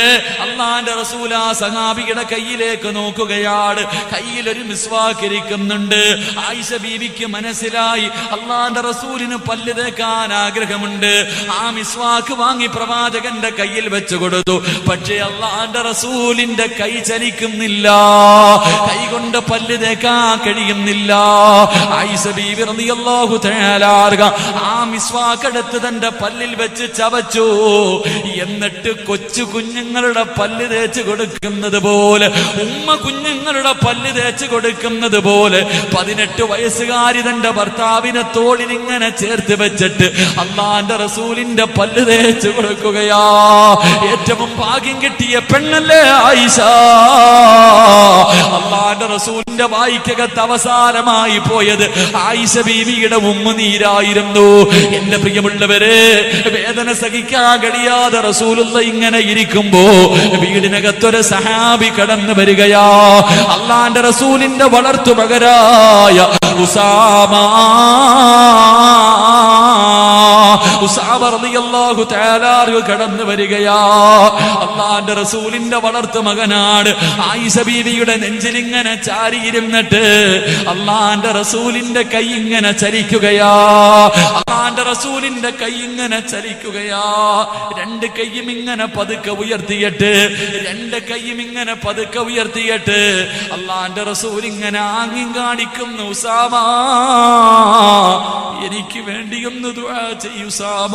Speaker 1: അല്ലാഹുവിന്റെ റസൂൽ ആ സഹാബിയുടെ കയ്യിലേക്ക് നോക്കുകയാണ്. കയ്യിലൊരു മിസ്വാക്ക് ഇരിക്കുന്നുണ്ട്. ആയിഷ ബീവിക്ക് മനസ്സിലായി അല്ലാഹുവിന്റെ റസൂലിന് പല്ല് തേക്കാൻ ആഗ്രഹമുണ്ട്. ആ മിസ്വാക്ക് വാങ്ങി പ്രവാചകന്റെ കയ്യിൽ വെച്ചു കൊടുത്തു. പക്ഷേ അല്ലാഹുവിന്റെ റസൂലിന്റെ കൈ ചലിക്കുന്നില്ല, കൈകൊണ്ട് പല്ല് തേക്കാൻ കഴിയുന്നില്ല. ആയിഷ ബീവി റളിയല്ലാഹു തആല ആ മിസ്വാക്ക് എടുത്ത് തന്റെ പല്ലിൽ വെച്ച് ചവച്ചു. എന്നിട്ട് കൊച്ചു കുഞ്ഞുങ്ങളുടെ പല്ല് തേച്ച് കൊടുക്കുന്നത് പോലെ, ഉമ്മ കുഞ്ഞുങ്ങളുടെ പല്ല് തേച്ച് കൊടുക്കുന്നത് പോലെ 18 വയസ്സുകാരി തന്റെ ഭർത്താവിനെ തോളിൽ ഇങ്ങനെ ചേർത്ത് വെച്ചിട്ട് അല്ലാഹുവിന്റെ റസൂലിന്റെ പല്ല് തേച്ച് കൊടുക്കുകയാ. ഏറ്റവും ഭാഗ്യം കിട്ടിയ പെണ്ണല്ലേ ആയിഷ. അല്ലാഹുവിന്റെ റസൂലിന്റെ വായിക്കകത്ത് അവസാനമായി പോയത് ആയിഷ ബീവിയുടെ ഉമ്മനീരായിരുന്നു. എന്റെ പ്രിയമുള്ളവരെ, വേദന സഹിക്കാൻ കഴിയാതെ റസൂലുള്ള ഇങ്ങനെ ഇരിക്കുമ്പോ വീടിനകത്തൊരു സഹാബി കടന്നു വരികയാ. അള്ളാന്റെ റസൂലിന്റെ വളർത്തുമകനായ ഉസാമ റളിയല്ലാഹു തആല കടന്നു വരികയാ. അള്ളാന്റെ റസൂലിന്റെ വളർത്തു മകനാണ്. ആയിഷ ബീവിയുടെ നെഞ്ചിലിങ്ങനെ ചാരിയിരുന്നിട്ട് അള്ളാന്റെ റസൂലിന്റെ കൈ ഇങ്ങനെ ചലിക്കുകയാ. അള്ളാന്റെ റസൂലിന്റെ കൈ ഇങ്ങനെ ചലിക്കുകയാ. രണ്ട് കൈയും ഇങ്ങനെ പതുക്കെ ഉയർത്തിയിട്ട് അള്ളാന്റെ റസൂൽ ഇങ്ങനെ ആംഗ്യം കാണിക്കുന്നു. ഉസാമ, എനിക്ക് വേണ്ടിയൊന്ന് ദുആ ചെയ്യൂ ഉസാമ.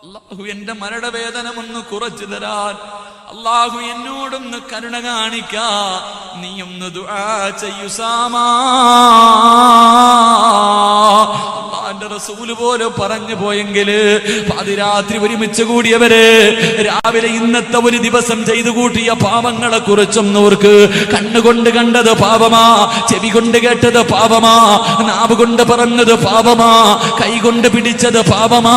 Speaker 1: അല്ലാഹു എന്റെ മരണവേദന ഒന്ന് കുറച്ചു തരാൻ, അല്ലാഹു എന്നോടൊന്ന് കരുണ കാണിക്കാ, നീ ഒന്ന് ദുആ ചെയ്യൂ ഉസാമ. അല്ലാഹുവിന്റെ റസൂൽ പോലെ പറഞ്ഞു പോയെങ്കില് പാതിരാത്രി ഒരുമിച്ച് കൂടിയവര് രാവിലെ ഇന്നത്തെ ഒരു ദിവസം ചെയ്തു കൂട്ടിയ പാപങ്ങളെ കുറിച്ചൊന്നവർക്ക് കണ്ണുകൊണ്ട് കണ്ടത് പാപമാ, ചെവി കൊണ്ട് കേട്ടത് പാപമാ, നാവ് കൊണ്ട് പറഞ്ഞത് പാപമാ, കൈ കൊണ്ട് പിടിച്ചത് പാപമാ,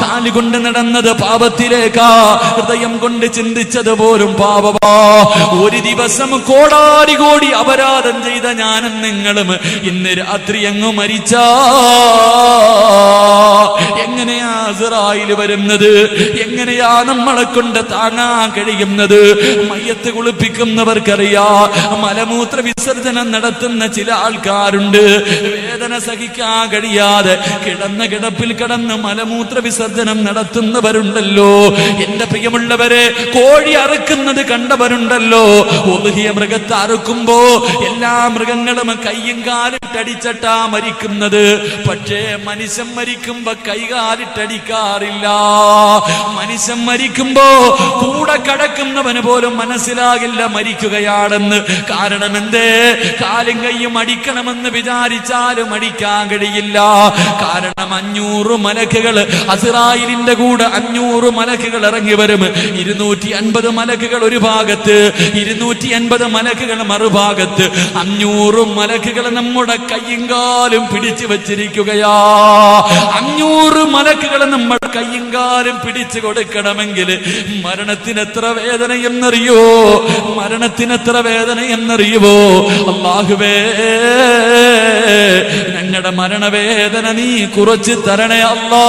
Speaker 1: കാലുകൊണ്ട് നടന്നത് പാപത്തിലേക്കാ, ഹൃദയം കൊണ്ട് ചിന്തിച്ചത് പോലും പാപമാ. ഒരു ദിവസം കോടാരി കോടി അപരാധം ചെയ്ത ഞാനും നിങ്ങളും ഇന്ന് രാത്രി അങ്ങ് മരിച്ചാ എങ്ങനെയാ ഇസ്രായേൽ വരുന്നത്? എങ്ങനെയാ നമ്മളെ കൊണ്ട് താങ്ങാൻ കഴിയുന്നത്? മയ്യത്ത് കുളിപ്പിക്കുന്നവർക്കറിയാ, മലമൂത്ര വിസർജനം നടത്തുന്ന ചില ആൾക്കാരുണ്ട്. വേദന സഹിക്കാൻ കഴിയാതെ കിടന്ന കിടപ്പിൽ കിടന്ന് മലമൂത്ര വിസർജനം നടത്തുന്നവരുണ്ടല്ലോ. എന്റെ പ്രിയമുള്ളവരെ, കോഴി അറുക്കുന്നത് കണ്ടവരുണ്ടല്ലോ. ഒലുഹിയ മൃഗത്തെ അറുക്കുമ്പോ എല്ലാ മൃഗങ്ങളും കയ്യും കാലിട്ടടിച്ചിട്ടാ മരിക്കുന്നത്. പക്ഷേ മനുഷ്യൻ മരിക്കുമ്പോ കൈകാലിട്ടടിക്കാറില്ല. മനുഷ്യൻ മരിക്കുമ്പോ കൂടെ കടക്കുന്നവന് പോലും മനസ്സിലാകില്ല മരിക്കുകയാണെന്ന്. കാരണം എന്തേ? കാലും കൈയും അടിക്കണമെന്ന് വിചാരിച്ചാലും അടിക്കാൻ കഴിയില്ല. കാരണം 500 മലക്കുകൾ, അസ്രായീലിന്റെ കൂടെ 500 മലക്കുകൾ ഇറങ്ങി വരും. 250 മലക്കുകൾ ഒരു ഭാഗത്ത്, 250 മലക്കുകൾ മറുഭാഗത്ത്. 500 മലക്കുകൾ നമ്മുടെ കയ്യും കാലും പിടിച്ചു വച്ചിരിക്കുകയാ. 500 മലക്കുകൾ നമ്മുടെ കയ്യും കാലും പിടിച്ചു കൊടുക്കണമെങ്കിൽ മരണത്തിന് എത്ര വേദനയെന്നറിയോ? മരണത്തിന് എത്ര വേദനയെന്നറിയുവോ? അല്ലാഹുവേ, ഞങ്ങളുടെ മരണവേദന നീ കുറച്ച് തരണേ അല്ലാ.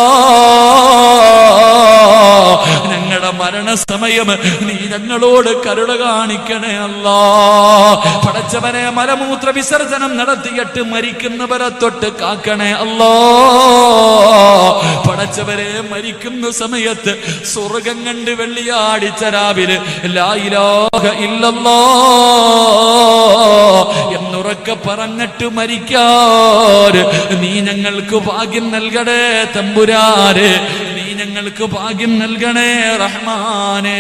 Speaker 1: ഞങ്ങളുടെ മരണസമയം നീ ഞങ്ങളോട് കരുണ കാണിക്കണേ അല്ലാ. പടച്ചവനെ, മലമൂത്ര വിസർജനം നടത്തിയിട്ട് മരിക്കുന്നവരെ തൊട്ട് കാക്കണേ അല്ലാ. പടച്ചവരെ, മരിക്കുന്ന സമയത്ത് സ്വർഗം കണ്ട് വെള്ളിയാഴ്ച രാവിലെ ലാ ഇലാഹ ഇല്ലല്ലാഹ് എന്നുറക്കെ പറഞ്ഞിട്ട് മരിക്കാൻ നീ ഞങ്ങൾക്ക് ഭാഗ്യം നൽകണേ തമ്പുരാനെ. നീ ഞങ്ങൾക്ക് ഭാഗ്യം നൽകണേ റഹ്മാനേ.